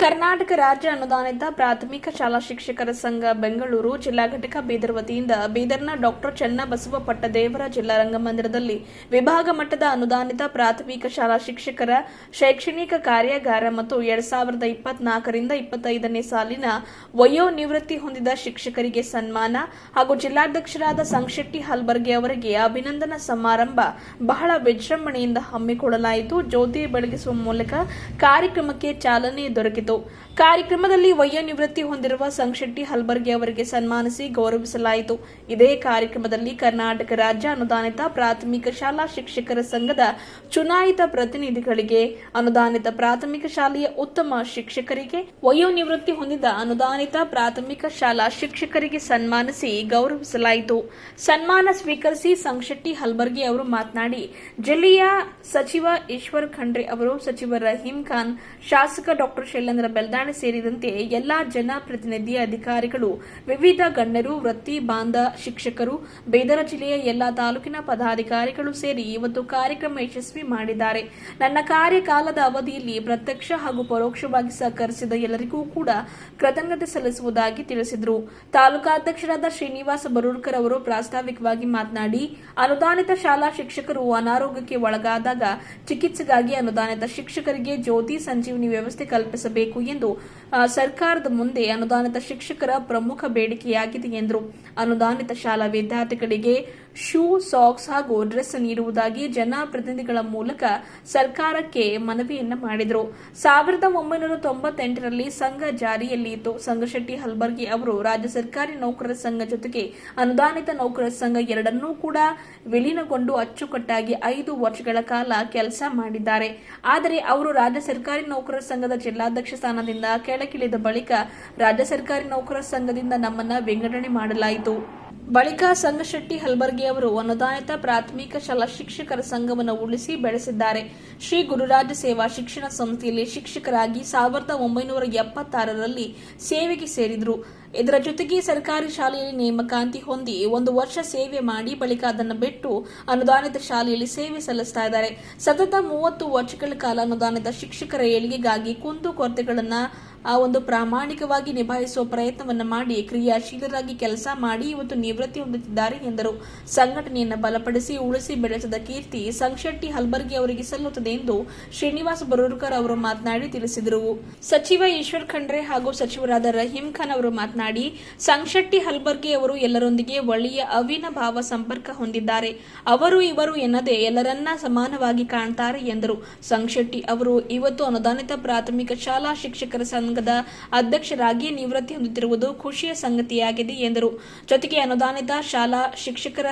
ಕರ್ನಾಟಕ ರಾಜ್ಯ ಅನುದಾನಿತ ಪ್ರಾಥಮಿಕ ಶಾಲಾ ಶಿಕ್ಷಕರ ಸಂಘ ಬೆಂಗಳೂರು ಜಿಲ್ಲಾ ಘಟಕ ಬೀದರ್ ವತಿಯಿಂದ ಬೀದರ್ನ ಡಾಕ್ಟರ್ ಚನ್ನಬಸವ ಪಟ್ಟದೇವರ ಜಿಲ್ಲಾ ರಂಗಮಂದಿರದಲ್ಲಿ ವಿಭಾಗ ಮಟ್ಟದ ಅನುದಾನಿತ ಪ್ರಾಥಮಿಕ ಶಾಲಾ ಶಿಕ್ಷಕರ ಶೈಕ್ಷಣಿಕ ಕಾರ್ಯಾಗಾರ ಮತ್ತು 2024ರಿಂದ 25ನೇ ಸಾಲಿನ ವಯೋನಿವೃತ್ತಿ ಹೊಂದಿದ ಶಿಕ್ಷಕರಿಗೆ ಸನ್ಮಾನ ಹಾಗೂ ಜಿಲ್ಲಾಧ್ಯಕ್ಷರಾದ ಸಂಶೆಟ್ಟಿ ಹಲ್ಬರ್ಗೆ ಅವರಿಗೆ ಅಭಿನಂದನಾ ಸಮಾರಂಭ ಬಹಳ ವಿಜೃಂಭಣೆಯಿಂದ ಹಮ್ಮಿಕೊಳ್ಳಲಾಯಿತು. ಜ್ಯೋತಿ ಬೆಳಗಿಸುವ ಮೂಲಕ ಕಾರ್ಯಕ್ರಮಕ್ಕೆ ಚಾಲನೆ ದೊರಕಿತು. ಕಾರ್ಯಕ್ರಮದಲ್ಲಿ ವಯೋನಿವೃತ್ತಿ ಹೊಂದಿರುವ ಸಂಶೆಟ್ಟಿ ಹಲ್ಬರ್ಗೆ ಅವರಿಗೆ ಸನ್ಮಾನಿಸಿ ಗೌರವಿಸಲಾಯಿತು. ಇದೇ ಕಾರ್ಯಕ್ರಮದಲ್ಲಿ ಕರ್ನಾಟಕ ರಾಜ್ಯ ಅನುದಾನಿತ ಪ್ರಾಥಮಿಕ ಶಾಲಾ ಶಿಕ್ಷಕರ ಸಂಘದ ಚುನಾಯಿತ ಪ್ರತಿನಿಧಿಗಳಿಗೆ, ಅನುದಾನಿತ ಪ್ರಾಥಮಿಕ ಶಾಲೆಯ ಉತ್ತಮ ಶಿಕ್ಷಕರಿಗೆ, ವಯೋನಿವೃತ್ತಿ ಹೊಂದಿದ ಅನುದಾನಿತ ಪ್ರಾಥಮಿಕ ಶಾಲಾ ಶಿಕ್ಷಕರಿಗೆ ಸನ್ಮಾನಿಸಿ ಗೌರವಿಸಲಾಯಿತು. ಸನ್ಮಾನ ಸ್ವೀಕರಿಸಿ ಸಂಶೆಟ್ಟಿ ಹಲ್ಬರ್ಗೆ ಅವರು ಮಾತನಾಡಿ, ಜಿಲ್ಲೆಯ ಸಚಿವ ಈಶ್ವರ್ ಖಂಡ್ರೆ ಅವರು, ಸಚಿವ ರಹೀಂ ಖಾನ್, ಶಾಸಕ ಡಾಕ್ಟರ್ ಶೈಲೇಂದ್ರ ಬೆಲ್ದಾಣೆ ಸೇರಿದಂತೆ ಎಲ್ಲಾ ಜನಪ್ರತಿನಿಧಿ ಅಧಿಕಾರಿಗಳು, ವಿವಿಧ ಗಣ್ಯರು, ವೃತ್ತಿ ಬಾಂಧ ಶಿಕ್ಷಕರು, ಬೀದರ ಜಿಲ್ಲೆಯ ಎಲ್ಲಾ ತಾಲೂಕಿನ ಪದಾಧಿಕಾರಿಗಳು ಸೇರಿ ಇವತ್ತು ಕಾರ್ಯಕ್ರಮ ಯಶಸ್ವಿ ಮಾಡಿದ್ದಾರೆ. ನನ್ನ ಕಾರ್ಯಕಾಲದ ಅವಧಿಯಲ್ಲಿ ಪ್ರತ್ಯಕ್ಷ ಹಾಗೂ ಪರೋಕ್ಷವಾಗಿ ಸಹಕರಿಸಿದ ಎಲ್ಲರಿಗೂ ಕೂಡ ಕೃತಜ್ಞತೆ ಸಲ್ಲಿಸುವುದಾಗಿ ತಿಳಿಸಿದರು. ತಾಲೂಕಾಧ್ಯಕ್ಷರಾದ ಶ್ರೀನಿವಾಸ ಬರೂರ್ಕರ್ ಅವರು ಪ್ರಾಸ್ತಾವಿಕವಾಗಿ ಮಾತನಾಡಿ, ಅನುದಾನಿತ ಶಾಲಾ ಶಿಕ್ಷಕರು ಅನಾರೋಗ್ಯಕ್ಕೆ ಒಳಗಾದಾಗ ಚಿಕಿತ್ಸೆಗಾಗಿ ಅನುದಾನಿತ ಶಿಕ್ಷಕರಿಗೆ ಜ್ಯೋತಿ ಸಂಜೀವನಿ ವ್ಯವಸ್ಥೆ ಕಲ್ಪಿಸಬೇಕು ಎಂದು ಸರ್ಕಾರದ ಮುಂದೆ ಅನುದಾನಿತ ಶಿಕ್ಷಕರ ಪ್ರಮುಖ ಬೇಡಿಕೆಯಾಗಿದೆ ಎಂದರು. ಅನುದಾನಿತ ಶಾಲಾ ವಿದ್ಯಾರ್ಥಿಗಳಿಗೆ ಶೂ, ಸಾಕ್ಸ್ ಹಾಗೂ ಡ್ರೆಸ್ ನೀಡುವುದಾಗಿ ಜನಪ್ರತಿನಿಧಿಗಳ ಮೂಲಕ ಸರ್ಕಾರಕ್ಕೆ ಮನವಿಯನ್ನ ಮಾಡಿದರು. 1998ರಲ್ಲಿ ಸಂಘ ಜಾರಿಯಲ್ಲಿತ್ತು. ಸಂಶೆಟ್ಟಿ ಹಲ್ಬರ್ಗಿ ಅವರು ರಾಜ್ಯ ಸರ್ಕಾರಿ ನೌಕರರ ಸಂಘ ಜೊತೆಗೆ ಅನುದಾನಿತ ನೌಕರರ ಸಂಘ ಎರಡನ್ನೂ ಕೂಡ ವಿಲೀನಗೊಂಡು ಅಚ್ಚುಕಟ್ಟಾಗಿ 5 ವರ್ಷಗಳ ಕಾಲ ಕೆಲಸ ಮಾಡಿದ್ದಾರೆ. ಆದರೆ ಅವರು ರಾಜ್ಯ ಸರ್ಕಾರಿ ನೌಕರರ ಸಂಘದ ಜಿಲ್ಲಾಧ್ಯಕ್ಷ ಸ್ಥಾನದಿಂದ ಕೆಳಗಿಳಿದ ಬಳಿಕ ರಾಜ್ಯ ಸರ್ಕಾರಿ ನೌಕರರ ಸಂಘದಿಂದ ನಮ್ಮನ್ನ ವಿಂಗಡಣೆ ಮಾಡಲಾಯಿತು. ಬಳಿಕ ಸಂಶೆಟ್ಟಿ ಹಲ್ಬರ್ಗಿ ಅವರು ಅನುದಾನಿತ ಪ್ರಾಥಮಿಕ ಶಾಲಾ ಶಿಕ್ಷಕರ ಸಂಘವನ್ನು ಉಳಿಸಿ ಬೆಳೆಸಿದ್ದಾರೆ. ಶ್ರೀ ಗುರುರಾಜ ಸೇವಾ ಶಿಕ್ಷಣ ಸಂಸ್ಥೆಯಲ್ಲಿ ಶಿಕ್ಷಕರಾಗಿ 1976ರಲ್ಲಿ ಸೇವೆಗೆ ಸೇರಿದರು. ಇದರ ಜೊತೆಗೆ ಸರ್ಕಾರಿ ಶಾಲೆಯಲ್ಲಿ ನೇಮಕಾತಿ ಹೊಂದಿ 1 ವರ್ಷ ಸೇವೆ ಮಾಡಿ ಬಳಿಕ ಅದನ್ನು ಬಿಟ್ಟು ಅನುದಾನಿತ ಶಾಲೆಯಲ್ಲಿ ಸೇವೆ ಸಲ್ಲಿಸ್ತಾ ಇದ್ದಾರೆ. ಸತತ 30 ವರ್ಷಗಳ ಕಾಲ ಅನುದಾನಿತ ಶಿಕ್ಷಕರ ಏಳಿಗೆಗಾಗಿ ಕುಂದುಕೊರತೆಗಳನ್ನು ಪ್ರಾಮಾಣಿಕವಾಗಿ ನಿಭಾಯಿಸುವ ಪ್ರಯತ್ನವನ್ನು ಮಾಡಿ ಕ್ರಿಯಾಶೀಲರಾಗಿ ಕೆಲಸ ಮಾಡಿ ಇವತ್ತು ನಿವೃತ್ತಿ ಹೊಂದುತ್ತಿದ್ದಾರೆ ಎಂದರು. ಸಂಘಟನೆಯನ್ನು ಬಲಪಡಿಸಿ ಉಳಿಸಿ ಬೆಳೆಸಿದ ಕೀರ್ತಿ ಸಂಶೆಟ್ಟಿ ಹಲ್ಬರ್ಗಿ ಅವರಿಗೆ ಸಲ್ಲುತ್ತದೆ ಎಂದು ಶ್ರೀನಿವಾಸ ಬರೂರ್ಕರ್ ಅವರು ಮಾತನಾಡಿ ತಿಳಿಸಿದರು. ಸಚಿವ ಈಶ್ವರ್ ಖಂಡ್ರೆ ಹಾಗೂ ಸಚಿವರಾದ ರಹೀಂ ಖಾನ್ ಅವರು ಮಾತನಾಡಿ, ಸಂಶೆಟ್ಟಿ ಹಲ್ಬರ್ಗಿ ಅವರು ಎಲ್ಲರೊಂದಿಗೆ ಒಳ್ಳೆಯ ಅವಿನಾಭಾವ ಸಂಪರ್ಕ ಹೊಂದಿದ್ದಾರೆ. ಅವರು ಇವರು ಎನ್ನದೆ ಎಲ್ಲರನ್ನ ಸಮಾನವಾಗಿ ಕಾಣ್ತಾರೆ ಎಂದರು. ಸಂಶೆಟ್ಟಿ ಅವರು ಇವತ್ತು ಅನುದಾನಿತ ಪ್ರಾಥಮಿಕ ಶಾಲಾ ಶಿಕ್ಷಕರ ಸಂಘದ ಅಧ್ಯಕ್ಷರಾಗಿ ನಿವೃತ್ತಿ ಹೊಂದುತ್ತಿರುವುದು ಖುಷಿಯ ಸಂಗತಿಯಾಗಿದೆ ಎಂದರು. ಜೊತೆಗೆ ಅನುದಾನಿತ ಶಾಲಾ ಶಿಕ್ಷಕರ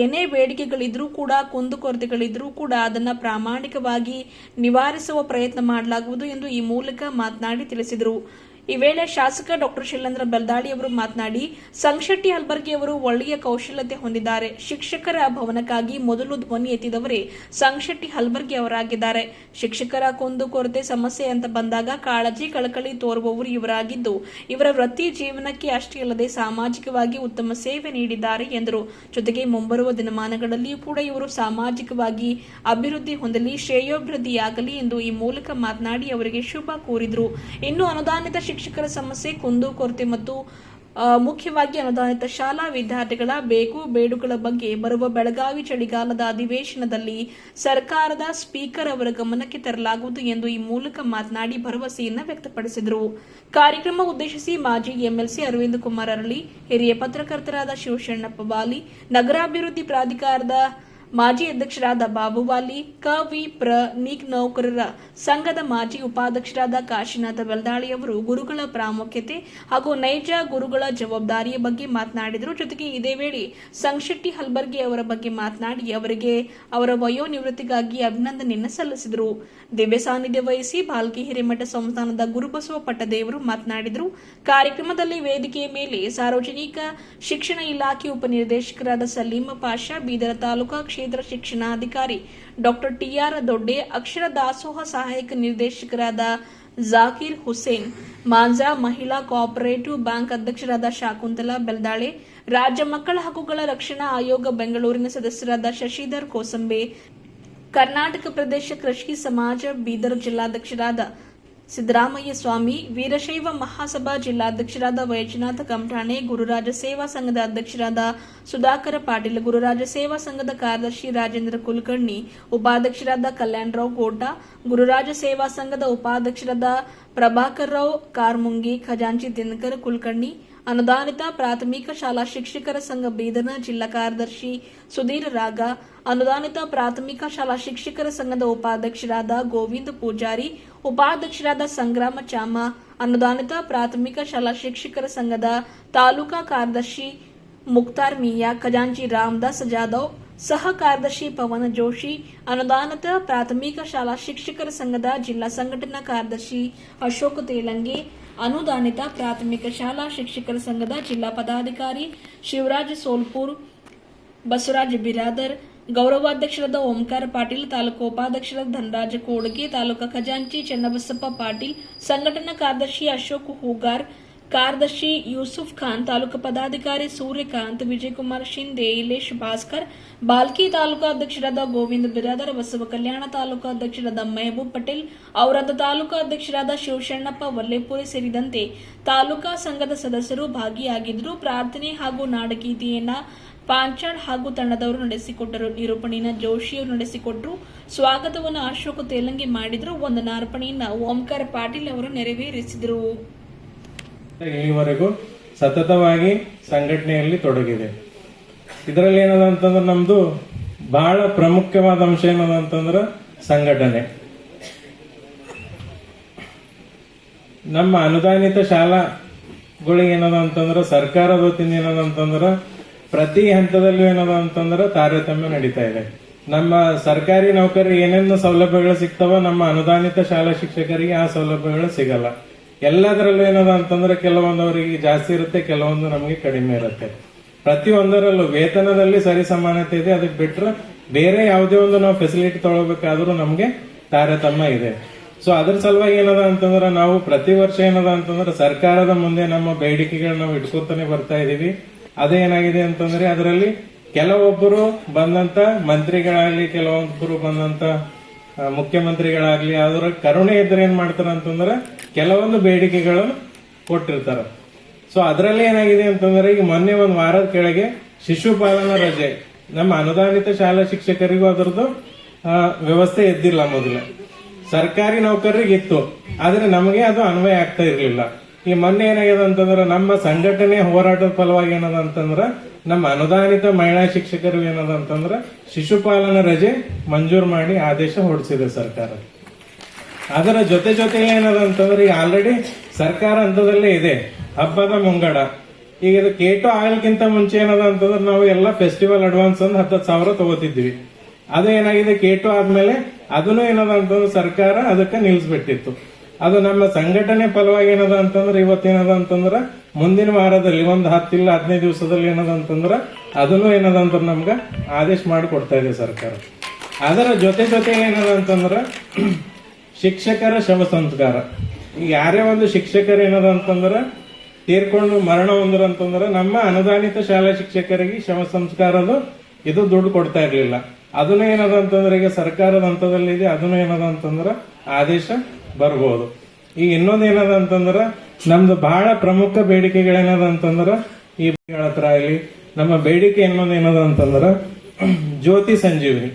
ಏನೇ ಬೇಡಿಕೆಗಳಿದ್ರೂ ಕೂಡ, ಕುಂದುಕೊರತೆಗಳಿದ್ರೂ ಕೂಡ ಅದನ್ನು ಪ್ರಾಮಾಣಿಕವಾಗಿ ನಿವಾರಿಸುವ ಪ್ರಯತ್ನ ಮಾಡಲಾಗುವುದು ಎಂದು ಈ ಮೂಲಕ ಮಾತನಾಡಿ ತಿಳಿಸಿದರು. ಈ ವೇಳೆ ಶಾಸಕ ಡಾಕ್ಟರ್ ಶೈಲೇಂದ್ರ ಬೆಲ್ದಾಳಿ ಅವರು ಮಾತನಾಡಿ, ಸಂಶೆಟ್ಟಿ ಹಲ್ಬರ್ಗಿ ಅವರು ಒಳ್ಳೆಯ ಕೌಶಲ್ಯತೆ ಹೊಂದಿದ್ದಾರೆ. ಶಿಕ್ಷಕರ ಭವನಕ್ಕಾಗಿ ಮೊದಲು ಧ್ವನಿ ಎತ್ತಿದವರೇ ಸಂಶೆಟ್ಟಿ ಹಲ್ಬರ್ಗಿ ಅವರಾಗಿದ್ದಾರೆ. ಶಿಕ್ಷಕರ ಕುಂದುಕೊರತೆ ಸಮಸ್ಯೆ ಅಂತ ಬಂದಾಗ ಕಾಳಜಿ ಕಳಕಳಿ ತೋರುವವರು ಇವರಾಗಿದ್ದು, ಇವರ ವೃತ್ತಿ ಜೀವನಕ್ಕೆ ಅಷ್ಟೇ ಅಲ್ಲದೆ ಸಾಮಾಜಿಕವಾಗಿ ಉತ್ತಮ ಸೇವೆ ನೀಡಿದ್ದಾರೆ ಎಂದರು. ಜೊತೆಗೆ ಮುಂಬರುವ ದಿನಮಾನಗಳಲ್ಲಿಯೂ ಕೂಡ ಇವರು ಸಾಮಾಜಿಕವಾಗಿ ಅಭಿವೃದ್ಧಿ ಹೊಂದಲಿ, ಶ್ರೇಯೋಭಿವೃದ್ಧಿಯಾಗಲಿ ಎಂದು ಈ ಮೂಲಕ ಮಾತನಾಡಿ ಅವರಿಗೆ ಶುಭ ಕೋರಿದರು. ಇನ್ನು ಅನುದಾನಿತ ಶಿಕ್ಷಕರ ಸಮಸ್ಯೆ, ಕುಂದುಕೊರತೆ ಮತ್ತು ಮುಖ್ಯವಾಗಿ ಅನುದಾನಿತ ಶಾಲಾ ವಿದ್ಯಾರ್ಥಿಗಳ ಬೇಕು ಬೇಡುಗಳ ಬಗ್ಗೆ ಬರುವ ಬೆಳಗಾವಿ ಚಳಿಗಾಲದ ಅಧಿವೇಶನದಲ್ಲಿ ಸರ್ಕಾರದ ಸ್ಪೀಕರ್ ಅವರ ಗಮನಕ್ಕೆ ತರಲಾಗುವುದು ಎಂದು ಈ ಮೂಲಕ ಮಾತನಾಡಿ ಭರವಸೆಯನ್ನು ವ್ಯಕ್ತಪಡಿಸಿದರು. ಕಾರ್ಯಕ್ರಮ ಉದ್ದೇಶಿಸಿ ಮಾಜಿ ಎಂಎಲ್ಸಿ ಅರವಿಂದ ಕುಮಾರ್ ಅರಳಿ, ಹಿರಿಯ ಪತ್ರಕರ್ತರಾದ ಶಿವಶರಣಪ್ಪ ವಾಲಿ, ನಗರಾಭಿವೃದ್ಧಿ ಪ್ರಾಧಿಕಾರದ ಮಾಜಿ ಅಧ್ಯಕ್ಷರಾದ ಬಾಬುವಾಲಿ, ಕ.ವಿ.ಪ್ರ. ನೌಕರರ ಸಂಘದ ಮಾಜಿ ಉಪಾಧ್ಯಕ್ಷರಾದ ಕಾಶಿನಾಥ ಬೆಲ್ದಾಳಿ ಅವರು ಗುರುಗಳ ಪ್ರಾಮುಖ್ಯತೆ ಹಾಗೂ ನೈಜ ಗುರುಗಳ ಜವಾಬ್ದಾರಿಯ ಬಗ್ಗೆ ಮಾತನಾಡಿದರು. ಜೊತೆಗೆ ಇದೇ ವೇಳೆ ಸಂಶೆಟ್ಟಿ ಹಲ್ಬರ್ಗಿ ಅವರ ಬಗ್ಗೆ ಮಾತನಾಡಿ ಅವರಿಗೆ ಅವರ ವಯೋನಿವೃತ್ತಿಗಾಗಿ ಅಭಿನಂದನೆಯನ್ನು ಸಲ್ಲಿಸಿದರು. ದಿವ್ಯ ಸಾನ್ನಿಧ್ಯ ವಹಿಸಿ ಬಾಲ್ಕಿ ಹಿರೇಮಠ ಸಂಸ್ಥಾನದ ಗುರುಬಸವ ಪಟ್ಟದೇವರು ಮಾತನಾಡಿದರು. ಕಾರ್ಯಕ್ರಮದಲ್ಲಿ ವೇದಿಕೆಯ ಮೇಲೆ ಸಾರ್ವಜನಿಕ ಶಿಕ್ಷಣ ಇಲಾಖೆ ಉಪನಿರ್ದೇಶಕರಾದ ಸಲೀಮ ಪಾಷಾ, ಬೀದರ ತಾಲೂಕಾ ಕ್ಷೇತ್ರ ಶಿಕ್ಷಣಾಧಿಕಾರಿ ಡಾಕ್ಟರ್ ಟಿ.ಆರ್. ದೊಡ್ಡೆ, ಅಕ್ಷರ ದಾಸೋಹ ಸಹಾಯಕ ನಿರ್ದೇಶಕರಾದ ಜಾಕೀರ್ ಹುಸೇನ್, ಮಾಂಜಾ ಮಹಿಳಾ ಕೋಆಪರೇಟಿವ್ ಬ್ಯಾಂಕ್ ಅಧ್ಯಕ್ಷರಾದ ಶಾಕುಂತಲಾ ಬೆಲ್ದಾಳೆ, ರಾಜ್ಯ ಮಕ್ಕಳ ಹಕ್ಕುಗಳ ರಕ್ಷಣಾ ಆಯೋಗ ಬೆಂಗಳೂರಿನ ಸದಸ್ಯರಾದ ಶಶಿಧರ್ ಕೋಸಂಬೆ, ಕರ್ನಾಟಕ ಪ್ರದೇಶ ಕೃಷಿ ಸಮಾಜ ಬೀದರ್ ಜಿಲ್ಲಾಧ್ಯಕ್ಷರಾದ ಸಿದ್ದರಾಮಯ್ಯ ಸ್ವಾಮಿ, ವೀರಶೈವ ಮಹಾಸಭಾ ಜಿಲ್ಲಾಧ್ಯಕ್ಷರಾದ ವೈಜನಾಥ ಕಮಠಾಣೆ, ಗುರುರಾಜ ಸೇವಾ ಸಂಘದ ಅಧ್ಯಕ್ಷರಾದ ಸುಧಾಕರ ಪಾಟೀಲ್, ಗುರುರಾಜ ಸೇವಾ ಸಂಘದ ಕಾರ್ಯದರ್ಶಿ ರಾಜೇಂದ್ರ ಕುಲಕರ್ಣಿ, ಉಪಾಧ್ಯಕ್ಷರಾದ ಕಲ್ಯಾಣರಾವ್ ಗೋಟ, ಗುರುರಾಜ ಸೇವಾ ಸಂಘದ ಉಪಾಧ್ಯಕ್ಷರಾದ ಪ್ರಭಾಕರ್ ರಾವ್ ಕಾರ್ಮುಂಗಿ, ಖಜಾಂಚಿ ದಿನಕರ್ ಕುಲಕರ್ಣಿ, ಅನುದಾನಿತ ಪ್ರಾಥಮಿಕ ಶಾಲಾ ಶಿಕ್ಷಕರ ಸಂಘ ಬೀದರ್ನ ಜಿಲ್ಲಾ ಕಾರ್ಯದರ್ಶಿ ಸುಧೀರ್ ರಾಗ, ಅನುದಾನಿತ ಪ್ರಾಥಮಿಕ ಶಾಲಾ ಶಿಕ್ಷಕರ ಸಂಘದ ಉಪಾಧ್ಯಕ್ಷರಾದ ಗೋವಿಂದ ಪೂಜಾರಿ, ಉಪಾಧ್ಯಕ್ಷರಾದ ಸಂಗ್ರಾಮ ಚಾಮ, ಅನುದಾನಿತ ಪ್ರಾಥಮಿಕ ಶಾಲಾ ಶಿಕ್ಷಕರ ಸಂಘದ ತಾಲೂಕಾ ಕಾರ್ಯದರ್ಶಿ ಮುಕ್ತಾರ್ ಮಿಯಾ, ಖಜಾಂಚಿ ರಾಮದಾಸ್ ಜಾಧವ್, ಸಹ ಕಾರ್ಯದರ್ಶಿ ಪವನ ಜೋಶಿ, ಅನುದಾನಿತ ಪ್ರಾಥಮಿಕ ಶಾಲಾ ಶಿಕ್ಷಕರ ಸಂಘದ ಜಿಲ್ಲಾ ಸಂಘಟನಾ ಕಾರ್ಯದರ್ಶಿ ಅಶೋಕ್ ತೇಲಂಗೆ, ಅನುದಾನಿತ ಪ್ರಾಥಮಿಕ ಶಾಲಾ ಶಿಕ್ಷಕರ ಸಂಘದ ಜಿಲ್ಲಾ ಪದಾಧಿಕಾರಿ ಶಿವರಾಜ್ ಸೋಲ್ಪುರ್, ಬಸವರಾಜ್ ಬಿರಾದರ್, ಗೌರವಾಧ್ಯಕ್ಷರಾದ ಓಂಕಾರ ಪಾಟೀಲ್, ತಾಲೂಕು ಉಪಾಧ್ಯಕ್ಷರಾದ ಧನರಾಜ ಕೋಡಗೆ, ತಾಲೂಕಾ ಖಜಾಂಚಿ ಚನ್ನಬಸಪ್ಪ ಪಾಟೀಲ್, ಸಂಘಟನಾ ಕಾರ್ಯದರ್ಶಿ ಅಶೋಕ್ ಹೂಗಾರ್, ಕಾರ್ಯದರ್ಶಿ ಯೂಸುಫ್ ಖಾನ್, ತಾಲೂಕು ಪದಾಧಿಕಾರಿ ಸೂರ್ಯಕಾಂತ್, ವಿಜಯಕುಮಾರ್ ಶಿಂದೆ, ಇಲೇಶ್ ಭಾಸ್ಕರ್, ಬಾಲ್ಕಿ ತಾಲೂಕಾ ಅಧ್ಯಕ್ಷರಾದ ಗೋವಿಂದ ಬಿರಾದರ್, ಬಸವ ಕಲ್ಯಾಣ ತಾಲೂಕಾ ಅಧ್ಯಕ್ಷರಾದ ಮೆಹಬೂಬ್ ಪಟೇಲ್, ಔರಾದ ತಾಲೂಕಾ ಅಧ್ಯಕ್ಷರಾದ ಶಿವಶಣ್ಣಪ್ಪ ವಲ್ಲೇಪುರಿ ಸೇರಿದಂತೆ ತಾಲೂಕಾ ಸಂಘದ ಸದಸ್ಯರು ಭಾಗಿಯಾಗಿದ್ದರು. ಪ್ರಾರ್ಥನೆ ಹಾಗೂ ನಾಡಗೀತೆಯನ್ನ ಪಾಂಚಾಳ್ ಹಾಗೂ ತಂಡದವರು ನಡೆಸಿಕೊಟ್ಟರು. ನಿರೂಪಣೆಯನ್ನು ಜೋಶಿಯವರು ನಡೆಸಿಕೊಟ್ಟರು. ಸ್ವಾಗತವನ್ನು ಅಶೋಕ್ ತೇಲಂಗಿ ಮಾಡಿದ್ರು. ವಂದನಾರ್ಪಣೆಯನ್ನು ಓಂಕಾರ ಪಾಟೀಲ್ ಅವರು ನೆರವೇರಿಸಿದರು. ಇಲ್ಲಿವರೆಗೂ ಸತತವಾಗಿ ಸಂಘಟನೆಯಲ್ಲಿ ತೊಡಗಿದೆ. ಇದರಲ್ಲಿ ಏನದ ಅಂತಂದ್ರೆ ನಮ್ದು ಬಹಳ ಪ್ರಮುಖವಾದ ಅಂಶ ಏನದ ಅಂತಂದ್ರೆ ಸಂಘಟನೆ. ನಮ್ಮ ಅನುದಾನಿತ ಶಾಲಾಗಳಿಗೆ ಏನದ ಅಂತಂದ್ರೆ ಸರ್ಕಾರದ ವತಿಯಿಂದ ಏನದ ಅಂತಂದ್ರೆ ಪ್ರತಿ ಹಂತದಲ್ಲೂ ಏನದ ಅಂತಂದ್ರೆ ತಾರತಮ್ಯ ನಡೀತಾ ಇದೆ. ನಮ್ಮ ಸರ್ಕಾರಿ ನೌಕರರಿಗೆ ಏನೇನು ಸೌಲಭ್ಯಗಳು ಸಿಗ್ತಾವ, ನಮ್ಮ ಅನುದಾನಿತ ಶಾಲಾ ಶಿಕ್ಷಕರಿಗೆ ಆ ಸೌಲಭ್ಯಗಳು ಸಿಗಲ್ಲ. ಎಲ್ಲದರಲ್ಲೂ ಏನದ ಅಂತಂದ್ರೆ ಕೆಲವೊಂದವರಿಗೆ ಜಾಸ್ತಿ ಇರುತ್ತೆ, ಕೆಲವೊಂದು ನಮಗೆ ಕಡಿಮೆ ಇರುತ್ತೆ. ಪ್ರತಿಯೊಂದರಲ್ಲೂ ವೇತನದಲ್ಲಿ ಸರಿ ಸಮಾನತೆ ಇದೆ. ಅದಕ್ಕೆ ಬಿಟ್ರೆ ಬೇರೆ ಯಾವುದೇ ಒಂದು ನಾವು ಫೆಸಿಲಿಟಿ ತಗೊಳ್ಬೇಕಾದ್ರೂ ನಮ್ಗೆ ತಾರತಮ್ಯ ಇದೆ. ಸೊ ಅದ್ರ ಸಲುವಾಗಿ ಏನದ ಅಂತಂದ್ರೆ ನಾವು ಪ್ರತಿ ವರ್ಷ ಏನದ ಅಂತಂದ್ರೆ ಸರ್ಕಾರದ ಮುಂದೆ ನಮ್ಮ ಬೇಡಿಕೆಗಳನ್ನ ನಾವು ಇಟ್ಕೊತಾನೆ ಬರ್ತಾ ಇದೀವಿ. ಅದೇನಾಗಿದೆ ಅಂತಂದ್ರೆ ಅದರಲ್ಲಿ ಕೆಲವೊಬ್ಬರು ಬಂದಂತ ಮಂತ್ರಿಗಳಾಗ್ಲಿ, ಕೆಲವೊಬ್ಬರು ಬಂದಂತ ಮುಖ್ಯಮಂತ್ರಿಗಳಾಗ್ಲಿ, ಅದರ ಕರುಣೆ ಇದ್ರೆ ಏನ್ ಮಾಡ್ತಾರ ಅಂತಂದ್ರೆ ಕೆಲವೊಂದು ಬೇಡಿಕೆಗಳನ್ನು ಕೊಟ್ಟಿರ್ತಾರ. ಸೊ ಅದರಲ್ಲಿ ಏನಾಗಿದೆ ಅಂತಂದ್ರೆ ಈಗ ಮೊನ್ನೆ ಒಂದು ವಾರದ ಕೆಳಗೆ ಶಿಶುಪಾಲನಾ ರಜೆ ನಮ್ಮ ಅನುದಾನಿತ ಶಾಲಾ ಶಿಕ್ಷಕರಿಗೂ ಅದರದ್ದು ವ್ಯವಸ್ಥೆ ಇದ್ದಿಲ್ಲ. ಮೊದಲು ಸರ್ಕಾರಿ ನೌಕರರಿಗೆ ಇತ್ತು, ಆದ್ರೆ ನಮಗೆ ಅದು ಅನ್ವಯ ಆಗ್ತಾ ಇರ್ಲಿಲ್ಲ. ಈ ಮೊನ್ನೆ ಏನಾಗಿದೆ ಅಂತಂದ್ರೆ ನಮ್ಮ ಸಂಘಟನೆ ಹೋರಾಟದ ಫಲವಾಗಿ ಏನದ ಅಂತಂದ್ರ ನಮ್ಮ ಅನುದಾನಿತ ಮಹಿಳಾ ಶಿಕ್ಷಕರು ಏನದ ಅಂತಂದ್ರ ಶಿಶುಪಾಲನಾ ರಜೆ ಮಂಜೂರು ಮಾಡಿ ಆದೇಶ ಹೊರಡಿಸಿದೆ ಸರ್ಕಾರ. ಅದರ ಜೊತೆ ಏನದ ಅಂತಂದ್ರೆ ಈಗ ಆಲ್ರೆಡಿ ಸರ್ಕಾರ ಹಂತದಲ್ಲೇ ಇದೆ, ಹಬ್ಬದ ಮುಂಗಡ. ಈಗ ಇದು ಕೇಟೋ ಆಗಲ್ಕಿಂತ ಮುಂಚೆ ಏನದ ಅಂತಂದ್ರೆ ನಾವು ಎಲ್ಲ ಫೆಸ್ಟಿವಲ್ ಅಡ್ವಾನ್ಸ್ ಒಂದು 10,000 ತಗೋತಿದ್ವಿ. ಅದು ಏನಾಗಿದೆ ಕೇಟೋ ಆದ್ಮೇಲೆ ಅದನ್ನು ಏನದ ಅಂತಂದ್ರೆ ಸರ್ಕಾರ ಅದಕ್ಕೆ ನಿಲ್ಸ್ಬಿಟ್ಟಿತ್ತು. ಅದು ನಮ್ಮ ಸಂಘಟನೆ ಫಲವಾಗಿ ಏನದ ಅಂತಂದ್ರೆ ಇವತ್ತೇನದ ಅಂತಂದ್ರ ಮುಂದಿನ ವಾರದಲ್ಲಿ ಒಂದು 10 ಇಲ್ಲ 15 ದಿವಸದಲ್ಲಿ ಏನದ ಅಂತಂದ್ರ ಅದನ್ನು ಏನದ ಅಂತ ನಮ್ಗ ಆದೇಶ ಮಾಡಿ ಕೊಡ್ತಾ ಇದೆ ಸರ್ಕಾರ. ಅದರ ಜೊತೆ ಏನದ ಅಂತಂದ್ರ ಶಿಕ್ಷಕರ ಶವ ಸಂಸ್ಕಾರ. ಈಗ ಯಾರೇ ಒಂದು ಶಿಕ್ಷಕರು ಏನದ ಅಂತಂದ್ರ ತೀರ್ಕೊಂಡು ಮರಣ ಹೊಂದ್ರ ಅಂತಂದ್ರ ನಮ್ಮ ಅನುದಾನಿತ ಶಾಲಾ ಶಿಕ್ಷಕರಿಗೆ ಶವ ಸಂಸ್ಕಾರದು ಇದು ದುಡ್ಡು ಕೊಡ್ತಾ ಇರ್ಲಿಲ್ಲ. ಅದನ್ನು ಏನದ ಅಂತಂದ್ರೆ ಈಗ ಸರ್ಕಾರದ ಹಂತದಲ್ಲಿ ಇದೆ. ಅದನ್ನು ಏನದ ಅಂತಂದ್ರ ಆದೇಶ ಬರ್ಬೋದು. ಈಗ ಇನ್ನೊಂದ್ ಏನದ ಅಂತಂದ್ರ ನಮ್ದು ಬಹಳ ಪ್ರಮುಖ ಬೇಡಿಕೆಗಳೇನದ ಅಂತಂದ್ರ ಈ ಹತ್ರ ಇಲ್ಲಿ ನಮ್ಮ ಬೇಡಿಕೆ ಇನ್ನೊಂದ್ ಏನದ ಅಂತಂದ್ರ ಜ್ಯೋತಿ ಸಂಜೀವಿನಿ.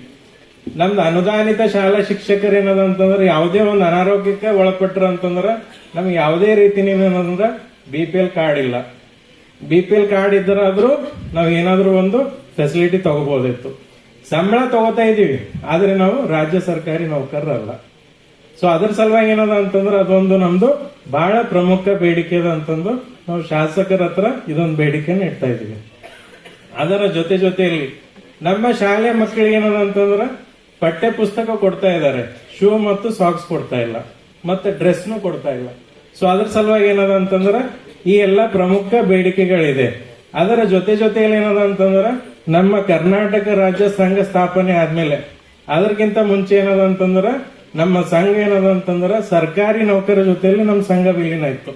ನಮ್ದು ಅನುದಾನಿತ ಶಾಲಾ ಶಿಕ್ಷಕರು ಏನದ ಅಂತಂದ್ರೆ ಯಾವುದೇ ಒಂದು ಅನಾರೋಗ್ಯಕ್ಕೆ ಒಳಪಟ್ರ ಅಂತಂದ್ರ ನಮ್ಗೆ ಯಾವುದೇ ರೀತಿ ಏನಂದ್ರ BPL ಕಾರ್ಡ್ ಇಲ್ಲ. BPL ಕಾರ್ಡ್ ಇದ್ದರಾದ್ರೂ ನಾವ್ ಏನಾದ್ರೂ ಒಂದು ಫೆಸಿಲಿಟಿ ತಗೋಬಹುದಿತ್ತು. ಸಂಬಳ ತಗೋತಾ ಇದೀವಿ, ಆದ್ರೆ ನಾವು ರಾಜ್ಯ ಸರ್ಕಾರಿ ನೌಕರರಲ್ಲ. ಸೊ ಅದ್ರ ಸಲುವಾಗಿ ಏನದ ಅಂತಂದ್ರೆ ಅದೊಂದು ನಮ್ದು ಬಹಳ ಪ್ರಮುಖ ಬೇಡಿಕೆ ಅದ ಅಂತಂದು ನಾವು ಶಾಸಕರ ಹತ್ರ ಇದೊಂದು ಬೇಡಿಕೆನ ಇಡ್ತಾ ಇದೀವಿ. ಅದರ ಜೊತೆಯಲ್ಲಿ ನಮ್ಮ ಶಾಲೆ ಮಕ್ಕಳಿಗೆ ಏನದ ಅಂತಂದ್ರೆ ಪಠ್ಯ ಪುಸ್ತಕ ಕೊಡ್ತಾ ಇದ್ದಾರೆ, ಶೂ ಮತ್ತು ಸಾಕ್ಸ್ ಕೊಡ್ತಾ ಇಲ್ಲ, ಮತ್ತೆ ಡ್ರೆಸ್ನು ಕೊಡ್ತಾ ಇಲ್ಲ. ಸೊ ಅದ್ರ ಸಲುವಾಗಿ ಏನದ ಅಂತಂದ್ರೆ ಈ ಎಲ್ಲ ಪ್ರಮುಖ ಬೇಡಿಕೆಗಳಿದೆ. ಅದರ ಜೊತೆಯಲ್ಲಿ ಏನದ ಅಂತಂದ್ರೆ ನಮ್ಮ ಕರ್ನಾಟಕ ರಾಜ್ಯ ಸಂಘ ಸ್ಥಾಪನೆ ಆದ್ಮೇಲೆ ಅದಕ್ಕಿಂತ ಮುಂಚೆ ಏನದ ಅಂತಂದ್ರ ನಮ್ಮ ಸಂಘ ಏನದ ಅಂತಂದ್ರ ಸರ್ಕಾರಿ ನೌಕರ ಜೊತೆಯಲ್ಲಿ ನಮ್ಮ ಸಂಘ ವಿಲೀನ ಇತ್ತು.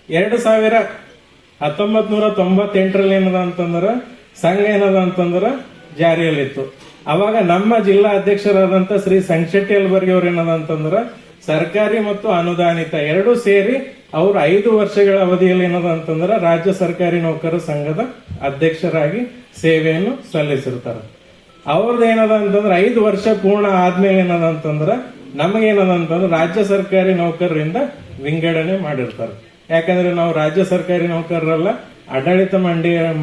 1998ರಲ್ಲಿ ಏನದ ಅಂತಂದ್ರ ಸಂಘ ಏನದ ಅಂತಂದ್ರ ಜಾರಿಯಲ್ಲಿತ್ತು. ಅವಾಗ ನಮ್ಮ ಜಿಲ್ಲಾ ಅಧ್ಯಕ್ಷರಾದಂತ ಶ್ರೀ ಸಂಶೆಟ್ಟಿ ಯಲಬರ್ಗಿ ಅವ್ರ ಏನದ ಅಂತಂದ್ರ ಸರ್ಕಾರಿ ಮತ್ತು ಅನುದಾನಿತ ಎರಡೂ ಸೇರಿ ಅವರು 5 ವರ್ಷಗಳ ಅವಧಿಯಲ್ಲಿ ಏನದ ಅಂತಂದ್ರೆ ರಾಜ್ಯ ಸರ್ಕಾರಿ ನೌಕರರ ಸಂಘದ ಅಧ್ಯಕ್ಷರಾಗಿ ಸೇವೆಯನ್ನು ಸಲ್ಲಿಸಿರ್ತಾರೆ. ಅವ್ರದ್ದು ಏನದ ಅಂತಂದ್ರೆ 5 ವರ್ಷ ಪೂರ್ಣ ಆದ್ಮೇಲೆ ಏನದ ಅಂತಂದ್ರೆ ನಮಗೇನದ ಅಂತಂದ್ರೆ ರಾಜ್ಯ ಸರ್ಕಾರಿ ನೌಕರರಿಂದ ವಿಂಗಡಣೆ ಮಾಡಿರ್ತಾರೆ. ಯಾಕಂದ್ರೆ ನಾವು ರಾಜ್ಯ ಸರ್ಕಾರಿ ನೌಕರರಲ್ಲ, ಆಡಳಿತ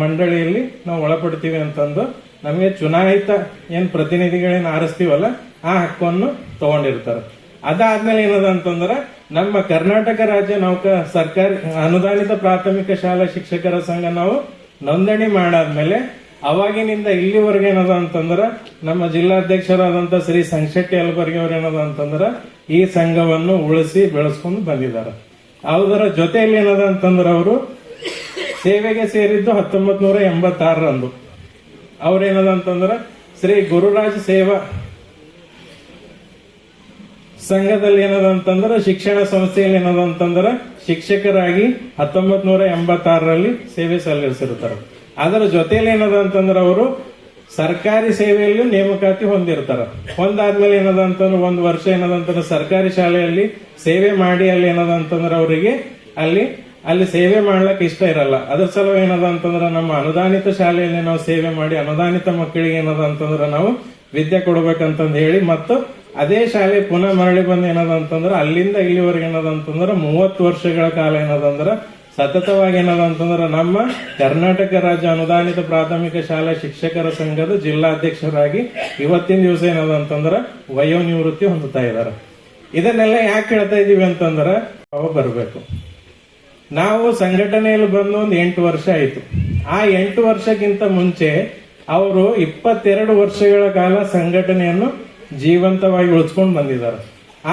ಮಂಡಳಿಯಲ್ಲಿ ನಾವು ಒಳಪಡ್ತೀವಿ ಅಂತಂದು ನಮಗೆ ಚುನಾಯಿತ ಏನ್ ಪ್ರತಿನಿಧಿಗಳೇನ್ ಆರಿಸ್ತೀವಲ್ಲ ಆ ಹಕ್ಕನ್ನು ತಗೊಂಡಿರ್ತಾರೆ. ಅದಾದ್ಮೇಲೆ ಏನದ ಅಂತಂದ್ರ ನಮ್ಮ ಕರ್ನಾಟಕ ರಾಜ್ಯ ಸರ್ಕಾರಿ ಅನುದಾನಿತ ಪ್ರಾಥಮಿಕ ಶಾಲಾ ಶಿಕ್ಷಕರ ಸಂಘ ನಾವು ನೋಂದಣಿ ಮಾಡಾದ್ಮೇಲೆ ಅವಾಗಿನಿಂದ ಇಲ್ಲಿವರೆಗೆ ಏನದ ಅಂತಂದ್ರ ನಮ್ಮ ಜಿಲ್ಲಾಧ್ಯಕ್ಷರಾದಂತ ಶ್ರೀ ಸಂಶೆಟ್ಟಿ ಯಲಬುರ್ಗಿ ಅವ್ರ ಏನದ ಅಂತಂದ್ರ ಈ ಸಂಘವನ್ನು ಉಳಿಸಿ ಬೆಳೆಸ್ಕೊಂಡು ಬಂದಿದ್ದಾರೆ. ಅದರ ಜೊತೆಯಲ್ಲಿ ಏನದ ಅಂತಂದ್ರ ಅವರು ಸೇವೆಗೆ ಸೇರಿದ್ದು 1986ರಂದು. ಅವ್ರೇನದ ಅಂತಂದ್ರ ಶ್ರೀ ಗುರುರಾಜ್ ಸೇವಾ ಸಂಘದಲ್ಲಿ ಏನದ ಅಂತಂದ್ರ ಶಿಕ್ಷಣ ಸಂಸ್ಥೆಯಲ್ಲಿ ಏನದ ಅಂತಂದ್ರ ಶಿಕ್ಷಕರಾಗಿ 1986ರಲ್ಲಿ ಸೇವೆ ಸಲ್ಲಿಸಿರ್ತಾರೆ. ಅದರ ಜೊತೆಯಲ್ಲಿ ಏನದ ಅಂತಂದ್ರ ಅವರು ಸರ್ಕಾರಿ ಸೇವೆಯಲ್ಲೂ ನೇಮಕಾತಿ ಹೊಂದಿರ್ತಾರ. ಹೊಂದಾದ್ಮೇಲೆ ಏನದ ಅಂತಂದ್ರೆ 1 ವರ್ಷ ಏನದ ಅಂತಂದ್ರೆ ಸರ್ಕಾರಿ ಶಾಲೆಯಲ್ಲಿ ಸೇವೆ ಮಾಡಿ ಅಲ್ಲಿ ಏನದ ಅಂತಂದ್ರೆ ಅವರಿಗೆ ಅಲ್ಲಿ ಸೇವೆ ಮಾಡ್ಲಕ್ ಇಷ್ಟ ಇರಲ್ಲ. ಅದ್ರ ಸಲುವಾಗಿ ಏನದ ಅಂತಂದ್ರ ನಮ್ಮ ಅನುದಾನಿತ ಶಾಲೆಯಲ್ಲಿ ನಾವು ಸೇವೆ ಮಾಡಿ ಅನುದಾನಿತ ಮಕ್ಕಳಿಗೆ ಏನದ ಅಂತಂದ್ರ ನಾವು ವಿದ್ಯೆ ಕೊಡ್ಬೇಕಂತಂದ್ ಹೇಳಿ ಮತ್ತು ಅದೇ ಶಾಲೆ ಪುನಃ ಮರಳಿ ಬಂದ್ ಏನದ ಅಂತಂದ್ರ ಅಲ್ಲಿಂದ ಇಲ್ಲಿವರೆಗೆ ಏನದ ಅಂತಂದ್ರ 30 ವರ್ಷಗಳ ಕಾಲ ಏನದಂದ್ರ ಸತತವಾಗಿ ಏನದ ಅಂತಂದ್ರ ನಮ್ಮ ಕರ್ನಾಟಕ ರಾಜ್ಯ ಅನುದಾನಿತ ಪ್ರಾಥಮಿಕ ಶಾಲಾ ಶಿಕ್ಷಕರ ಸಂಘದ ಜಿಲ್ಲಾಧ್ಯಕ್ಷರಾಗಿ ಇವತ್ತಿನ ದಿವಸ ಏನದ ಅಂತಂದ್ರ ವಯೋನಿವೃತ್ತಿ ಹೊಂದುತ್ತಾ ಇದಾರೆ. ಇದನ್ನೆಲ್ಲ ಯಾಕೆ ಹೇಳ್ತಾ ಇದೀವಿ ಅಂತಂದ್ರ ಅವ ಬರ್ಬೇಕು. ನಾವು ಸಂಘಟನೆಯಲ್ಲಿ ಬಂದು 8 ವರ್ಷ ಆಯ್ತು. ಆ 8 ವರ್ಷಕ್ಕಿಂತ ಮುಂಚೆ ಅವರು 22 ವರ್ಷಗಳ ಕಾಲ ಸಂಘಟನೆಯನ್ನು ಜೀವಂತವಾಗಿ ಉಳಿಸ್ಕೊಂಡು ಬಂದಿದ್ದಾರೆ.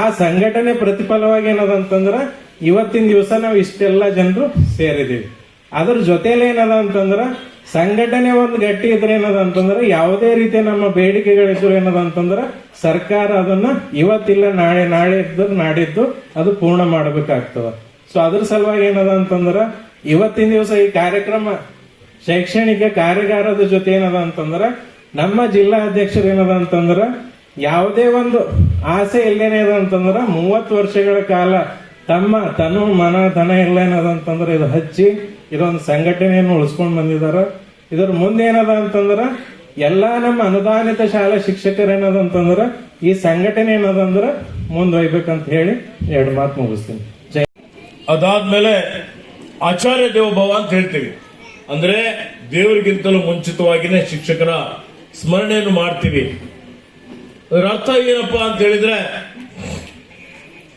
ಆ ಸಂಘಟನೆ ಪ್ರತಿಫಲವಾಗಿ ಏನದಂತಂದ್ರ ಇವತ್ತಿನ ದಿವಸ ನಾವು ಇಷ್ಟೆಲ್ಲ ಜನರು ಸೇರಿದೀವಿ. ಅದ್ರ ಜೊತೆಲಿ ಏನದ ಅಂತಂದ್ರ ಸಂಘಟನೆ ಒಂದು ಗಟ್ಟಿ ಇದ್ರೆ ಏನದ ಅಂತಂದ್ರ ಯಾವುದೇ ರೀತಿಯ ನಮ್ಮ ಬೇಡಿಕೆಗಳಿದ್ರು ಏನದ ಅಂತಂದ್ರ ಸರ್ಕಾರ ಅದನ್ನ ಇವತ್ತಿಲ್ಲ ನಾಳೆ ಇದ್ದು ನಾಡಿದ್ದು ಅದು ಪೂರ್ಣ ಮಾಡಬೇಕಾಗ್ತದ. ಸೊ ಅದ್ರ ಸಲುವಾಗಿ ಏನದ ಅಂತಂದ್ರ ಇವತ್ತಿನ ದಿವಸ ಈ ಕಾರ್ಯಕ್ರಮ ಶೈಕ್ಷಣಿಕ ಕಾರ್ಯಾಗಾರದ ಜೊತೆ ಏನದ ಅಂತಂದ್ರ ನಮ್ಮ ಜಿಲ್ಲಾ ಅಧ್ಯಕ್ಷರು ಏನದ ಅಂತಂದ್ರ ಯಾವುದೇ ಒಂದು ಆಸೆ ಇಲ್ಲೇನೆ ಅದ ಅಂತಂದ್ರ 30 ವರ್ಷಗಳ ಕಾಲ ತಮ್ಮ ತನು ಮನ ಧನ ಎಲ್ಲ ಏನದ ಅಂತಂದ್ರ ಇದು ಹಚ್ಚಿ ಇದೊಂದು ಸಂಘಟನೆಯನ್ನು ಉಳಿಸ್ಕೊಂಡ್ ಬಂದಿದಾರ. ಇದ್ರ ಮುಂದೆ ಏನದ ಅಂತಂದ್ರ ಎಲ್ಲಾ ನಮ್ಮ ಅನುದಾನಿತ ಶಾಲಾ ಶಿಕ್ಷಕರು ಏನದ ಅಂತಂದ್ರ ಈ ಸಂಘಟನೆ ಏನದಂದ್ರ ಮುಂದೊಯ್ಬೇಕಂತ ಹೇಳಿ 2 ಮಾತು ಮುಗಿಸ್ತೀನಿ. ಅದಾದ್ಮೇಲೆ ಆಚಾರ್ಯ ದೇವೋಭವ ಅಂತ ಹೇಳ್ತೀವಿ. ಅಂದ್ರೆ ದೇವರಿಗಿಂತಲೂ ಮುಂಚಿತವಾಗಿನೇ ಶಿಕ್ಷಕರ ಸ್ಮರಣೆಯನ್ನು ಮಾಡ್ತೀವಿ. ಅದರ ಅರ್ಥ ಏನಪ್ಪಾ ಅಂತ ಹೇಳಿದ್ರೆ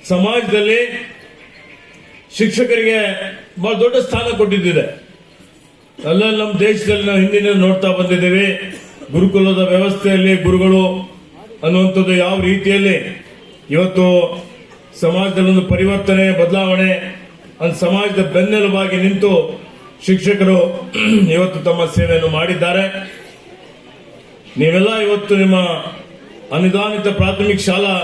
ಸಮಾಜದಲ್ಲಿ ಶಿಕ್ಷಕರಿಗೆ ಬಹಳ ದೊಡ್ಡ ಸ್ಥಾನ ಕೊಟ್ಟಿದ್ದಿದೆ. ಅಲ್ಲ ನಮ್ಮ ದೇಶದಲ್ಲಿ ನಾವು ಹಿಂದಿನ ನೋಡ್ತಾ ಬಂದಿದ್ದೇವೆ. ಗುರುಕುಲದ ವ್ಯವಸ್ಥೆಯಲ್ಲಿ ಗುರುಗಳು ಅನ್ನುವಂಥದ್ದು ಯಾವ ರೀತಿಯಲ್ಲಿ ಇವತ್ತು ಸಮಾಜದಲ್ಲಿ ಒಂದು ಪರಿವರ್ತನೆ ಬದಲಾವಣೆ ಒಂದು ಸಮಾಜದ ಬೆನ್ನೆಲುಬಾಗಿ ನಿಂತು ಶಿಕ್ಷಕರು ಇವತ್ತು ತಮ್ಮ ಸೇವೆಯನ್ನು ಮಾಡಿದ್ದಾರೆ. ನೀವೆಲ್ಲ ಇವತ್ತು ನಿಮ್ಮ ಅನುದಾನಿತ ಪ್ರಾಥಮಿಕ ಶಾಲಾ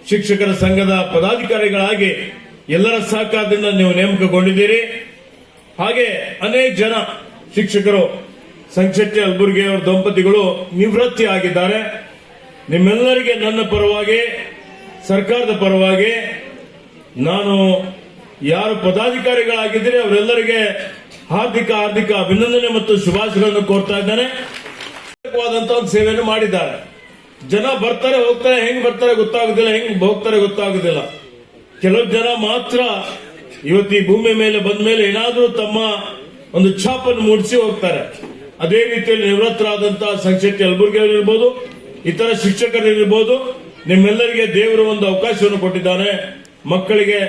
ಶಿಕ್ಷಕರ ಸಂಘದ ಪದಾಧಿಕಾರಿಗಳಾಗಿ ಎಲ್ಲರ ಸಹಕಾರದಿಂದ ನೀವು ನೇಮಕಗೊಂಡಿದ್ದೀರಿ. ಹಾಗೆ ಅನೇಕ ಜನ ಶಿಕ್ಷಕರು ಸಂಶೆಟ್ಟಿ ಯಲಬುರ್ಗಿ ಅವರ ದಂಪತಿಗಳು ನಿವೃತ್ತಿ ಆಗಿದ್ದಾರೆ. ನಿಮ್ಮೆಲ್ಲರಿಗೆ ನನ್ನ ಪರವಾಗಿ ಸರ್ಕಾರದ ಪರವಾಗಿ ನಾನು ಯಾರು ಪದಾಧಿಕಾರಿಗಳಾಗಿದ್ದೀರಿ ಅವರೆಲ್ಲರಿಗೆ ಹಾರ್ದಿಕ ಅಭಿನಂದನೆ ಮತ್ತು ಶುಭಾಶಯಗಳನ್ನು ಕೋರ್ತಾ ಇದ್ದೇನೆ. ಒಂದು ಸೇವೆಯನ್ನು ಮಾಡಿದ್ದಾರೆ. ಜನ ಬರ್ತಾರೆ ಹೋಗ್ತಾರೆ, ಹೆಂಗ್ ಬರ್ತಾರೆ ಗೊತ್ತಾಗುದಿಲ್ಲ, ಹೆಂಗ್ ಹೋಗ್ತಾರೆ ಗೊತ್ತಾಗುದಿಲ್ಲ. ಕೆಲವು ಜನ ಮಾತ್ರ ಇವತ್ತು ಈ ಭೂಮಿ ಮೇಲೆ ಬಂದ ಮೇಲೆ ಏನಾದ್ರೂ ತಮ್ಮ ಒಂದು ಛಾಪನ್ನು ಮೂಡಿಸಿ ಹೋಗ್ತಾರೆ. ಅದೇ ರೀತಿಯಲ್ಲಿ ನಿವೃತ್ತರಾದಂತಹ ಸಂಶೆಟ್ಟಿ ಯಲಬುರ್ಗಿ ಅವರಿರ್ಬೋದು, ಇತರ ಶಿಕ್ಷಕರಿರ್ಬೋದು, ನಿಮ್ಮೆಲ್ಲರಿಗೆ ದೇವರು ಒಂದು ಅವಕಾಶವನ್ನು ಕೊಟ್ಟಿದ್ದಾನೆ. ಮಕ್ಕಳಿಗೆ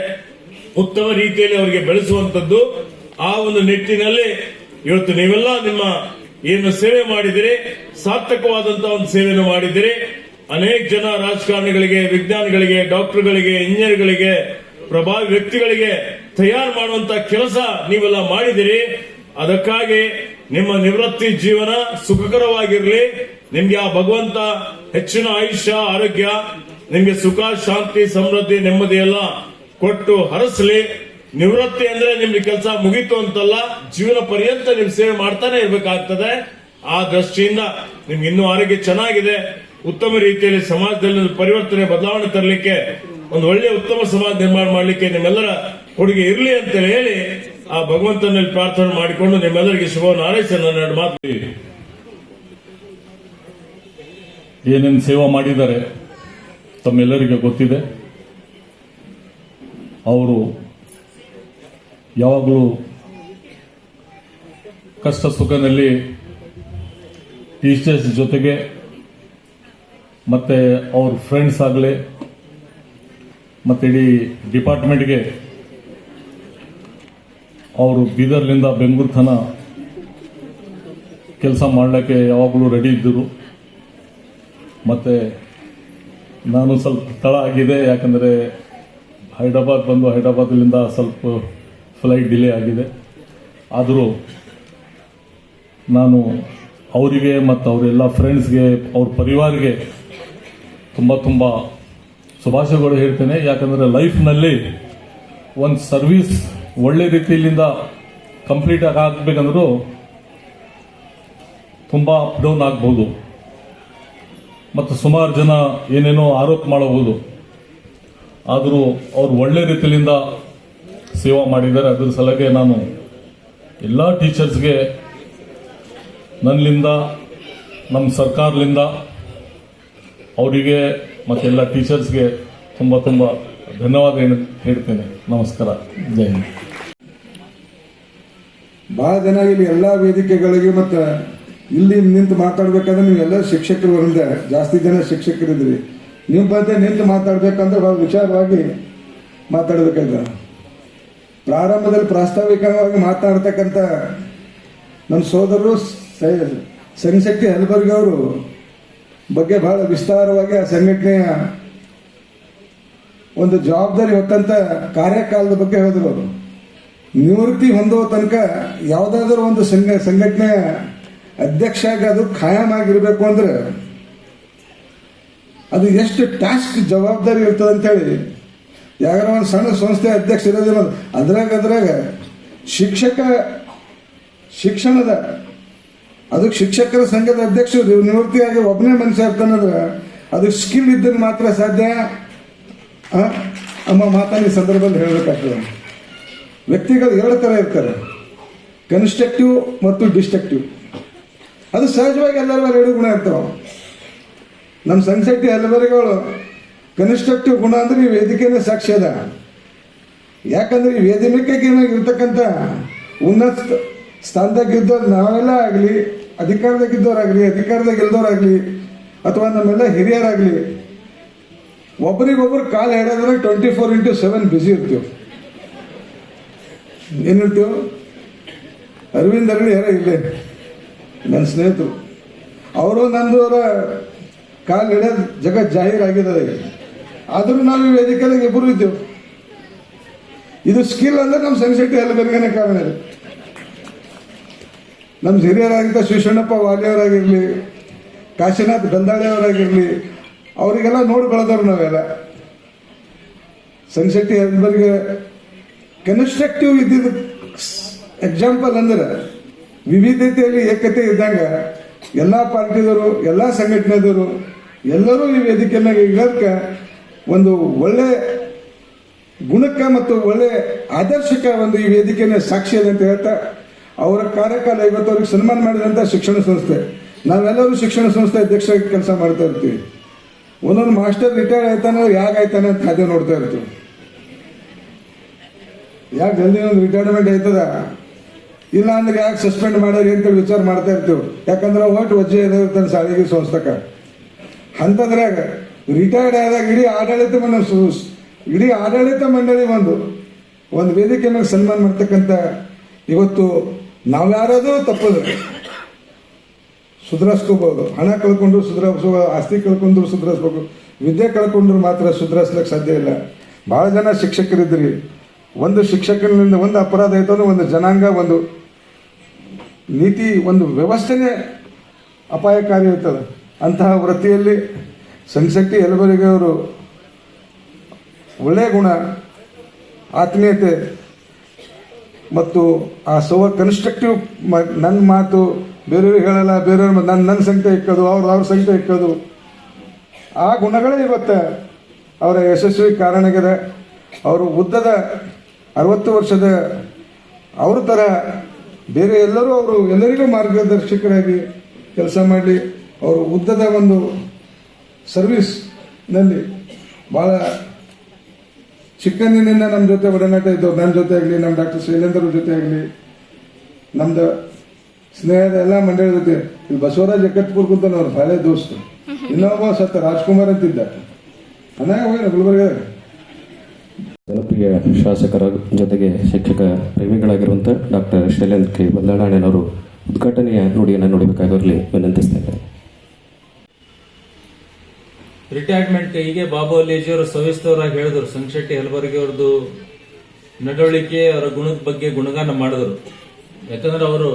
ಉತ್ತಮ ರೀತಿಯಲ್ಲಿ ಅವರಿಗೆ ಬೆಳೆಸುವಂತದ್ದು. ಆ ಒಂದು ನಿಟ್ಟಿನಲ್ಲಿ ಇವತ್ತು ನೀವೆಲ್ಲ ನಿಮ್ಮ ಏನು ಸೇವೆ ಮಾಡಿದಿರಿ, ಸಾರ್ಥಕವಾದಂತಹ ಒಂದು ಸೇವೆಯನ್ನು ಮಾಡಿದಿರಿ. ಅನೇಕ ಜನ ರಾಜಕಾರಣಿಗಳಿಗೆ, ವಿಜ್ಞಾನಿಗಳಿಗೆ, ಡಾಕ್ಟರ್ಗಳಿಗೆ, ಇಂಜಿನಿಯರ್ಗಳಿಗೆ, ಪ್ರಭಾವಿ ವ್ಯಕ್ತಿಗಳಿಗೆ ತಯಾರು ಮಾಡುವಂತ ಕೆಲಸ ನೀವೆಲ್ಲ ಮಾಡಿದಿರಿ. ಅದಕ್ಕಾಗಿ ನಿಮ್ಮ ನಿವೃತ್ತಿ ಜೀವನ ಸುಖಕರವಾಗಿರಲಿ. ನಿಮ್ಗೆ ಆ ಭಗವಂತ ಹೆಚ್ಚಿನ ಆಯುಷ್ಯ, ಆರೋಗ್ಯ, ನಿಮ್ಗೆ ಸುಖ, ಶಾಂತಿ, ಸಮೃದ್ಧಿ, ನೆಮ್ಮದಿ ಎಲ್ಲ ಕೊಟ್ಟು ಹರಸಲಿ. ನಿವೃತ್ತಿ ಅಂದ್ರೆ ನಿಮ್ಗೆ ಕೆಲಸ ಮುಗೀತು ಅಂತಲ್ಲ, ಜೀವನ ಪರ್ಯಂತ ನಿಮ್ ಸೇವೆ ಮಾಡ್ತಾನೆ ಇರ್ಬೇಕಾಗ್ತದೆ. ಆ ದೃಷ್ಟಿಯಿಂದ ನಿಮ್ಗೆ ಇನ್ನೂ ಆರೋಗ್ಯ ಚೆನ್ನಾಗಿದೆ. ಉತ್ತಮ ರೀತಿಯಲ್ಲಿ ಸಮಾಜದಲ್ಲಿ ಪರಿವರ್ತನೆ, ಬದಲಾವಣೆ ತರಲಿಕ್ಕೆ ಒಂದು ಒಳ್ಳೆಯ ಉತ್ತಮ ಸಮಾಜ ನಿರ್ಮಾಣ ಮಾಡಲಿಕ್ಕೆ ನಿಮ್ಮೆಲ್ಲರ ಕೊಡುಗೆ ಇರಲಿ ಅಂತ ಹೇಳಿ ಆ ಭಗವಂತನಲ್ಲಿ ಪ್ರಾರ್ಥನೆ ಮಾಡಿಕೊಂಡು ನಿಮ್ಮೆಲ್ಲರಿಗೆ ಶುಭವನ್ನು ಹಾರೈಸಿ ನನ್ನ ಎರಡು ಮಾತು. ಏನೇನು ಸೇವಾ ಮಾಡಿದ್ದಾರೆ ತಮ್ಮೆಲ್ಲರಿಗೆ ಗೊತ್ತಿದೆ. ಅವರು ಯಾವಾಗಲೂ ಕಷ್ಟ ಸುಖದಲ್ಲಿ ಟೀಚರ್ಸ್ ಜೊತೆಗೆ ಮತ್ತೆ ಅವ್ರ ಫ್ರೆಂಡ್ಸ್ ಆಗಲಿ ಮತ್ತೆ ಇಡೀ ಡಿಪಾರ್ಟ್ಮೆಂಟ್ಗೆ ಅವರು ಬೀದರ್ಲಿಂದ ಬೆಂಗಳೂರು ತನ ಕೆಲಸ ಮಾಡಲಿಕ್ಕೆ ಯಾವಾಗಲೂ ರೆಡಿ ಇದ್ದರು. ಮತ್ತು ನಾನು ಸ್ವಲ್ಪ ತಡ ಆಗಿದೆ, ಯಾಕಂದರೆ ಹೈದರಾಬಾದ್ಲಿಂದ ಸ್ವಲ್ಪ ಫ್ಲೈಟ್ ಡಿಲೇ ಆಗಿದೆ. ಆದರೂ ನಾನು ಅವರಿಗೆ ಮತ್ತು ಅವರೆಲ್ಲ ಫ್ರೆಂಡ್ಸ್ಗೆ ಅವ್ರ ಪರಿವಾರಿಗೆ ತುಂಬ ತುಂಬ ಶುಭಾಶಯಗಳು ಹೇಳ್ತೇನೆ. ಯಾಕಂದರೆ ಲೈಫ್ನಲ್ಲಿ ಒಂದು ಸರ್ವಿಸ್ ಒಳ್ಳೆ ರೀತಿಯಿಂದ ಕಂಪ್ಲೀಟ್ ಆಗಬೇಕಂದ್ರೂ ತುಂಬ ಅಪ್ ಡೌನ್ ಆಗ್ಬೋದು ಮತ್ತು ಸುಮಾರು ಜನ ಏನೇನೋ ಆರೋಪ ಮಾಡಬಹುದು. ಆದರೂ ಅವರು ಒಳ್ಳೆ ರೀತಿಯಿಂದ ಸೇವಾ ಮಾಡಿದ್ದಾರೆ. ಅದರ ಸಲಗೆ ನಾನು ಎಲ್ಲ ಟೀಚರ್ಸ್ಗೆ ನನ್ನಿಂದ ನಮ್ಮ ಸರ್ಕಾರದಿಂದ ಅವರಿಗೆ ಮತ್ತೆಲ್ಲ ಟೀಚರ್ಸ್ಗೆ ತುಂಬ ತುಂಬ ಧನ್ಯವಾದ ಹೇಳ್ತೇನೆ. ನಮಸ್ಕಾರ, ಜೈ ಹಿಂದ್. ಬಹಳ ಜನ ಇಲ್ಲಿ ಎಲ್ಲ ವೇದಿಕೆಗಳಿಗೆ ಮತ್ತು ಇಲ್ಲಿ ನಿಂತು ಮಾತಾಡ್ಬೇಕಾದ್ರೆ ನೀವೆಲ್ಲ ಶಿಕ್ಷಕರು ಒಂದೇ, ಜಾಸ್ತಿ ಜನ ಶಿಕ್ಷಕರಿದ್ರಿ. ನೀವು ಬಂದೆ ನಿಂತು ಮಾತಾಡ್ಬೇಕಂದ್ರೆ ಬಹಳ ವಿಚಾರವಾಗಿ ಮಾತಾಡ್ಬೇಕಾಯ್ತು. ಪ್ರಾರಂಭದಲ್ಲಿ ಪ್ರಾಸ್ತಾವಿಕವಾಗಿ ಮಾತನಾಡ್ತಕ್ಕಂಥ ನಮ್ಮ ಸೋದರರು ಸಂಘಶಕ್ತಿ ಹಲಬರ್ಗಿ ಅವರು ಬಗ್ಗೆ ಬಹಳ ವಿಸ್ತಾರವಾಗಿ ಆ ಸಂಘಟನೆಯ ಒಂದು ಜವಾಬ್ದಾರಿ ಹೊತ್ತಂತ ಕಾರ್ಯಕಾಲದ ಬಗ್ಗೆ ಹೇಳಿದ್ರು. ಅವರು ನಿವೃತ್ತಿ ಹೊಂದುವ ತನಕ ಯಾವುದಾದ್ರೂ ಒಂದು ಸಂಘಟನೆಯ ಅಧ್ಯಕ್ಷ ಆಗಿ ಅದು ಖಾಯಂ ಆಗಿರ್ಬೇಕು ಅಂದ್ರೆ ಅದು ಎಷ್ಟು ಟಾಸ್ಕ್ ಜವಾಬ್ದಾರಿ ಇರ್ತದೆ ಅಂತೇಳಿ, ಯಾವ್ದಾರ ಒಂದು ಸಣ್ಣ ಸಂಸ್ಥೆ ಅಧ್ಯಕ್ಷ ಇರೋದಿಲ್ಲ, ಅದ್ರಾಗ ಶಿಕ್ಷಣದ ಅದಕ್ಕೆ ಶಿಕ್ಷಕರ ಸಂಘದ ಅಧ್ಯಕ್ಷರು ನಿವೃತ್ತಿಯಾಗಿ ಒಬ್ಬನೇ ಮನುಷ್ಯ ಇರ್ತಾನಂದ್ರೆ ಅದು ಸ್ಕಿಲ್ ಇದ್ದರೆ ಮಾತ್ರ ಸಾಧ್ಯ. ಅಮ್ಮ ಮಾತನ್ನ ಈ ಸಂದರ್ಭದಲ್ಲಿ ಹೇಳಬೇಕಾಗ್ತದೆ. ವ್ಯಕ್ತಿಗಳು ಎರಡು ಥರ ಇರ್ತಾರೆ, ಕನ್ಸ್ಟ್ರಕ್ಟಿವ್ ಮತ್ತು ಡಿಸ್ಟ್ರಕ್ಟಿವ್. ಅದು ಸಹಜವಾಗಿ ಎಲ್ಲರೂ ಎರಡು ಗುಣ ಇರ್ತಾವೆ. ನಮ್ಮ ಸಂಘಶಕ್ತಿ ಹಲವರಿಗಳು ಕನ್ಸ್ಟ್ರಕ್ಟಿವ್ ಗುಣ ಅಂದ್ರೆ ಈ ವೇದಿಕೆನೇ ಸಾಕ್ಷಿ ಅದ. ಯಾಕಂದ್ರೆ ಈ ವೇದಿಕೆಗೆ ಇರ್ತಕ್ಕಂಥ ಉನ್ನತ ಸ್ಥಾನದಾಗಿದ್ದವ್ರು ನಾವೆಲ್ಲ ಆಗಲಿ, ಅಧಿಕಾರದಾಗಿದ್ದವರಾಗಲಿ, ಅಧಿಕಾರದಾಗ ಇಲ್ದವರಾಗಲಿ, ಅಥವಾ ನಮ್ಮೆಲ್ಲ ಹಿರಿಯರಾಗಲಿ, ಒಬ್ಬರಿಗೊಬ್ಬರು ಕಾಲು ಹೇಳೋದ್ರೆ 24/7 ಬ್ಯುಸಿ ಇರ್ತೀವಿ. ಏನಿರ್ತೀವಿ? ಅರವಿಂದ್ ಅರಳಿ ಯಾರ ಇಲ್ಲೇ ನನ್ನ ಸ್ನೇಹಿತರು, ಅವರು ನಂದವರ ಕಾಲು ಹಿಡಿಯೋದು ಜಗತ್ ಜಾಹೀರಾಗಿದೆ. ಆದರೂ ನಾವು ಈ ವೇದಿಕೆದಾಗ ಇಬ್ಬರು ಇದ್ದೇವೆ. ಇದು ಸ್ಕಿಲ್ ಅಂದ್ರೆ ನಮ್ಮ ಸಂಘಶಕ್ತಿ ಹಲಬರ್ಗಿನೇ ಕಾರಣ ಇದೆ. ನಮ್ಮ ಹಿರಿಯರಾಗಿದ್ದ ಶಿವಶಣ್ಣಪ್ಪ ವಾಲಿಯವರಾಗಿರಲಿ, ಕಾಶಿನಾಥ್ ಗಂದಾಳೆ ಅವರಾಗಿರಲಿ, ಅವರಿಗೆಲ್ಲ ನೋಡಿ ಬೆಳೆದವ್ರು ನಾವೆಲ್ಲ. ಸಂಘಶಕ್ತಿ ಹಲಬರ್ಗಿ ಕನ್ಸ್ಟ್ರಕ್ಟಿವ್ ಇದ್ದಿದ್ದು ಎಕ್ಸಾಂಪಲ್ ಅಂದ್ರೆ ವಿವಿಧತೆಯಲ್ಲಿ ಏಕತೆ ಇದ್ದಂಗ ಎಲ್ಲ ಪಾರ್ಟಿದವರು, ಎಲ್ಲ ಸಂಘಟನೆದವರು ಎಲ್ಲರೂ ಈ ವೇದಿಕೆ ಮ್ಯಾಗ ಇರೋದಕ್ಕೆ ಒಂದು ಒಳ್ಳೆ ಗುಣಕ್ಕೆ ಮತ್ತು ಒಳ್ಳೆ ಆದರ್ಶಕ್ಕೆ ಒಂದು ಈ ವೇದಿಕೆನೇ ಸಾಕ್ಷಿ ಇದೆ ಅಂತ ಹೇಳ್ತಾ, ಅವರ ಕಾರ್ಯಕಾಲ 50 ಅವ್ರಿಗೆ ಸನ್ಮಾನ ಮಾಡಿದಂಥ ಶಿಕ್ಷಣ ಸಂಸ್ಥೆ. ನಾವೆಲ್ಲರೂ ಶಿಕ್ಷಣ ಸಂಸ್ಥೆ ಅಧ್ಯಕ್ಷರಾಗಿ ಕೆಲಸ ಮಾಡ್ತಾ ಇರ್ತೀವಿ. ಒಂದೊಂದು ಮಾಸ್ಟರ್ ರಿಟೈರ್ಡ್ ಆಯ್ತಾನೆ, ಯಾಕೆ ಆಯ್ತಾನೆ ಅಂತ ಅದೇ ನೋಡ್ತಾ ಇರ್ತೀವಿ. ಯಾಕೆ ಜಲ್ದಿ ಒಂದು ರಿಟೈರ್ಮೆಂಟ್ ಆಯ್ತದ, ಇಲ್ಲ ಅಂದ್ರೆ ಯಾಕೆ ಸಸ್ಪೆಂಡ್ ಮಾಡ್ಯಾರಿ ಅಂತೇಳಿ ವಿಚಾರ ಮಾಡ್ತಾ ಇರ್ತೀವಿ. ಯಾಕಂದ್ರೆ ಒಟ್ಟು ವಜ್ಜೆ ಇರ್ತಾನೆ ಸಾರಿಗೆ ಸಂಸ್ಥಕ. ಅಂಥದ್ರಾಗ ರಿಟೈರ್ಡ್ ಆದಾಗ ಇಡೀ ಆಡಳಿತ ಮಂಡಳಿ ಒಂದು ವೇದಿಕೆ ಮೇಲೆ ಸನ್ಮಾನ ಮಾಡ್ತಕ್ಕಂಥ ಇವತ್ತು ನಾವ್ಯಾರಾದರೂ ತಪ್ಪದ್ರೆ ಸುಧಾರಿಸ್ಕೋಬಹುದು. ಹಣ ಕಳ್ಕೊಂಡ್ರು ಸುಧಾರಿಸ್ಬೋದು, ಆಸ್ತಿ ಕಳ್ಕೊಂಡ್ರು ಸುಧಾರಿಸ್ಬೇಕು, ವಿದ್ಯೆ ಕಳ್ಕೊಂಡ್ರು ಮಾತ್ರ ಸುಧಾರಿಸ್ಲಿಕ್ಕೆ ಸಾಧ್ಯ ಇಲ್ಲ. ಭಾಳ ಜನ ಶಿಕ್ಷಕರಿದ್ರಿ. ಒಂದು ಶಿಕ್ಷಕನಿಂದ ಒಂದು ಅಪರಾಧ ಆಯ್ತು ಅಂದ್ರೆ ಒಂದು ಜನಾಂಗ, ಒಂದು ನೀತಿ, ಒಂದು ವ್ಯವಸ್ಥೆನೇ ಅಪಾಯಕಾರಿ ಇರ್ತದೆ. ಅಂತಹ ವೃತ್ತಿಯಲ್ಲಿ ಸಂಘಶಕ್ತಿ ಹಲಬರ್ಗಿ ಅವರು ಒಳ್ಳೆಯ ಗುಣ, ಆತ್ಮೀಯತೆ ಮತ್ತು ಆ ಕನ್ಸ್ಟ್ರಕ್ಟಿವ್ ನನ್ನ ಮಾತು ಬೇರೆಯವ್ರಿಗೆ ಹೇಳಲ್ಲ, ಬೇರೆಯವ್ರ ನನ್ನ ಸಂಖ್ಯೆ ಇಕ್ಕೋದು, ಅವ್ರ ಸಂಖ್ಯೆ ಇಕ್ಕೋದು, ಆ ಗುಣಗಳೇ ಇವತ್ತು ಅವರ ಯಶಸ್ವಿ ಕಾರಣ ಆಗಿದೆ. ಅವರು ಉದ್ದದ 60 ವರ್ಷದ ಅವ್ರ ಥರ ಬೇರೆ ಅವರು ಎಲ್ಲರಿಗೂ ಮಾರ್ಗದರ್ಶಕರಾಗಿ ಕೆಲಸ ಮಾಡಲಿ. ಅವರು ಉದ್ದದ ಒಂದು ಸರ್ವಿಸ್ನಲ್ಲಿ ಭಾಳ ಚಿಕ್ಕಂದಿನಿಂದ ನಮ್ಮ ಜೊತೆ ಒಡನಾಟ ಇದ್ದವು. ನನ್ನ ಜೊತೆ ಆಗಲಿ, ನಮ್ಮ ಡಾಕ್ಟರ್ ಶೈಲೇಂದ್ರ ಜೊತೆ ಆಗಲಿ, ನಮ್ದು ಸ್ನೇಹದ ಎಲ್ಲ ಮಂಡಳಿ ಜೊತೆ. ಇಲ್ಲಿ ಬಸವರಾಜ್ ಎಕ್ಕತ್ಪುರ್ ಕುಂತ ಅವ್ರು ಹಳೆ ದೋಸ್ತು. ಇನ್ನೊಬ್ಬ ಸತ್ತ ರಾಜ್ಕುಮಾರ್ ಅಂತಿದ್ದ, ಅನಾಗ ಹೋಗಿ ಗುಲ್ಬರ್ಗ. ಜನಪ್ರಿಯ ಶಾಸಕರ ಜೊತೆಗೆ ಶಿಕ್ಷಕ ಪ್ರೇಮಿಗಳಾಗಿರುವಂಥ ಡಾಕ್ಟರ್ ಶೈಲೇಂದ್ರ ಕೆ ಬಲ್ಲಾಳಣ್ಣನವರು ಉದ್ಘಾಟನೆಯ ನುಡಿಯನ್ನು ನುಡಿಬೇಕಾಗಿರಲಿ ವಿನಂತಿಸ್ತಾ ಇದ್ದಾರೆ. ರಿಟೈರ್ಮೆಂಟ್ ಹೀಗೆ ಬಾಬು ಅಲ್ಲೇಜಿಯವರು ಸವಿಸ್ತವರಾಗಿ ಹೇಳಿದ್ರು. ಸಂಕ್ಷೆಟ್ಟಿ ಹಲಬರ್ಗಿ ಅವ್ರದ್ದು ನಡವಳಿಕೆ, ಅವರ ಗುಣದ ಬಗ್ಗೆ ಗುಣಗಾನ ಮಾಡಿದ್ರು. ಯಾಕಂದ್ರೆ ಅವರು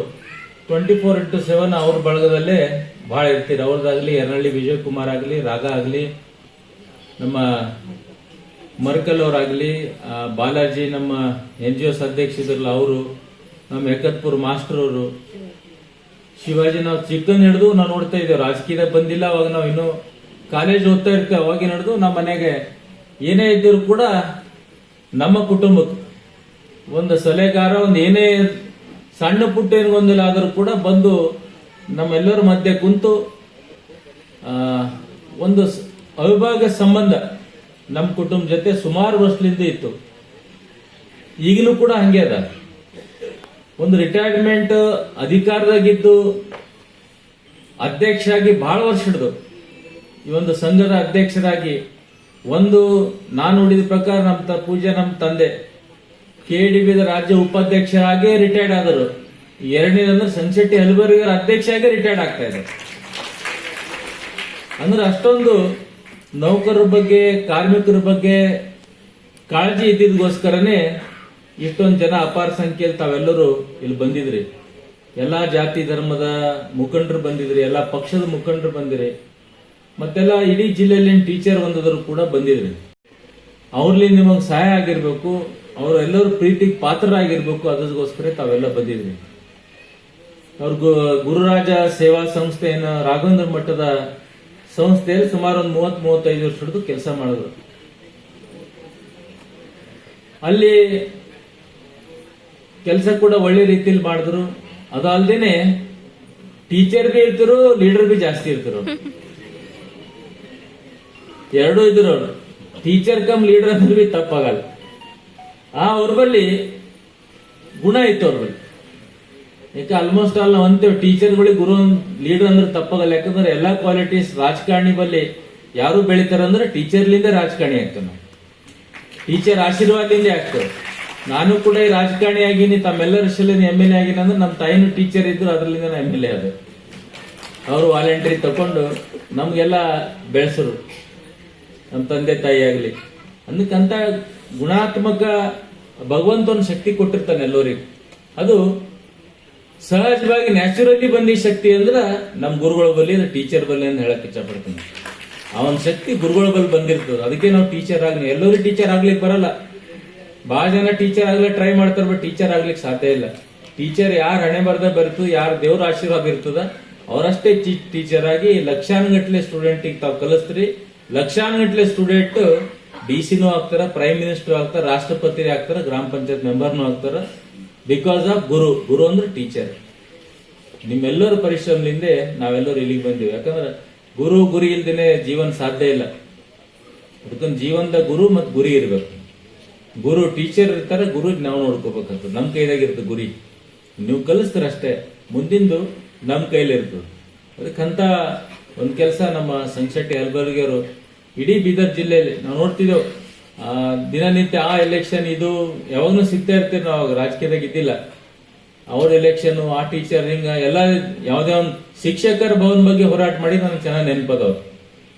24/7 ಅವ್ರ ಬಳಗದಲ್ಲೇ ಬಹಳ ಇರ್ತೀರಿ. ಅವ್ರದ್ದಾಗಲಿ, ಯರನಹಳ್ಳಿ ವಿಜಯ್ ಕುಮಾರ್ ಆಗಲಿ, ರಾಗ ಆಗಲಿ, ನಮ್ಮ ಮರ್ಕಲ್ ಅವರಾಗಲಿ, ಬಾಲಾಜಿ ನಮ್ಮ NGOs ಅಧ್ಯಕ್ಷ ಇದ್ರಲ್ಲ ಅವರು, ನಮ್ಮ ಎಕತ್ಪುರ್ ಮಾಸ್ಟರ್ ಅವರು, ಶಿವಾಜಿ. ನಾವು ಚಿಕ್ಕನ್ ಹಿಡಿದು ನಾವು ನೋಡ್ತಾ ಇದ್ದೇವೆ. ರಾಜಕೀಯದಾಗ ಬಂದಿಲ್ಲ, ಅವಾಗ ನಾವು ಇನ್ನೂ ಕಾಲೇಜ್ ಓದ್ತಾ ಇರ್ತೇವೆ. ಅವಾಗಿನ ಹಿಡಿದು ನಮ್ಮ ಮನೆಗೆ ಏನೇ ಇದ್ದರೂ ಕೂಡ ನಮ್ಮ ಕುಟುಂಬಕ್ಕೆ ಒಂದು ಸಲಹೆಗಾರ, ಒಂದು ಏನೇ ಸಣ್ಣ ಪುಟ್ಟ ಏನು ಗೊಂದಲ ಆದರೂ ಕೂಡ ಬಂದು ನಮ್ಮೆಲ್ಲರ ಮಧ್ಯೆ ಕುಂತು ಒಂದು ಅವಿಭಾಗ ಸಂಬಂಧ ನಮ್ಮ ಕುಟುಂಬ ಜೊತೆ ಸುಮಾರು ವರ್ಷದಿಂದ ಇತ್ತು. ಈಗಲೂ ಕೂಡ ಹಂಗೆ ಅದ. ಒಂದು ರಿಟೈರ್ಮೆಂಟ್ ಅಧಿಕಾರದಾಗಿದ್ದು ಅಧ್ಯಕ್ಷ ಆಗಿ ಬಹಳ ವರ್ಷ ಹಿಡಿದು ಈ ಒಂದು ಸಂಘದ ಅಧ್ಯಕ್ಷರಾಗಿ, ಒಂದು ನಾನು ನೋಡಿದ ಪ್ರಕಾರ ನಮ್ಮ ಪೂಜೆ ನಮ್ಮ ತಂದೆ KDBದ ರಾಜ್ಯ ಉಪಾಧ್ಯಕ್ಷರಾಗೇ ರಿಟೈರ್ಡ್ ಆದರು. ಎರಡನೇದಂದ್ರೆ ಸಂಕ್ಷೆಟ್ಟಿ ಹಲಬರ್ಗಿ ಅಧ್ಯಕ್ಷ ಆಗಿ ರಿಟೈರ್ಡ್ ಆಗ್ತಾ ಇದೆ. ಅಂದ್ರೆ ಅಷ್ಟೊಂದು ನೌಕರರ ಬಗ್ಗೆ, ಕಾರ್ಮಿಕರ ಬಗ್ಗೆ ಕಾಳಜಿ ಇದ್ದಿದ್ದಗೋಸ್ಕರನೇ ಇಷ್ಟೊಂದು ಜನ ಅಪಾರ ಸಂಖ್ಯೆಯಲ್ಲಿ ತಾವೆಲ್ಲರೂ ಇಲ್ಲಿ ಬಂದಿದ್ರಿ. ಎಲ್ಲಾ ಜಾತಿ ಧರ್ಮದ ಮುಖಂಡರು ಬಂದಿದ್ರಿ, ಎಲ್ಲಾ ಪಕ್ಷದ ಮುಖಂಡರು ಬಂದಿರಿ, ಮತ್ತೆಲ್ಲ ಇಡೀ ಜಿಲ್ಲೆಯಲ್ಲಿ ಟೀಚರ್ ಒಂದಾದ್ರು ಕೂಡ ಬಂದಿದ್ರಿ. ಅವ್ರಲ್ಲಿ ನಿಮಗೆ ಸಹಾಯ ಆಗಿರ್ಬೇಕು, ಅವರೆಲ್ಲರೂ ಪ್ರೀತಿಗೆ ಪಾತ್ರರಾಗಿರ್ಬೇಕು, ಅದಕ್ಕೋಸ್ಕರ ತಾವೆಲ್ಲ ಬಂದಿದ್ರಿ. ಅವ್ರ ಗುರುರಾಜ ಸೇವಾ ಸಂಸ್ಥೆ ಏನು ರಾಘವೇಂದ್ರ ಮಠದ ಸಂಸ್ಥೆಯಲ್ಲಿ ಸುಮಾರು ಒಂದು 30-35 ವರ್ಷ ಹಿಡಿದು ಕೆಲಸ ಮಾಡಿದ್ರು. ಅಲ್ಲಿ ಕೆಲಸ ಕೂಡ ಒಳ್ಳೆ ರೀತಿಯಲ್ಲಿ ಮಾಡಿದ್ರು. ಅದಲ್ದೇನೆ ಟೀಚರ್ ಬಿ ಇರ್ತರು, ಲೀಡರ್ ಬಿ ಜಾಸ್ತಿ ಇರ್ತರು. ಎರಡೂ ಇದ್ರು. ಟೀಚರ್ ಕಮ್ ಲೀಡರ್ ಅಂದ್ರೆ ಬಿ ತಪ್ಪಾಗಲ್ಲ. ಅವ್ರ ಬಳಿ ಗುಣ ಇತ್ತು ಅವ್ರ ಬಳಿ. ಯಾಕೆ ಆಲ್ಮೋಸ್ಟ್ ಆಲ್ ನಾವು ಅಂತೇವೆ ಟೀಚರ್ಗಳಿಗೆ ಗುರು ಲೀಡರ್ ಅಂದ್ರೆ ತಪ್ಪಾಗಲ್ಲ. ಯಾಕಂದ್ರೆ ಎಲ್ಲಾ ಕ್ವಾಲಿಟೀಸ್ ರಾಜಕಾರಣಿ ಬಲ್ಲಿ ಯಾರು ಬೆಳಿತಾರಂದ್ರೆ ಟೀಚರ್ಲಿಂದ ರಾಜಕಾರಣಿ ಆಗ್ತೇವೆ ನಾವು. ಟೀಚರ್ ಆಶೀರ್ವಾದದಿಂದ ಆಗ್ತೇವೆ. ನಾನು ಕೂಡ ಈ ರಾಜಕಾರಣಿ ಆಗೀನಿ, ತಮ್ಮೆಲ್ಲರ ಹೆಸರಲ್ಲಿ MLA ಆಗಿನ ಅಂದ್ರೆ ನಮ್ಮ ತಾಯಿನೂ ಟೀಚರ್ ಇದ್ರು, ಅದರಲ್ಲಿಂದ ನಾನು MLA ಆದ. ಅವರು ವಾಲಂಟ್ರಿ ತಕೊಂಡು ನಮ್ಗೆಲ್ಲ ಬೆಳೆಸರು, ನಮ್ಮ ತಂದೆ ತಾಯಿ ಆಗಲಿ. ಅದಕ್ಕಂತ ಗುಣಾತ್ಮಕ ಭಗವಂತನ ಶಕ್ತಿ ಕೊಟ್ಟಿರ್ತಾನೆ ಎಲ್ಲರಿಗೂ. ಅದು ಸಹಜವಾಗಿ ನ್ಯಾಚುರಲಿ ಬಂದಿ ಶಕ್ತಿ ಅಂದ್ರೆ ನಮ್ಮ ಗುರುಗಳ ಬಲ್ಲಿ, ಟೀಚರ್ ಬಲ್ಲಿ ಅಂತ ಹೇಳಕ್ ಇಷ್ಟಪಡ್ತೀನಿ. ಅವನ ಶಕ್ತಿ ಗುರುಗಳ ಬಲ್ಲಿ ಬಂದಿರ್ತದೆ. ಅದಕ್ಕೆ ನಾವು ಟೀಚರ್ ಆಗಲಿ, ಎಲ್ಲರೂ ಟೀಚರ್ ಆಗ್ಲಿಕ್ಕೆ ಬರಲ್ಲ. ಬಹಳ ಜನ ಟೀಚರ್ ಆಗ್ಲಿಕ್ಕೆ ಟ್ರೈ ಮಾಡ್ತಾರೆ, ಬಟ್ ಟೀಚರ್ ಆಗ್ಲಿಕ್ಕೆ ಸಾಧ್ಯ ಇಲ್ಲ. ಟೀಚರ್ ಯಾರು ಹಣೆ ಬರ್ದ ಬರ್ತದ, ಯಾರು ದೇವ್ರ ಆಶೀರ್ವಾದ ಇರ್ತದ, ಅವರಷ್ಟೇ ಟೀಚರ್ ಆಗಿ ಲಕ್ಷಾನುಗಟ್ಲೆ ಸ್ಟೂಡೆಂಟಿಗೆ ತಾವು ಕಲಿಸ್ತ್ರಿ. ಲಕ್ಷಾನುಗಟ್ಲೆ ಸ್ಟೂಡೆಂಟ್ DC-ನೂ ಆಗ್ತಾರ, ಪ್ರೈಮ್ ಮಿನಿಸ್ಟರ್ ಆಗ್ತಾರ, ರಾಷ್ಟ್ರಪತಿ ಆಗ್ತಾರ, ಗ್ರಾಮ ಪಂಚಾಯತ್ ಮೆಂಬರ್ನೂ ಆಗ್ತಾರ. ಬಿಕಾಸ್ ಆಫ್ ಗುರು ಅಂದ್ರೆ ಟೀಚರ್. ನಿಮ್ಮೆಲ್ಲರ ಪರಿಶ್ರಮದಿಂದ ನಾವೆಲ್ಲರೂ ಇಲ್ಲಿಗೆ ಬಂದಿವಿ. ಯಾಕಂದ್ರೆ ಗುರಿ ಇಲ್ದೇನೆ ಜೀವನ ಸಾಧ್ಯ ಇಲ್ಲ. ಅದಕ್ಕೊಂದು ಜೀವನದ ಗುರು ಮತ್ತು ಗುರಿ ಇರ್ಬೇಕು. ಗುರು ಟೀಚರ್ ಇರ್ತಾರೆ, ಗುರು ನಾವು ನೋಡ್ಕೋಬೇಕಾಗ್ತದೆ. ನಮ್ಮ ಕೈದಾಗಿರ್ತದೆ ಗುರಿ. ನೀವು ಕಲಿಸ್ತಾರಷ್ಟೇ, ಮುಂದಿಂದು ನಮ್ಮ ಕೈಲಿ ಇರ್ತದೆ. ಅದಕ್ಕಂತ ಒಂದ್ ಕೆಲಸ ನಮ್ಮ ಸಂಕ್ಷೆಟ್ಟಿ ಹಲಬರ್ಗಿ ಅವರು ಇಡೀ ಬೀದರ್ ಜಿಲ್ಲೆಯಲ್ಲಿ ನಾವು ನೋಡ್ತಿದ್ದೆವು. ದಿನನಿತ್ಯ ಆ ಎಲೆಕ್ಷನ್ ಇದು ಯಾವಾಗ್ಲೂ ಸಿಗ್ತಾ ಇರ್ತೀವಿ. ನಾವು ರಾಜಕೀಯದಾಗ ಇದ್ದಿಲ್ಲ. ಅವ್ರ ಎಲೆಕ್ಷನ್, ಆ ಟೀಚರ್, ಹಿಂಗ ಎಲ್ಲ ಯಾವ್ದೇ ಒಂದು ಶಿಕ್ಷಕರ ಭವನ್ ಬಗ್ಗೆ ಹೋರಾಟ ಮಾಡಿ ನನಗೆ ಚೆನ್ನಾಗಿ ನೆನಪದವ್ರು.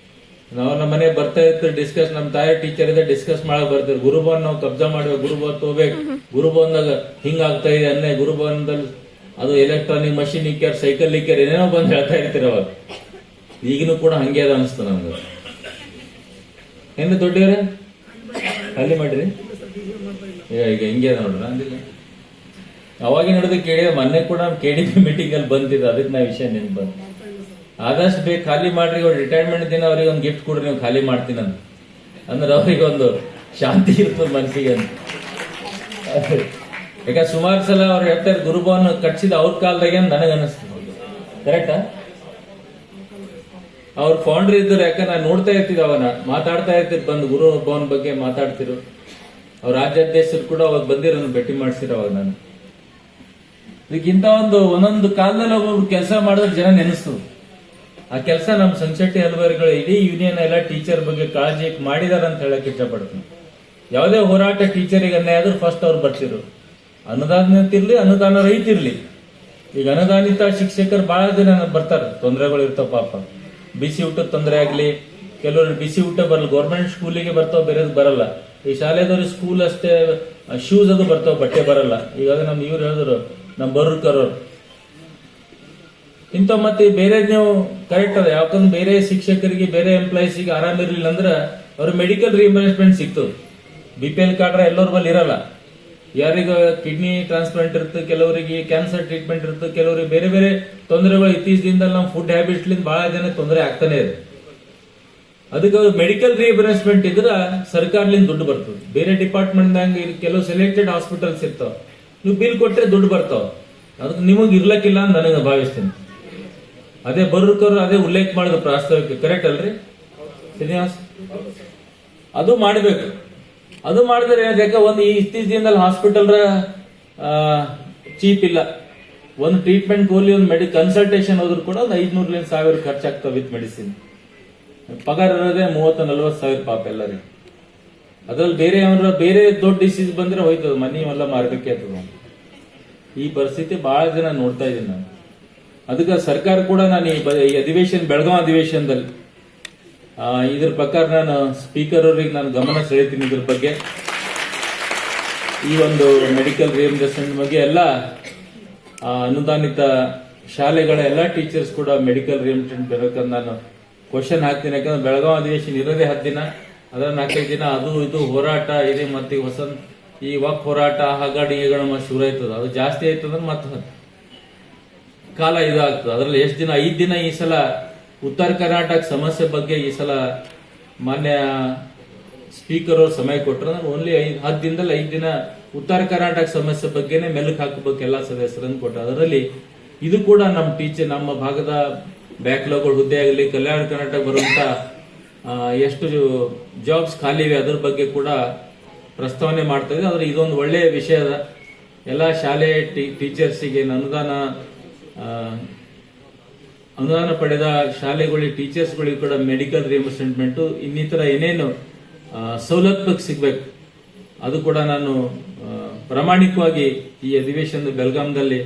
ನಾವು ನಮ್ಮ ಮನೆ ಬರ್ತಾ ಇರ್ತೀವಿ, ಡಿಸ್ಕಸ್, ನಮ್ಮ ತಾಯಿ ಟೀಚರ್ ಇದೆ, ಡಿಸ್ಕಸ್ ಮಾಡಕ್ ಬರ್ತೀವಿ. ಗುರುಭವನ್ ನಾವು ಕಬ್ಜಾ ಮಾಡಿ ಗುರುಭವನ್ ತಗೋಬೇಕು, ಗುರುಭವನ್ದಾಗ ಹಿಂಗ ಆಗ್ತಾ ಇದೆ ಅನ್ನೇ, ಗುರುಭವನದಲ್ಲಿ ಅದು ಎಲೆಕ್ಟ್ರಾನಿಕ್ ಮಷಿನ್ ಇಕ್ಕ್ಯಾರ, ಸೈಕಲ್ ಇಕ್ಕ್ಯಾರ, ಏನೇನೋ ಬಂದು ಹೇಳ್ತಾ ಇರ್ತೀರ ಅವಾಗ. ಈಗಿನೂ ಕೂಡ ಹಂಗೆ ಅದ ಅನಿಸ್ತು ನಮ್ಗೆ. ಏನ್ರಿ ದೊಡ್ಡವ್ರೆ ಖಾಲಿ ಮಾಡ್ರಿ. ಈಗ ಹಿಂಗೆ ಅದ ನೋಡ್ರ ಅಂದಿಲ್ಲ. ಅವಾಗಿನ ಹಿಡಿದು ಕೇಳಿದ, ಮೊನ್ನೆ ಕೂಡ KDB ಮೀಟಿಂಗ್ ಅಲ್ಲಿ ಬಂದಿದ್ದು, ಅದಕ್ಕೆ ನಾ ವಿಷಯ ನೆನ್ಪು ಬಂದು. ಆದಷ್ಟು ಬೇಗ ಖಾಲಿ ಮಾಡ್ರಿ. ಇವಾಗ ರಿಟೈರ್ಮೆಂಟ್ ದಿನ ಅವ್ರಿಗೆ ಒಂದು ಗಿಫ್ಟ್ ಕೊಡ್ರಿ, ನೀವು ಖಾಲಿ ಮಾಡ್ತೀನಿ ಅಂತ. ಅಂದ್ರೆ ಅವ್ರಿಗೆ ಒಂದು ಶಾಂತಿ ಇರ್ತದೆ ಮನಸ್ಸಿಗೆ ಅಂತ. ಯಾಕಂದ್ರೆ ಸುಮಾರು ಸಲ ಅವ್ರು ಹೇಳ್ತಾರೆ ಗುರುಭವನ ಕಟ್ಸಿದ ಅವ್ರ ಕಾಲದಾಗೆ ಅಂತ ನನಗೆ ಅನಿಸ್ತದೆ. ಕರೆಕ್ಟಾ? ಅವ್ರ ಫೌಂಡರ್ ಇದ್ರು, ಯಾಕಂದ್ರೆ ನಾನು ನೋಡ್ತಾ ಇರ್ತಿದ್ದೆ, ಅವನ ಮಾತಾಡ್ತಾ ಇರ್ತಿದ್, ಬಂದು ಗುರು ಭವನ್ ಬಗ್ಗೆ ಮಾತಾಡ್ತಿರು. ಅವ್ರ ರಾಜ್ಯಾಧ್ಯಕ್ಷರು ಕೂಡ ಅವಾಗ ಬಂದಿರೋ ಭೇಟಿ ಮಾಡಿಸಿರೋ ಅವಾಗ ನಾನು. ಇದಕ್ಕಿಂತ ಒಂದೊಂದು ಕಾಲದಲ್ಲಿ ಒಬ್ಬೊಬ್ರು ಕೆಲಸ ಮಾಡಿದ್ರೆ ಜನ ನೆನೆಸ್ತದೆ. ಆ ಕೆಲಸ ನಮ್ಮ ಸಂಶೆಟ್ಟಿ ಹಲವಾರುಗಳು ಇಡೀ ಯೂನಿಯನ್ ಎಲ್ಲ ಟೀಚರ್ ಬಗ್ಗೆ ಕಾಳಜಿ ಮಾಡಿದಾರ ಅಂತ ಹೇಳಕ್ ಇಷ್ಟಪಡ್ತೀನಿ. ಯಾವುದೇ ಹೋರಾಟ ಟೀಚರಿಗೆ ಅನ್ಯಾಯ ಆದ್ರೂ ಫಸ್ಟ್ ಅವ್ರು ಬರ್ತಿರು. ಅನುದಾನ ಇರ್ಲಿ, ಅನುದಾನ ರಹಿತ ಇರ್ಲಿ. ಈಗ ಅನುದಾನಿತ ಶಿಕ್ಷಕರು ಬಹಳ ಜನ ಬರ್ತಾರೆ, ತೊಂದರೆಗಳು ಇರ್ತಾವ ಪಾಪ. ಬಿಸಿ ಊಟದ ತೊಂದರೆ ಆಗ್ಲಿ, ಕೆಲವರು ಬಿಸಿ ಊಟ ಬರಲ್ಲ, ಗೌರ್ಮೆಂಟ್ ಸ್ಕೂಲಿಗೆ ಬರ್ತಾವ, ಬೇರೆದ್ ಬರಲ್ಲ. ಈ ಶಾಲೆದವ್ರು ಸ್ಕೂಲ್ ಅಷ್ಟೇ, ಶೂಸ್ ಅದು ಬರ್ತಾವ, ಬಟ್ಟೆ ಬರಲ್ಲ. ಈಗ ನಮ್ ಇವ್ರು ಹೇಳಿದ್ರು, ನಮ್ ಬರೋರು ಇಂಥ ಮತ್ತೆ ಬೇರೆ ನೀವು ಕರೆಕ್ಟ್ ಅದ. ಯಾಕಂದ್ರೆ ಬೇರೆ ಶಿಕ್ಷಕರಿಗೆ, ಬೇರೆ ಎಂಪ್ಲಾಯೀಸಿಗೆ ಆರಾಮಿರ್ಲಿಲ್ಲ ಅಂದ್ರೆ ಅವ್ರ ಮೆಡಿಕಲ್ ರಿಇಂಬರ್ಸ್ಮೆಂಟ್ ಸಿಗ್ತದೆ. BPL ಕಾರ್ಡ್ರ ಎಲ್ಲರ ಬಲ್ಲಿ ಇರಲ್ಲ. ಯಾರಿಗ ಕಿಡ್ನಿ ಟ್ರಾನ್ಸ್ಪ್ಲಾಂಟ್ ಇರುತ್ತೆ, ಕೆಲವರಿಗೆ ಕ್ಯಾನ್ಸರ್ ಟ್ರೀಟ್ಮೆಂಟ್ ಇರುತ್ತೆ, ಕೆಲವರಿಗೆ ಬೇರೆ ಬೇರೆ ತೊಂದರೆಗಳು. ಇತ್ತೀಚಿನಿಂದ ನಮ್ಮ ಫುಡ್ ಹ್ಯಾಬಿಟ್ಸ್ಲಿಂದ ಬಹಳ ಜನ ತೊಂದರೆ ಆಗ್ತಾನೆ ಇದೆ. ಅದಕ್ಕೆ ಅವ್ರು ಮೆಡಿಕಲ್ ರಿಇಂಬರ್ಸ್ಮೆಂಟ್ ಇದ್ರೆ ಸರ್ಕಾರದಿಂದ ದುಡ್ಡು ಬರ್ತದೆ. ಬೇರೆ ಡಿಪಾರ್ಟ್ಮೆಂಟ್ ಕೆಲವು ಸೆಲೆಕ್ಟೆಡ್ ಹಾಸ್ಪಿಟಲ್ಸ್ ಇರ್ತಾವ, ನೀವು ಬಿಲ್ ಕೊಟ್ಟರೆ ದುಡ್ಡು ಬರ್ತಾವ. ಅದಕ್ಕೆ ನಿಮಗೆ ಇರ್ಲಕ್ಕಿಲ್ಲ ಅಂತ ನನಗೆ ಭಾವಿಸ್ತೀನಿ. ಅದೇ ಬರೋರು ಅದೇ ಉಲ್ಲೇಖ ಮಾಡಿದ್ರು ಪ್ರಾಸ್ತಾವಿಕ, ಕರೆಕ್ಟ್ ಅಲ್ರಿ ಶ್ರೀನಿವಾಸ್? ಅದು ಮಾಡಬೇಕು. ಅದು ಮಾಡಿದ್ರೆ ಯಾಕೆ ಒಂದು ಈ ಇತ್ತೀಚಿನಲ್ಲಿ ಹಾಸ್ಪಿಟಲ್ ಚೀಪ್ ಇಲ್ಲ. ಒಂದು ಟ್ರೀಟ್ಮೆಂಟ್ ಹೋಗ್ಲಿ, ಒಂದು ಕನ್ಸಲ್ಟೇಷನ್ ಹೋದ್ರು ಕೂಡ ಒಂದು 500-1000 ಖರ್ಚಾಗ್ತಾವ ವಿತ್ ಮೆಡಿಸಿನ್. ಪಗಾರ ಇರೋದೇ 30-40 ಸಾವಿರ ಪಾಪ ಎಲ್ಲರಿಗೆ. ಅದ್ರಲ್ಲಿ ಬೇರೆ ದೊಡ್ಡ ಡಿಸೀಸ್ ಬಂದ್ರೆ ಹೋಯ್ತದ, ಮನಿ ಎಲ್ಲ ಮಾರ್ಬೇಕೆ ಆಗ್ತದ. ಈ ಪರಿಸ್ಥಿತಿ ಬಹಳ ಜನ ನೋಡ್ತಾ ಇದ್ದೀನಿ ನಾನು. ಅದಕ್ಕೆ ಸರ್ಕಾರ ಕೂಡ ನಾನು ಈ ಅಧಿವೇಶನ, ಬೆಳಗಾವಿ ಅಧಿವೇಶನದಲ್ಲಿ ಇದ್ರ ಪ್ರಕಾರ ನಾನು ಸ್ಪೀಕರ್ ಅವರಿಗೆ ನಾನು ಗಮನ ಸೆಳೆತೀನಿ. ಇದ್ರ ಬಗ್ಗೆ, ಈ ಒಂದು ಮೆಡಿಕಲ್ ರಿಇಂಬರ್ಸ್ಮೆಂಟ್ ಬಗ್ಗೆ ಎಲ್ಲ ಅನುದಾನಿತ ಶಾಲೆಗಳ ಎಲ್ಲ ಟೀಚರ್ಸ್ ಕೂಡ ಮೆಡಿಕಲ್ ರಿಇಂಬರ್ಸ್ಮೆಂಟ್ ಬೇಕಂತ ನಾನು ಕ್ವಶನ್ ಹಾಕ್ತೀನಿ. ಯಾಕಂದ್ರೆ ಬೆಳಗಾವಿ ಅಧಿವೇಶನ ಇರೋದೇ 10 ದಿನ, ಅದರ 4-5 ದಿನ ಅದು ಇದು ಹೋರಾಟ ಇದೆ. ಮತ್ತೆ ಈ ವಕ್ ಹೋರಾಟ, ಹಾಗಾಡಿ ಶುರು ಆಯ್ತದ. ಅದು ಜಾಸ್ತಿ ಆಯ್ತಂದ್ರೆ ಮತ್ತೆ ಕಾಲ ಇದಾಗ್ತದೆ. ಅದರಲ್ಲಿ ಎಷ್ಟು ದಿನ? 5 ದಿನ ಈ ಸಲ ಉತ್ತರ ಕರ್ನಾಟಕ ಸಮಸ್ಯೆ ಬಗ್ಗೆ ಈ ಸಲ ಮಾನ್ಯ ಸ್ಪೀಕರ್ ಅವರು ಸಮಯ ಕೊಟ್ಟರು. ಓನ್ಲಿ 10 ದಿನದಲ್ಲಿ 5 ದಿನ ಉತ್ತರ ಕರ್ನಾಟಕ ಸಮಸ್ಯೆ ಬಗ್ಗೆನೆ ಮೆಲುಕು ಹಾಕಬೇಕು ಎಲ್ಲ ಸದಸ್ಯರನ್ನು ಕೊಟ್ಟರು. ಅದರಲ್ಲಿ ಇದು ಕೂಡ ನಮ್ಮ ಟೀಚರ್, ನಮ್ಮ ಭಾಗದ ಬ್ಯಾಕ್ಲಾಗ್ಗಳು ಹುದ್ದೆ ಆಗಲಿ, ಕಲ್ಯಾಣ ಕರ್ನಾಟಕ ಬರುವಂತ ಎಷ್ಟು ಜಾಬ್ಸ್ ಖಾಲಿ ಇವೆ ಅದ್ರ ಬಗ್ಗೆ ಕೂಡ ಪ್ರಸ್ತಾವನೆ ಮಾಡ್ತಾ ಇದೆ. ಆದ್ರೆ ಇದೊಂದು ಒಳ್ಳೆಯ ವಿಷಯ ಅದ. ಎಲ್ಲ ಶಾಲೆ ಟೀಚರ್ಸಿಗೆ ಅನುದಾನ ಪಡೆದ ಶಾಲೆಗಳಿಗೆ, ಟೀಚರ್ಸ್ಗಳಿಗೆ ಕೂಡ ಮೆಡಿಕಲ್ ರಿಇಂಬರ್ಸ್ಮೆಂಟ್, ಇನ್ನಿತರ ಏನೇನು ಸವಲತ್ತು ಸಿಗ್ಬೇಕು ಅದು ಕೂಡ ನಾನು ಪ್ರಾಮಾಣಿಕವಾಗಿ ಈ ಅಧಿವೇಶನದ ಬೆಳಗಾಂದಲ್ಲಿ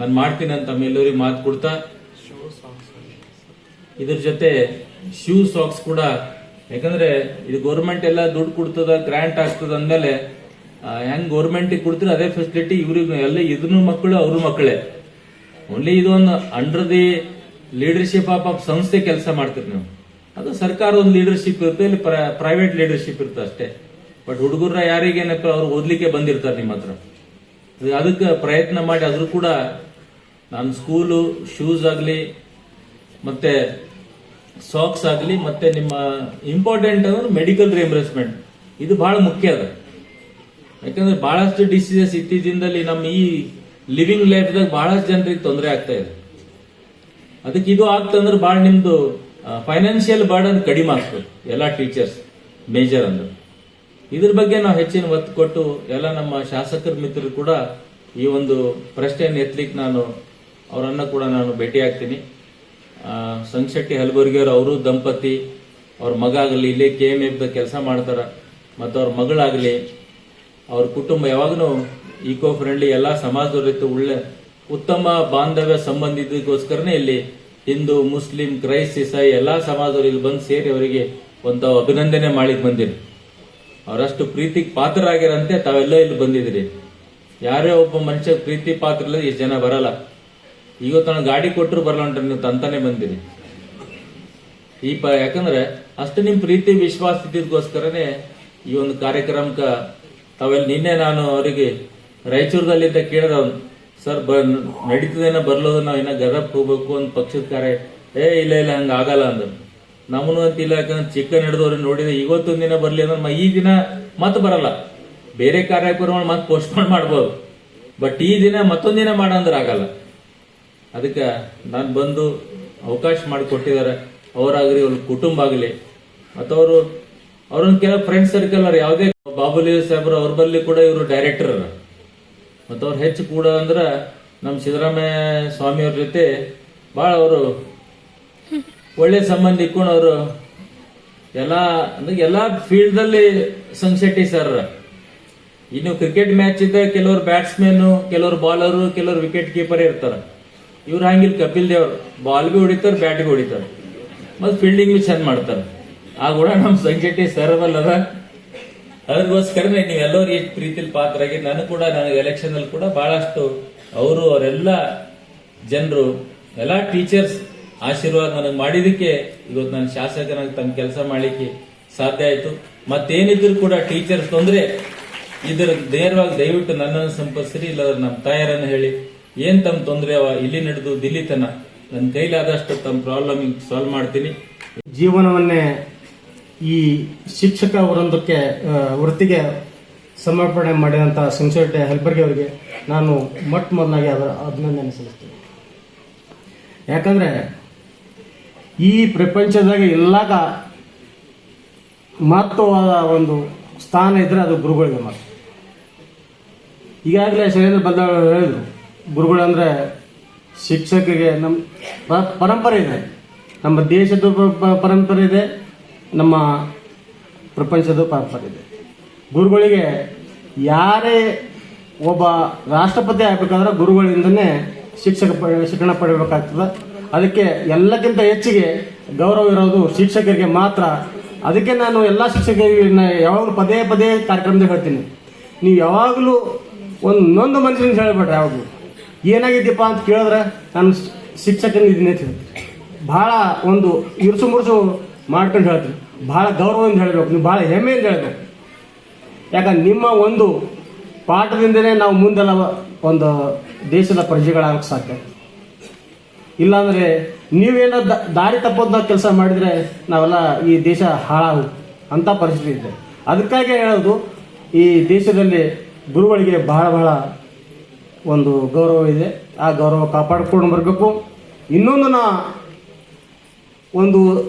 ನಾನು ಮಾಡ್ತೀನಿ ಅಂತ ಎಲ್ಲರಿಗೂ ಮಾತು ಕೊಡ್ತಾ, ಇದ್ರ ಜೊತೆ ಶೂ ಸಾಕ್ಸ್ ಕೂಡ, ಯಾಕಂದ್ರೆ ಇದು ಗೌರ್ಮೆಂಟ್ ಎಲ್ಲ ದುಡ್ಡು ಕೊಡ್ತದ, ಗ್ರಾಂಟ್ ಆಗ್ತದ ಅಂದ್ಮೇಲೆ ಹೆಂಗ್ ಗೌರ್ಮೆಂಟ್ ಕೊಡ್ತೀರ ಅದೇ ಫೆಸಿಲಿಟಿ ಇವ್ರಿಗೆ ಎಲ್ಲ ಇದನ್ನು ಮಕ್ಕಳು ಅವ್ರ ಮಕ್ಕಳೇ. ಓನ್ಲಿ ಇದೊಂದು ಅಂಡರ್ ದಿ ಲೀಡರ್ಶಿಪ್ ಆಫ್ ಸಂಸ್ಥೆ ಕೆಲಸ ಮಾಡ್ತೀರಿ ನೀವು. ಅದು ಸರ್ಕಾರ ಒಂದು ಲೀಡರ್ಶಿಪ್ ಇರುತ್ತೆ, ಇಲ್ಲಿ ಪ್ರೈವೇಟ್ ಲೀಡರ್ಶಿಪ್ ಇರುತ್ತೆ ಅಷ್ಟೇ. ಬಟ್ ಹುಡುಗರ ಯಾರಿಗೇನಪ್ಪ ಅವ್ರು ಓದ್ಲಿಕ್ಕೆ ಬಂದಿರ್ತಾರೆ ನಿಮ್ಮ ಹತ್ರ, ಅದಕ್ಕೆ ಪ್ರಯತ್ನ ಮಾಡಿ ಆದ್ರೂ ಕೂಡ ನಾನು ಸ್ಕೂಲು ಶೂಸ್ ಆಗಲಿ ಮತ್ತೆ ಸಾಕ್ಸ್ ಆಗಲಿ ಮತ್ತೆ ನಿಮ್ಮ ಇಂಪಾರ್ಟೆಂಟ್ ಅಂದ್ರೆ ಮೆಡಿಕಲ್ ರಿಇಂಬರ್ಸ್ಮೆಂಟ್, ಇದು ಬಹಳ ಮುಖ್ಯ ಅದ. ಯಾಕಂದ್ರೆ ಬಹಳಷ್ಟು ಡಿಸೀಸಸ್ ಇತ್ತೀಚಿನಲ್ಲಿ ನಮ್ಮ ಈ ಲಿವಿಂಗ್ ಲೈಫ್ದಾಗ ಬಹಳಷ್ಟು ಜನರಿಗೆ ತೊಂದರೆ ಆಗ್ತಾ ಇದೆ. ಅದಕ್ಕೆ ಇದು ಆಗ್ತಂದ್ರೆ ಬಹಳ ನಿಮ್ದು ಫೈನಾನ್ಷಿಯಲ್ ಬರ್ಡನ್ ಕಡಿಮೆ ಆಗ್ತದೆ ಎಲ್ಲ ಟೀಚರ್ಸ್ ಮೇಜರ್ ಅಂದ್ರೆ. ಇದ್ರ ಬಗ್ಗೆ ನಾವು ಹೆಚ್ಚಿನ ಒತ್ತು ಕೊಟ್ಟು ಎಲ್ಲ ನಮ್ಮ ಶಾಸಕರ ಮಿತ್ರರು ಕೂಡ ಈ ಒಂದು ಪ್ರಶ್ನೆಯನ್ನು ಎತ್ತಲಿಕ್ಕೆ ಅವರನ್ನ ಕೂಡ ನಾನು ಭೇಟಿ ಆಗ್ತೀನಿ. ಸಂಶೆಟ್ಟಿ ಹಲಬರ್ಗಿ ಅವರು ದಂಪತಿ, ಅವ್ರ ಮಗ ಆಗಲಿ ಇಲ್ಲೇ KMF ಕೆಲಸ ಮಾಡ್ತಾರ, ಮತ್ತು ಅವ್ರ ಮಗಳಾಗಲಿ, ಅವ್ರ ಕುಟುಂಬ ಯಾವಾಗಲೂ ಈಕೋ ಫ್ರೆಂಡ್ಲಿ, ಎಲ್ಲ ಸಮಾಜದವರಿತ್ತು ಒಳ್ಳೆ ಉತ್ತಮ ಬಾಂಧವ್ಯ ಸಂಬಂಧ ಇದಕ್ಕೋಸ್ಕರನೇ ಇಲ್ಲಿ ಹಿಂದೂ, ಮುಸ್ಲಿಂ, ಕ್ರೈಸ್ತ, ಇಸಾಯಿ ಎಲ್ಲಾ ಸಮಾಜದವರು ಇಲ್ಲಿ ಬಂದು ಸೇರಿ ಅವರಿಗೆ ಒಂದು ಅಭಿನಂದನೆ ಮಾಡಿಕ್ ಬಂದಿರಿ. ಅವರಷ್ಟು ಪ್ರೀತಿಗೆ ಪಾತ್ರರಾಗಿರಂತೆ ತಾವೆಲ್ಲ ಇಲ್ಲಿ ಬಂದಿದ್ರಿ. ಯಾರೇ ಒಬ್ಬ ಮನುಷ್ಯ ಪ್ರೀತಿ ಪಾತ್ರ ಇಲ್ಲ ಇಷ್ಟು ಜನ ಬರಲ್ಲ. ಇವತ್ತು ನಾನು ಗಾಡಿ ಕೊಟ್ಟರು ಬರಲ್ಲ ಅಂತ ನೀವು ತಂತಾನೆ ಬಂದಿರಿ. ಯಾಕಂದ್ರೆ ಅಷ್ಟು ನಿಮ್ ಪ್ರೀತಿ ವಿಶ್ವಾಸ ಇದ್ದಿದ್ದಕ್ಕೋಸ್ಕರನೇ ಈ ಒಂದು ಕಾರ್ಯಕ್ರಮಕ್ಕೆ ತಾವೆಲ್ಲ ನಿನ್ನೆ ನಾನು ಅವರಿಗೆ ರಾಯಚೂರದಲ್ಲಿದ್ದ ಕೇಳಿದ, ಸರ್ ನಡೀತದೇನ ಬರ್ಲೋದು, ನಾವು ಇನ್ನ ಗದಪ್ ಹೋಗ್ಬೇಕು ಒಂದು ಪಕ್ಷದ ಕಾರ್ಯ, ಇಲ್ಲ ಹಂಗ ಆಗಲ್ಲ ಅಂದ್ರು. ನಮ್ಮನು ಅಂತಿಲ್ಲ, ಯಾಕಂದ್ರೆ ಚಿಕನ್ ಹಿಡಿದವ್ರನ್ನ ನೋಡಿದ್ರೆ ಇವತ್ತೊಂದು ದಿನ ಬರಲಿ ಅಂದ್ರೆ ಈ ದಿನ ಮತ್ತೆ ಬರಲ್ಲ. ಬೇರೆ ಕಾರ್ಯಕ್ರಮ ಮತ್ತೆ ಪೋಸ್ಟ್ಪೋನ್ ಮಾಡ್ಬೋದು, ಬಟ್ ಈ ದಿನ ಮತ್ತೊಂದು ದಿನ ಮಾಡಂದ್ರೆ ಆಗಲ್ಲ. ಅದಕ್ಕೆ ನಾನು ಬಂದು ಅವಕಾಶ ಮಾಡಿಕೊಟ್ಟಿದ್ದಾರೆ. ಅವರಾಗಲಿ ಅವ್ರ ಕುಟುಂಬ ಆಗಲಿ ಮತ್ತು ಅವ್ರನ್ನ ಕೆಲವು ಫ್ರೆಂಡ್ ಸರ್ಕಲ್ ಅವ್ರು ಯಾವುದೇ ಬಾಬುಲಿ ಸಾಹೇಬ್ರು ಅವ್ರ ಬಲ್ಲಿ ಕೂಡ ಇವರು ಡೈರೆಕ್ಟರ್ ಅದ. ಮತ್ತು ಅವ್ರು ಹೆಚ್ಚು ಕೂಡ ಅಂದ್ರೆ ನಮ್ಮ ಸಿದ್ದರಾಮಯ್ಯ ಸ್ವಾಮಿ ಅವ್ರ ಜೊತೆ ಭಾಳ ಅವರು ಒಳ್ಳೆ ಸಂಬಂಧ ಇಟ್ಕೊಂಡು ಅವರು ಎಲ್ಲ ಫೀಲ್ಡ್ದಲ್ಲಿ ಸಂಶೆಟ್ಟಿ ಸರ್. ಇನ್ನು ಕ್ರಿಕೆಟ್ ಮ್ಯಾಚ್ ಇದ್ದ ಕೆಲವರು ಬ್ಯಾಟ್ಸ್ಮನ್, ಕೆಲವರು ಬಾಲರು, ಕೆಲವರು ವಿಕೆಟ್ ಕೀಪರ್ ಇರ್ತಾರೆ. ಇವ್ರು ಹಂಗಿಲ್ಲ, ಕಪಿಲ್ ದೇವ್ ಬಾಲ್ ಬಿ ಹೊಡಿತಾರೆ, ಬ್ಯಾಟ್ ಬಿ ಹೊಡಿತಾರೆ, ಮತ್ತು ಫೀಲ್ಡಿಂಗ್ ಬಿ ಚಂದ ಮಾಡ್ತಾರೆ. ಆ ಕೂಡ ನಮ್ಮ ಸಂಶೆಟ್ಟಿ ಸರ್ ಅದ. ಅದಕ್ಕೋಸ್ಕರನೇ ನೀವೆಲ್ಲರೂ ಎಷ್ಟು ಪ್ರೀತಿಲಿ ಪಾತ್ರರಾಗಿ ನಾನು ಕೂಡ ನನಗೆ ಎಲೆಕ್ಷನ್ ಅಲ್ಲಿ ಕೂಡ ಬಹಳಷ್ಟು ಅವರೆಲ್ಲ ಜನರು ಎಲ್ಲ ಟೀಚರ್ಸ್ ಆಶೀರ್ವಾದ ನನಗೆ ಮಾಡಿದಕ್ಕೆ ಇವತ್ತು ನಾನು ಶಾಸಕನಾಗಿ ತಮ್ಮ ಕೆಲಸ ಮಾಡಲಿಕ್ಕೆ ಸಾಧ್ಯ ಆಯ್ತು. ಮತ್ತೇನಿದ್ರು ಕೂಡ ಟೀಚರ್ಸ್ ತೊಂದರೆ ಇದ್ರ ನೇರವಾಗಿ ದಯವಿಟ್ಟು ನನ್ನನ್ನು ಸಂಪರ್ಕಿಸ್ರಿ, ಇಲ್ಲದ್ರೆ ನಮ್ಮ ತಾಯರನ್ನು ಹೇಳಿ ಏನ್ ತಮ್ಮ ತೊಂದರೆ ಅವ ಇಲ್ಲಿ ನಡೆದು ದಿಲ್ಲಿ ತನ ನನ್ನ ಕೈಲಾದಷ್ಟು ತಮ್ಮ ಪ್ರಾಬ್ಲಮ್ ಸಾಲ್ವ್ ಮಾಡ್ತೀನಿ. ಜೀವನವನ್ನೇ ಈ ಶಿಕ್ಷಕ ವೃಂದಕ್ಕೆ ವೃತ್ತಿಗೆ ಸಮರ್ಪಣೆ ಮಾಡಿದಂಥ ಸಂಶೆಟ್ಟಿ ಹೆಲ್ಬರ್ಗಿ ಅವರಿಗೆ ನಾನು ಮೊಟ್ಟ ಮೊದಲಾಗಿ ಅವರ ಅಭಿನಂದನೆ ಸಲ್ಲಿಸ್ತೀನಿ. ಯಾಕಂದರೆ ಈ ಪ್ರಪಂಚದಾಗ ಎಲ್ಲಾಗ ಮಹತ್ವವಾದ ಒಂದು ಸ್ಥಾನ ಇದ್ದರೆ ಅದು ಗುರುಗಳಿಗೆ ಮಾತ್ರ. ಈಗಾಗಲೇ ಶೈಲೇಂದ್ರ ಬಲ್ದಾಳ್ ಹೇಳಿದರು, ಗುರುಗಳಂದರೆ ಶಿಕ್ಷಕರಿಗೆ ನಮ್ಮ ಪರಂಪರೆ ಇದೆ, ನಮ್ಮ ದೇಶದ ಪರಂಪರೆ ಇದೆ, ನಮ್ಮ ಪ್ರಪಂಚದ ಪರಂಪರೆ ಇದೆ. ಗುರುಗಳಿಗೆ ಯಾರೇ ಒಬ್ಬ ರಾಷ್ಟ್ರಪತಿ ಆಗಬೇಕಾದ್ರೆ ಗುರುಗಳಿಂದನೇ ಶಿಕ್ಷಣ ಪಡೆಯಬೇಕಾಗ್ತದೆ. ಅದಕ್ಕೆ ಎಲ್ಲಕ್ಕಿಂತ ಹೆಚ್ಚಿಗೆ ಗೌರವ ಇರೋದು ಶಿಕ್ಷಕರಿಗೆ ಮಾತ್ರ. ಅದಕ್ಕೆ ನಾನು ಎಲ್ಲ ಶಿಕ್ಷಕರಿಗೆ ಯಾವಾಗಲೂ ಪದೇ ಪದೇ ಕಾರ್ಯಕ್ರಮದಾಗ ಹೇಳ್ತೀನಿ, ನೀವು ಯಾವಾಗಲೂ ಒಂದೊಂದು ಮನುಷ್ಯನಿಗೆ ಹೇಳಬೇಡ್ರಿ. ಯಾವಾಗಲೂ ಏನಾಗಿದ್ದೀಪ್ಪ ಅಂತ ಕೇಳಿದ್ರೆ ನಾನು ಶಿಕ್ಷಕನ ಇದನ್ನೇ ಹೇಳ್ತೀನಿ. ಭಾಳ ಒಂದು ಇರುಸು ಮುರುಸು ಮಾಡ್ಕೊಂಡು ಹೇಳ್ತೀನಿ, ಭಾಳ ಗೌರವದಿಂದ ಹೇಳಬೇಕು, ನೀವು ಭಾಳ ಹೆಮ್ಮೆಯಿಂದ ಹೇಳಬೇಕು. ಯಾಕಂದ್ರೆ ನಿಮ್ಮ ಒಂದು ಪಾಠದಿಂದನೇ ನಾವು ಮುಂದೆಲ್ಲ ಒಂದು ದೇಶದ ಪ್ರಜೆಗಳಾಗಕ್ಕೆ ಸಾಧ್ಯ. ಇಲ್ಲಾಂದರೆ ನೀವೇನೋ ದಾರಿ ತಪ್ಪೋದ ಕೆಲಸ ಮಾಡಿದರೆ ನಾವೆಲ್ಲ ಈ ದೇಶ ಹಾಳಾಗು ಅಂಥ ಪರಿಸ್ಥಿತಿ ಇದೆ. ಅದಕ್ಕಾಗಿ ಹೇಳೋದು, ಈ ದೇಶದಲ್ಲಿ ಗುರುಗಳಿಗೆ ಬಹಳ ಬಹಳ ಒಂದು ಗೌರವ ಇದೆ. ಆ ಗೌರವ ಕಾಪಾಡಿಕೊಂಡು ಬರಬೇಕು. ಇನ್ನೊಂದು ಒಂದು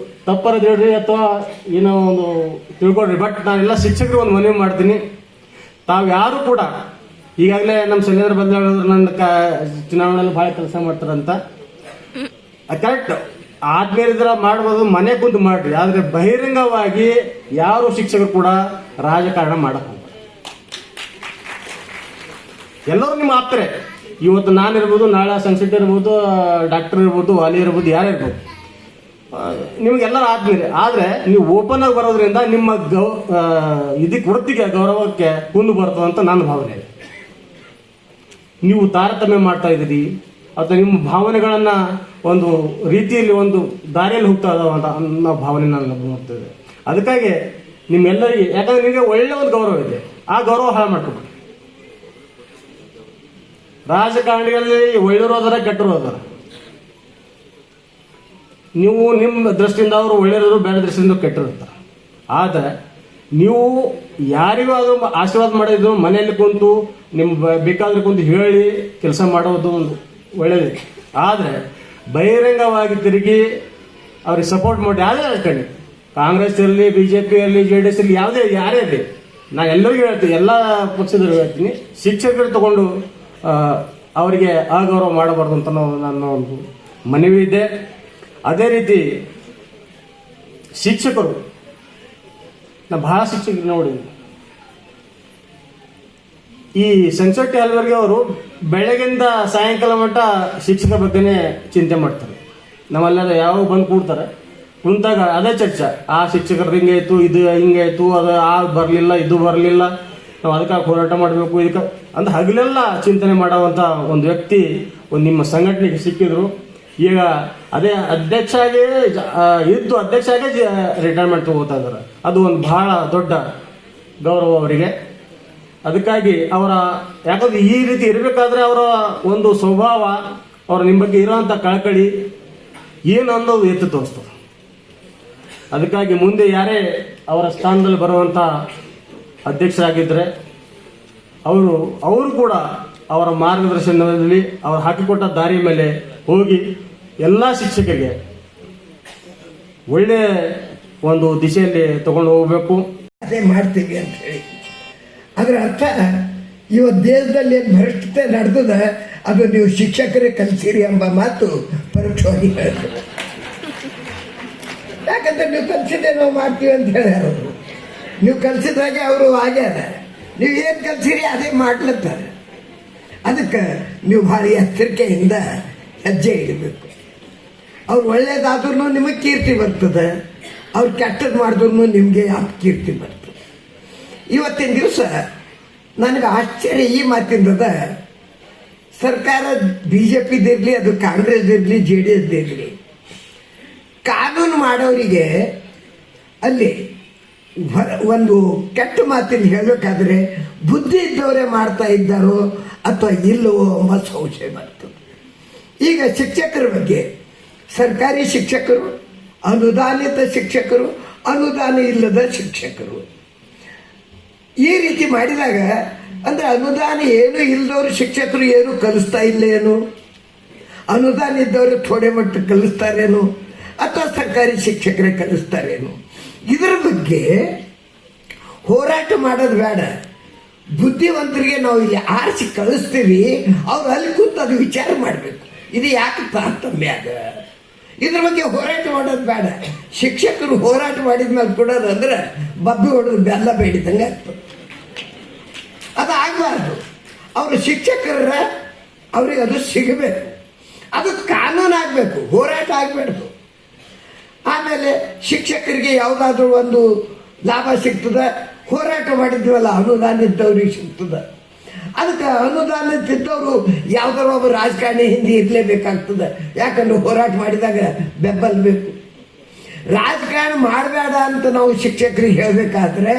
ತಪ್ಪರದು ಹೇಳ್ರಿ ಅಥವಾ ಏನೋ ಒಂದು ತಿಳ್ಕೊಡ್ರಿ, ಬಟ್ ನಾನೆಲ್ಲ ಶಿಕ್ಷಕರು ಒಂದು ಮನವಿ ಮಾಡ್ತೀನಿ. ತಾವು ಯಾರು ಕೂಡ ಈಗಾಗಲೇ ನಮ್ಮ ಶೈಲೇಂದ್ರ ಬಲ್ದಾಳ್ ನನ್ನ ಚುನಾವಣೆಯಲ್ಲಿ ಭಾಳ ಕೆಲಸ ಮಾಡ್ತಾರಂತ, ಕರೆಕ್ಟ್ ಆದ್ಮೇಲೆ ಇದ್ರ ಮಾಡ್ಬೋದು, ಮನೆ ಕುಂತು ಮಾಡ್ರಿ. ಆದರೆ ಬಹಿರಂಗವಾಗಿ ಯಾರು ಶಿಕ್ಷಕರು ಕೂಡ ರಾಜಕಾರಣ ಮಾಡಕ್ಕೆ ಎಲ್ಲರೂ ನಿಮ್ಮ ಆಪ್ತರೆ. ಇವತ್ತು ನಾನಿರ್ಬೋದು, ನಾಳೆ ಸಂಸದ ಇರ್ಬೋದು, ಡಾಕ್ಟರ್ ಇರ್ಬೋದು, ವಾಲಿ ಇರ್ಬೋದು, ಯಾರಿರ್ಬೋದು, ನಿಮಗೆಲ್ಲರೂ ಆದ್ಮೇಲೆ. ಆದರೆ ನೀವು ಓಪನ್ ಆಗಿ ಬರೋದ್ರಿಂದ ನಿಮ್ಮ ಇದಕ್ಕೆ ವೃತ್ತಿಗೆ ಗೌರವಕ್ಕೆ ಕುಂದು ಬರ್ತದೆ ಅಂತ ನನ್ನ ಭಾವನೆ ಇದೆ. ನೀವು ತಾರತಮ್ಯ ಮಾಡ್ತಾ ಇದ್ದೀರಿ ಅಥವಾ ನಿಮ್ಮ ಭಾವನೆಗಳನ್ನು ಒಂದು ರೀತಿಯಲ್ಲಿ ಒಂದು ದಾರಿಯಲ್ಲಿ ಹೋಗ್ತಾ ಇದಾವ ಅಂತ ಅನ್ನೋ ಭಾವನೆ ನಾನು ನೋಡ್ತಿದ್ದೆ. ಅದಕ್ಕಾಗಿ ನಿಮ್ಮೆಲ್ಲರಿಗೆ, ಯಾಕಂದ್ರೆ ನಿಮಗೆ ಒಳ್ಳೆ ಒಂದು ಗೌರವ ಇದೆ, ಆ ಗೌರವ ಹಾಳು ಮಾಡ್ಕೊಬೇಡಿ. ರಾಜಕಾರಣಿಗಳಲ್ಲಿ ಒಳ್ಳೆಯವರು ಅದರ, ಕೆಟ್ಟರು ಅದರ. ನೀವು ನಿಮ್ಮ ದೃಷ್ಟಿಯಿಂದ ಅವರು ಒಳ್ಳೆಯವರು, ಬೇರೆ ದೃಷ್ಟಿಯಿಂದ ಕೆಟ್ಟಿರ್ತಾರೆ. ಆದರೆ ನೀವು ಯಾರಿಗೂ ಅದು ಆಶೀರ್ವಾದ ಮಾಡಿದ್ರು ಮನೆಯಲ್ಲಿ ಕುಂತು ನಿಮ್ಮ ಬೇಕಾದ್ರೆ ಕುಂತು ಹೇಳಿ ಕೆಲಸ ಮಾಡೋದು ಒಂದು ಒಳ್ಳೆಯದು. ಆದರೆ ಬಹಿರಂಗವಾಗಿ ತಿರುಗಿ ಅವ್ರಿಗೆ ಸಪೋರ್ಟ್ ಮಾಡಿ ಯಾವುದೇ ಹೇಳ್ತೀನಿ, ಕಾಂಗ್ರೆಸ್ ಇರಲಿ, BJP ಇರಲಿ, JDS ಇರಲಿ, ಯಾವುದೇ ಯಾರೇ ಇರಲಿ, ನಾನು ಎಲ್ಲರಿಗೂ ಹೇಳ್ತೀನಿ, ಎಲ್ಲ ಪಕ್ಷದವ್ರಿಗೆ ಹೇಳ್ತೀನಿ, ಶಿಕ್ಷಕರು ತಗೊಂಡು ಅವರಿಗೆ ಅಗೌರವ ಮಾಡಬಾರ್ದು ಅಂತ ನನ್ನ ಒಂದು ಮನವಿ ಇದೆ. ಅದೇ ರೀತಿ ಶಿಕ್ಷಕರು, ನಾ ಬಹಳ ಶಿಕ್ಷಕರು ನೋಡಿದ್ದೀನಿ. ಈ ಸಂಶೆಟ್ಟಿ ಹೆಲ್ಬರ್ಗಿ ಅವರು ಬೆಳಗ್ಗಿಂದ ಸಾಯಂಕಾಲ ಮಟ್ಟ ಶಿಕ್ಷಕ ಬಗ್ಗೆನೇ ಚಿಂತೆ ಮಾಡ್ತಾರೆ. ನಮ್ಮಲ್ಲೆಲ್ಲ ಯಾವಾಗ ಬಂದು ಕೂಡ್ತಾರೆ, ಕುಂತಾಗ ಅದೇ ಚರ್ಚೆ, ಆ ಶಿಕ್ಷಕರು ಹಿಂಗಾಯ್ತು, ಇದು ಹಿಂಗಾಯ್ತು, ಅದು ಬರಲಿಲ್ಲ, ಇದು ಬರಲಿಲ್ಲ, ನಾವು ಅದಕ್ಕಾಗಿ ಹೋರಾಟ ಮಾಡಬೇಕು, ಇದಕ್ಕೆ ಅಂತ ಹಗಲೆಲ್ಲ ಚಿಂತನೆ ಮಾಡುವಂಥ ಒಂದು ವ್ಯಕ್ತಿ ಒಂದು ನಿಮ್ಮ ಸಂಘಟನೆಗೆ ಸಿಕ್ಕಿದ್ರು. ಈಗ ಅದೇ ಅಧ್ಯಕ್ಷ ಆಗಿ ರಿಟೈರ್ಮೆಂಟ್ ತಗೋತಾ ಇದ್ದಾರೆ. ಅದು ಒಂದು ಬಹಳ ದೊಡ್ಡ ಗೌರವ ಅವರಿಗೆ. ಅದಕ್ಕಾಗಿ ಯಾಕಂದ್ರೆ ಈ ರೀತಿ ಇರಬೇಕಾದ್ರೆ ಅವರ ಒಂದು ಸ್ವಭಾವ, ಅವ್ರ ನಿಮ್ಮ ಬಗ್ಗೆ ಇರೋಂಥ ಕಳಕಳಿ ಏನು ಅನ್ನೋದು ಎತ್ತು ತೋರಿಸ್ತದೆ. ಅದಕ್ಕಾಗಿ ಮುಂದೆ ಯಾರೇ ಅವರ ಸ್ಥಾನದಲ್ಲಿ ಬರುವಂಥ ಅಧ್ಯಕ್ಷರಾಗಿದ್ದರೆ ಅವರು ಕೂಡ ಅವರ ಮಾರ್ಗದರ್ಶನದಲ್ಲಿ ಅವರು ಹಾಕಿಕೊಟ್ಟ ದಾರಿ ಮೇಲೆ ಹೋಗಿ ಎಲ್ಲ ಶಿಕ್ಷಕರಿಗೆ ಒಳ್ಳೆಯ ಒಂದು ದಿಶೆಯಲ್ಲಿ ತಗೊಂಡು ಹೋಗಬೇಕು. ಅದೇ ಮಾಡ್ತೀವಿ ಅಂತ ಹೇಳಿ ಅದರ ಅರ್ಥ ಇವತ್ತು ದೇಶದಲ್ಲಿ ಏನು ಭ್ರಷ್ಟತೆ ನಡೆದದ ಅದು ನೀವು ಶಿಕ್ಷಕರೇ ಕಲಿಸಿರಿ ಎಂಬ ಮಾತು ಪರೋಕ್ಷವಾಗಿ ಹೇಳ್ತದೆ. ಯಾಕಂದ್ರೆ ನೀವು ಕಲಿಸಿದೆ ನಾವು ಮಾಡ್ತೀವಿ ಅಂತ ಹೇಳ್ಯಾರ ಅವರು. ನೀವು ಕಲಿಸಿದಾಗೆ ಅವರು ಆಗ್ಯಾರ, ನೀವು ಏನು ಕಲಿಸಿರಿ ಅದೇ ಮಾಡ್ಲತ್ತಾರೆ. ಅದಕ್ಕೆ ನೀವು ಭಾಳ ಎಚ್ಚರಿಕೆಯಿಂದ ಹೆಜ್ಜೆ ಇಡಬೇಕು. ಅವ್ರು ಒಳ್ಳೇದಾದ್ರೂ ನಿಮಗೆ ಕೀರ್ತಿ ಬರ್ತದೆ, ಅವ್ರು ಕೆಟ್ಟದ್ದು ಮಾಡಿದ್ರು ನಿಮಗೆ ಕೀರ್ತಿ ಬರ್ತದೆ. ಇವತ್ತಿನ ದಿವಸ ನನಗೆ ಆಶ್ಚರ್ಯ ಈ ಮಾತಿಂದದ, ಸರ್ಕಾರ BJPದಿರಲಿ ಅದು ಕಾಂಗ್ರೆಸ್ದಿರಲಿ JDSದಿರಲಿ, ಕಾನೂನು ಮಾಡೋರಿಗೆ ಅಲ್ಲಿ ಒಂದು ಕೆಟ್ಟ ಮಾತಿನ ಹೇಳಬೇಕಾದ್ರೆ ಬುದ್ಧಿ ಇದ್ದವರೇ ಮಾಡ್ತಾ ಇದ್ದಾರೋ ಅಥವಾ ಇಲ್ಲವೋ ಎಂಬ ಸಂಶಯ ಬರ್ತದೆ. ಈಗ ಶಿಕ್ಷಕರ ಬಗ್ಗೆ ಸರ್ಕಾರಿ ಶಿಕ್ಷಕರು, ಅನುದಾನಿತ ಶಿಕ್ಷಕರು, ಅನುದಾನ ಇಲ್ಲದ ಶಿಕ್ಷಕರು ಈ ರೀತಿ ಮಾಡಿದಾಗ ಅಂದ್ರೆ ಅನುದಾನ ಏನು ಇಲ್ಲದವರು ಶಿಕ್ಷಕರು ಏನು ಕಲಿಸ್ತಾ ಇಲ್ಲ ಏನು, ಅನುದಾನ ಇದ್ದವರು ಥೋಡೆ ಮಟ್ಟ ಕಲಿಸ್ತಾರೇನು ಅಥವಾ ಸರ್ಕಾರಿ ಶಿಕ್ಷಕರೇ ಕಲಿಸ್ತಾರೇನು, ಇದರ ಬಗ್ಗೆ ಹೋರಾಟ ಮಾಡೋದು ಬೇಡ. ಬುದ್ಧಿವಂತರಿಗೆ ನಾವು ಇಲ್ಲಿ ಆರಿಸಿ ಕಳಿಸ್ತೀವಿ, ಅವ್ರು ಅಲ್ಲಿ ಕೂತು ಅದು ವಿಚಾರ ಮಾಡಬೇಕು, ಇದು ಯಾಕೆ ತಾರತಮ್ಯ ಅದ, ಇದ್ರ ಬಗ್ಗೆ ಹೋರಾಟ ಮಾಡೋದು ಬೇಡ. ಶಿಕ್ಷಕರು ಹೋರಾಟ ಮಾಡಿದ್ಮೇಲೆ ಕೊಡೋದು ಅಂದ್ರೆ ಬಬ್ಬಿ ಹೊಡೆದು ಬೆಲ್ಲ ಬೇಡಿದಂಗೆ ಆಗ್ತದೆ. ಅದು ಆಗಬಾರ್ದು. ಅವರು ಶಿಕ್ಷಕರ ಅವ್ರಿಗೆ ಅದು ಸಿಗಬೇಕು, ಅದು ಕಾನೂನು ಆಗಬೇಕು, ಹೋರಾಟ ಆಗಬಾರ್ದು. ಆಮೇಲೆ ಶಿಕ್ಷಕರಿಗೆ ಯಾವುದಾದ್ರೂ ಒಂದು ಲಾಭ ಸಿಗ್ತದೆ, ಹೋರಾಟ ಮಾಡಿದ್ವಲ್ಲ ಅನುದಾನ ಇದ್ದವ್ರಿಗೆ ಸಿಗ್ತದೆ. ಅದಕ್ಕೆ ಅನುದಾನ ತಿದ್ದವರು ಯಾವ್ದಾರ ಒಬ್ಬ ರಾಜಕಾರಣಿ ಹಿಂದೆ ಇರಲೇಬೇಕಾಗ್ತದೆ. ಯಾಕಂದ್ರೆ ಹೋರಾಟ ಮಾಡಿದಾಗ ಬೆಂಬಲ ಬೇಕು. ರಾಜಕಾರಣ ಮಾಡಬೇಡ ಅಂತ ನಾವು ಶಿಕ್ಷಕರಿಗೆ ಹೇಳಬೇಕಾದ್ರೆ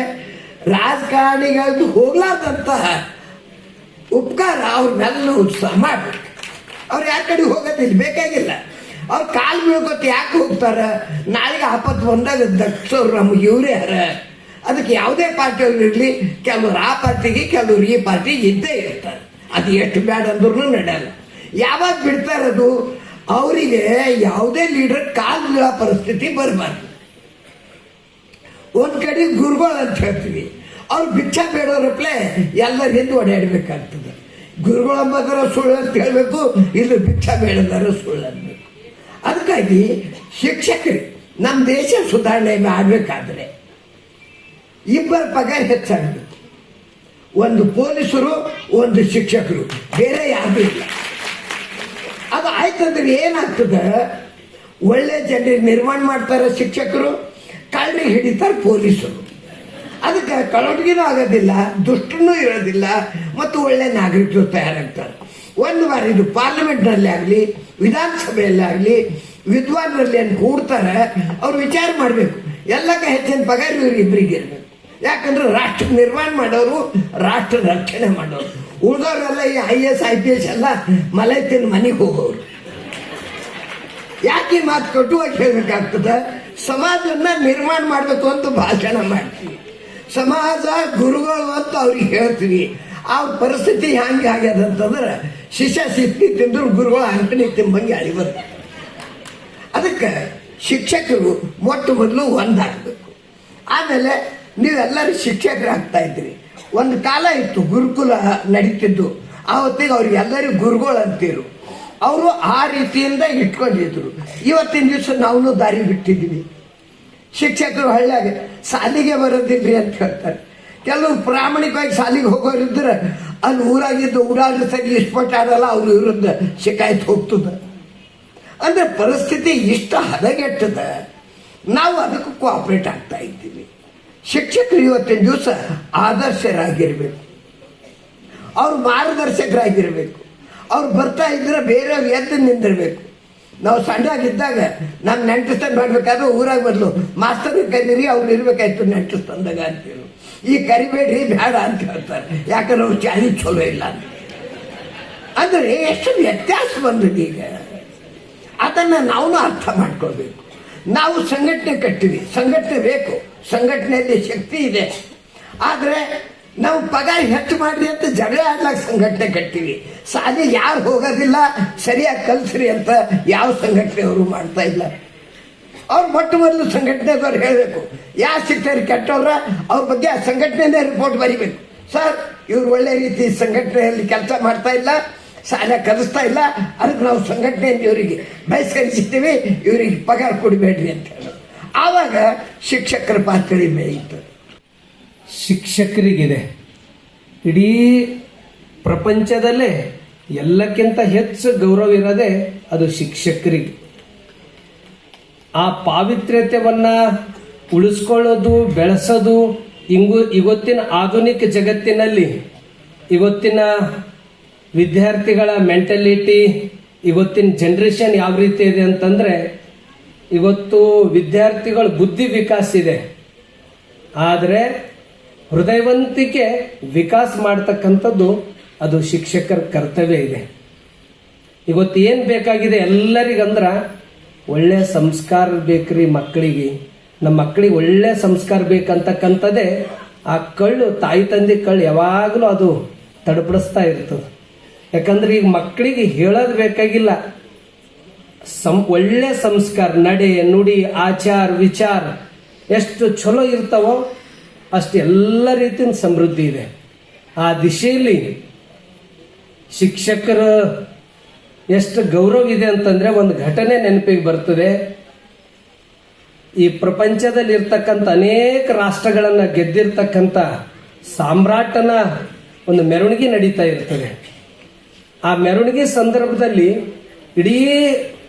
ರಾಜಕಾರಣಿಗಳದ್ದು ಹೋಗ್ಲಾರ್ದಂತ ಉಪಕಾರ ಅವ್ರ ಮೇಲೆ ಉತ್ಸಾಹ ಮಾಡಬೇಕು. ಅವ್ರು ಯಾರ ಕಡೆ ಹೋಗೋದಿಲ್ಲ, ಬೇಕಾಗಿಲ್ಲ. ಅವ್ರು ಕಾಲು ಬೀಳ್ಕೊತ ಯಾಕೆ ಹೋಗ್ತಾರೆ, ನಾಳೆಗೆ ಆಪತ್ತು ಬಂದಾಗ ದಕ್ಷರು ನಮ್ಗೆ ಇವರೇ ಯಾರ. ಅದಕ್ಕೆ ಯಾವುದೇ ಪಾರ್ಟಿಯವ್ರು ಇರಲಿ, ಕೆಲವ್ರು ಆ ಪಾರ್ಟಿಗೆ ಕೆಲವ್ರು ಈ ಪಾರ್ಟಿಗೆ ಇದ್ದೇ ಇರ್ತಾರೆ. ಅದು ಎಷ್ಟು ಬ್ಯಾಡ ಅಂದ್ರೂ ನಡೆಯಲ್ಲ. ಯಾವಾಗ ಬಿಡ್ತಾರದು ಅವರಿಗೆ ಯಾವುದೇ ಲೀಡರ್ ಕಾಲು ಬೀಳೋ ಪರಿಸ್ಥಿತಿ ಬರಬಾರ್ದು. ಒಂದು ಕಡೆ ಗುರುಗಳು ಅಂತ ಹೇಳ್ತೀವಿ, ಅವ್ರು ಭಿಕ್ಷಾ ಬೇಡೋರಪ್ಲೆ ಎಲ್ಲರ ಹಿಂದೆ ಓಡಾಡಬೇಕಾಗ್ತದೆ. ಗುರುಗಳು ಅಂಬದರ ಸುಳ್ಳು ಅಂತ ಹೇಳಬೇಕು, ಇಲ್ಲಿ ಭಿಕ್ಷಾ ಬೇಡದಾರ ಸುಳ್ಳು ಅನ್ಬೇಕು. ಅದಕ್ಕಾಗಿ ಶಿಕ್ಷಕರು ನಮ್ಮ ದೇಶ ಸುಧಾರಣೆ ಮಾಡಬೇಕಾದ್ರೆ ಇಬ್ಬರ ಪಗಾರ ಹೆಚ್ಚಾಗಬೇಕು. ಒಂದು ಪೊಲೀಸರು, ಒಂದು ಶಿಕ್ಷಕರು, ಬೇರೆ ಯಾರೂ ಇಲ್ಲ. ಅದು ಆಯ್ತಂದ್ರೆ ಏನಾಗ್ತದೆ, ಒಳ್ಳೆ ಜನರಿಗೆ ನಿರ್ಮಾಣ ಮಾಡ್ತಾರೆ ಶಿಕ್ಷಕರು, ಕಳ್ಳರಿಗೆ ಹಿಡಿತಾರೆ ಪೊಲೀಸರು. ಅದಕ್ಕೆ ಕಳವಟಿಗೆನೂ ಆಗೋದಿಲ್ಲ, ದುಷ್ಟನೂ ಇರೋದಿಲ್ಲ, ಮತ್ತು ಒಳ್ಳೆ ನಾಗರಿಕರು ತಯಾರಾಗ್ತಾರೆ. ಒಂದು ಬಾರಿ ಇದು ಪಾರ್ಲಿಮೆಂಟ್ನಲ್ಲಿ ಆಗಲಿ, ವಿಧಾನಸಭೆಯಲ್ಲಿ ಆಗಲಿ, ವಿದ್ವಾನ್ರಲ್ಲಿ ಏನು ಕೂಡ್ತಾರೆ, ಅವ್ರು ವಿಚಾರ ಮಾಡಬೇಕು, ಎಲ್ಲಕ್ಕ ಹೆಚ್ಚಿನ ಪಗಾರ ಇವ್ರು ಇಬ್ಬರಿಗೆ ಇರಬೇಕು. ಯಾಕಂದ್ರೆ ರಾಷ್ಟ್ರ ನಿರ್ಮಾಣ ಮಾಡೋರು, ರಾಷ್ಟ್ರ ರಕ್ಷಣೆ ಮಾಡೋರು. ಉಳಿದವರೆಲ್ಲ ಈ IAS IPS ಎಲ್ಲ ಮಲೈತಿನ ಮನೆಗೆ ಹೋಗೋರು. ಯಾಕೆ ಮಾತು ಕಟ್ಟುವಾಗಿ ಹೇಳ್ಬೇಕಾಗ್ತದೆ, ಸಮಾಜವನ್ನ ನಿರ್ಮಾಣ ಮಾಡಬೇಕು ಅಂತ ಭಾಷಣ ಮಾಡ್ತೀವಿ, ಸಮಾಜ ಗುರುಗಳು ಅಂತ ಅವ್ರಿಗೆ ಹೇಳ್ತೀವಿ. ಅವ್ರ ಪರಿಸ್ಥಿತಿ ಹೆಂಗೆ ಆಗ್ಯದ ಅಂತಂದ್ರೆ ಶಿಷ್ಯ ಸಿಕ್ಕಿ ತಿಂದ್ರು ಗುರುಗಳು ಅಂಕಣಿ ತಿಂಬಂಗೆ ಅಳಿಬರ್ತಾರೆ. ಅದಕ್ಕೆ ಶಿಕ್ಷಕರು ಮೊಟ್ಟ ಮೊದಲು ಒಂದಾಗಬೇಕು. ಆಮೇಲೆ ನೀವೆಲ್ಲರೂ ಶಿಕ್ಷಕರಾಗ್ತಾ ಇದ್ರಿ. ಒಂದು ಕಾಲ ಇತ್ತು ಗುರುಕುಲ ನಡೀತಿದ್ದು, ಆವತ್ತಿಗೆ ಅವ್ರಿಗೆಲ್ಲರಿಗೂ ಗುರುಗಳು ಅಂತಿರು. ಅವರು ಆ ರೀತಿಯಿಂದ ಇಟ್ಕೊಂಡಿದ್ರು. ಇವತ್ತಿನ ದಿವಸ ನಾವು ದಾರಿ ಬಿಟ್ಟಿದ್ದೀವಿ. ಶಿಕ್ಷಕರು ಹಳ್ಳಿಯಾಗ ಸಾಲಿಗೆ ಬರೋದಿಲ್ರಿ ಅಂತ ಹೇಳ್ತಾರೆ. ಕೆಲವು ಪ್ರಾಮಾಣಿಕವಾಗಿ ಸಾಲಿಗೆ ಹೋಗೋರಿದ್ರೆ ಅಲ್ಲಿ ಊರಾಗಿದ್ದು ಊರಾಗ ಸರಿ ಇಸ್ಪಟ್ ಆಡಲ್ಲ, ಅವ್ರ ವಿರುದ್ಧ ಶಿಕಾಯತ್ ಹೋಗ್ತದೆ. ಅಂದ್ರೆ ಪರಿಸ್ಥಿತಿ ಇಷ್ಟ ಹದಗೆಟ್ಟದ. ನಾವು ಅದಕ್ಕೂ ಕೋಆಪರೇಟ್ ಆಗ್ತಾ ಇದ್ದೀವಿ. ಶಿಕ್ಷಕರು ಇವತ್ತಿನ ದಿವಸ ಆದರ್ಶರಾಗಿರ್ಬೇಕು, ಅವ್ರು ಮಾರ್ಗದರ್ಶಕರಾಗಿರ್ಬೇಕು. ಅವ್ರು ಬರ್ತಾ ಇದ್ರೆ ಬೇರೆಯವ್ರು ಎದ್ದು ನಿಂದಿರ್ಬೇಕು. ನಾವು ಸಣ್ಣಾಗಿದ್ದಾಗ ನಮ್ಮ ನೆಂಟಸ್ತನ ಮಾಡ್ಬೇಕಾದ್ರೆ ಊರಾಗ ಬದಲು ಮಾಸ್ತರ್ ಕರೀರಿ, ಅವ್ರು ಇರ್ಬೇಕಾಯ್ತು ನೆಂಟಸ್ತಂದಾಗ ಅಂತೀರು. ಈ ಕರಿಬೇಡ್ರಿ ಬೇಡ ಅಂತ ಹೇಳ್ತಾರೆ, ಯಾಕಂದ್ರೆ ಅವ್ರು ಚಾಳಿ ಚಲೋ ಇಲ್ಲ ಅಂತ. ಅಂದರೆ ಎಷ್ಟು ವ್ಯತ್ಯಾಸ ಬಂದಿದೆ ಈಗ. ಅದನ್ನು ನಾವು ಅರ್ಥ ಮಾಡ್ಕೊಳ್ಬೇಕು. ನಾವು ಸಂಘಟನೆ ಕಟ್ಟಿವಿ, ಸಂಘಟನೆ ಬೇಕು, ಸಂಘಟನೆಯಲ್ಲಿ ಶಕ್ತಿ ಇದೆ. ಆದರೆ ನಾವು ಪಗಾರ ಹೆಚ್ಚು ಮಾಡ್ರಿ ಅಂತ ಜಗಳ ಆಡ್ಲಾಕ ಸಂಘಟನೆ ಕಟ್ಟಿವಿ. ಸಾಲಿ ಯಾರು ಹೋಗೋದಿಲ್ಲ, ಸರಿಯಾಗಿ ಕಲ್ಸ್ರಿ ಅಂತ ಯಾವ ಸಂಘಟನೆಯವರು ಮಾಡ್ತಾ ಇಲ್ಲ. ಅವ್ರು ಮೊಟ್ಟ ಮೊದಲು ಸಂಘಟನೆದವ್ರು ಹೇಳಬೇಕು, ಯಾರು ಸಿಗ್ತಾರೆ ಕೆಟ್ಟವ್ರ ಅವ್ರ ಬಗ್ಗೆ ಆ ಸಂಘಟನೆನೇ ರಿಪೋರ್ಟ್ ಬರಿಬೇಕು. ಸರ್, ಇವ್ರು ಒಳ್ಳೆ ರೀತಿ ಸಂಘಟನೆಯಲ್ಲಿ ಕೆಲಸ ಮಾಡ್ತಾ ಇಲ್ಲ, ಶಾಲೆ ಕಲಿಸ್ತಾ ಇಲ್ಲ, ಅದಕ್ಕೆ ನಾವು ಸಂಘಟನೆಯಿಂದ ಇವರಿಗೆ ಬಹಿಷ್ಕರಿಸಿದ್ದೀವಿ, ಇವರಿಗೆ ಪಗಾರ ಕೊಡಬೇಡ್ರಿ ಅಂತ ಹೇಳೋದು. ಆವಾಗ ಶಿಕ್ಷಕರ ಪಾತ್ರ ಬೆಳೆಯುತ್ತದೆ. ಶಿಕ್ಷಕರಿಗಿದೆ ಇಡೀ ಪ್ರಪಂಚದಲ್ಲೇ ಎಲ್ಲಕ್ಕಿಂತ ಹೆಚ್ಚು ಗೌರವ ಇರೋದೇ ಅದು ಶಿಕ್ಷಕರಿಗೆ. ಆ ಪಾವಿತ್ರ್ಯತೆಯನ್ನ ಉಳಿಸ್ಕೊಳ್ಳೋದು, ಬೆಳೆಸೋದು ಇವತ್ತಿನ ಆಧುನಿಕ ಜಗತ್ತಿನಲ್ಲಿ ಇವತ್ತಿನ ವಿದ್ಯಾರ್ಥಿಗಳ ಮೆಂಟಲಿಟಿ, ಇವತ್ತಿನ ಜನ್ರೇಷನ್ ಯಾವ ರೀತಿ ಇದೆ ಅಂತಂದ್ರೆ, ಇವತ್ತು ವಿದ್ಯಾರ್ಥಿಗಳ ಬುದ್ಧಿ ವಿಕಾಸ ಇದೆ, ಆದರೆ ಹೃದಯವಂತಿಕೆ ವಿಕಾಸ ಮಾಡ್ತಕ್ಕಂಥದ್ದು ಅದು ಶಿಕ್ಷಕರ ಕರ್ತವ್ಯ ಇದೆ. ಇವತ್ತು ಏನು ಬೇಕಾಗಿದೆ ಎಲ್ಲರಿಗಂದ್ರ ಒಳ್ಳೆ ಸಂಸ್ಕಾರ ಬೇಕ್ರಿ ಮಕ್ಕಳಿಗೆ. ನಮ್ಮ ಮಕ್ಕಳಿಗೆ ಒಳ್ಳೆ ಸಂಸ್ಕಾರ ಬೇಕಂತಕ್ಕಂಥದ್ದೇ ಆ ಕಳ್ಳು, ತಾಯಿ ತಂದೆ ಕಳ್ಳು ಯಾವಾಗಲೂ ಅದು ತಡಪಡಿಸ್ತಾ ಇರ್ತದೆ. ಯಾಕಂದ್ರೆ ಈಗ ಮಕ್ಕಳಿಗೆ ಹೇಳೋದು ಬೇಕಾಗಿಲ್ಲ, ಒಳ್ಳೆ ಸಂಸ್ಕಾರ, ನಡೆ, ನುಡಿ, ಆಚಾರ, ವಿಚಾರ ಎಷ್ಟು ಚಲೋ ಇರ್ತಾವೋ ಅಷ್ಟು ಎಲ್ಲ ರೀತಿಯ ಸಮೃದ್ಧಿ ಇದೆ. ಆ ದಿಶೆಯಲ್ಲಿ ಶಿಕ್ಷಕರ ಎಷ್ಟು ಗೌರವ ಇದೆ ಅಂತಂದ್ರೆ ಒಂದು ಘಟನೆ ನೆನಪಿಗೆ ಬರ್ತದೆ. ಈ ಪ್ರಪಂಚದಲ್ಲಿ ಇರ್ತಕ್ಕಂಥ ಅನೇಕ ರಾಷ್ಟ್ರಗಳನ್ನ ಗೆದ್ದಿರ್ತಕ್ಕಂಥ ಸಾಮ್ರಾಟನ ಒಂದು ಮೆರವಣಿಗೆ ನಡೀತಾ ಇರ್ತದೆ. ಆ ಮೆರವಣಿಗೆ ಸಂದರ್ಭದಲ್ಲಿ ಇಡೀ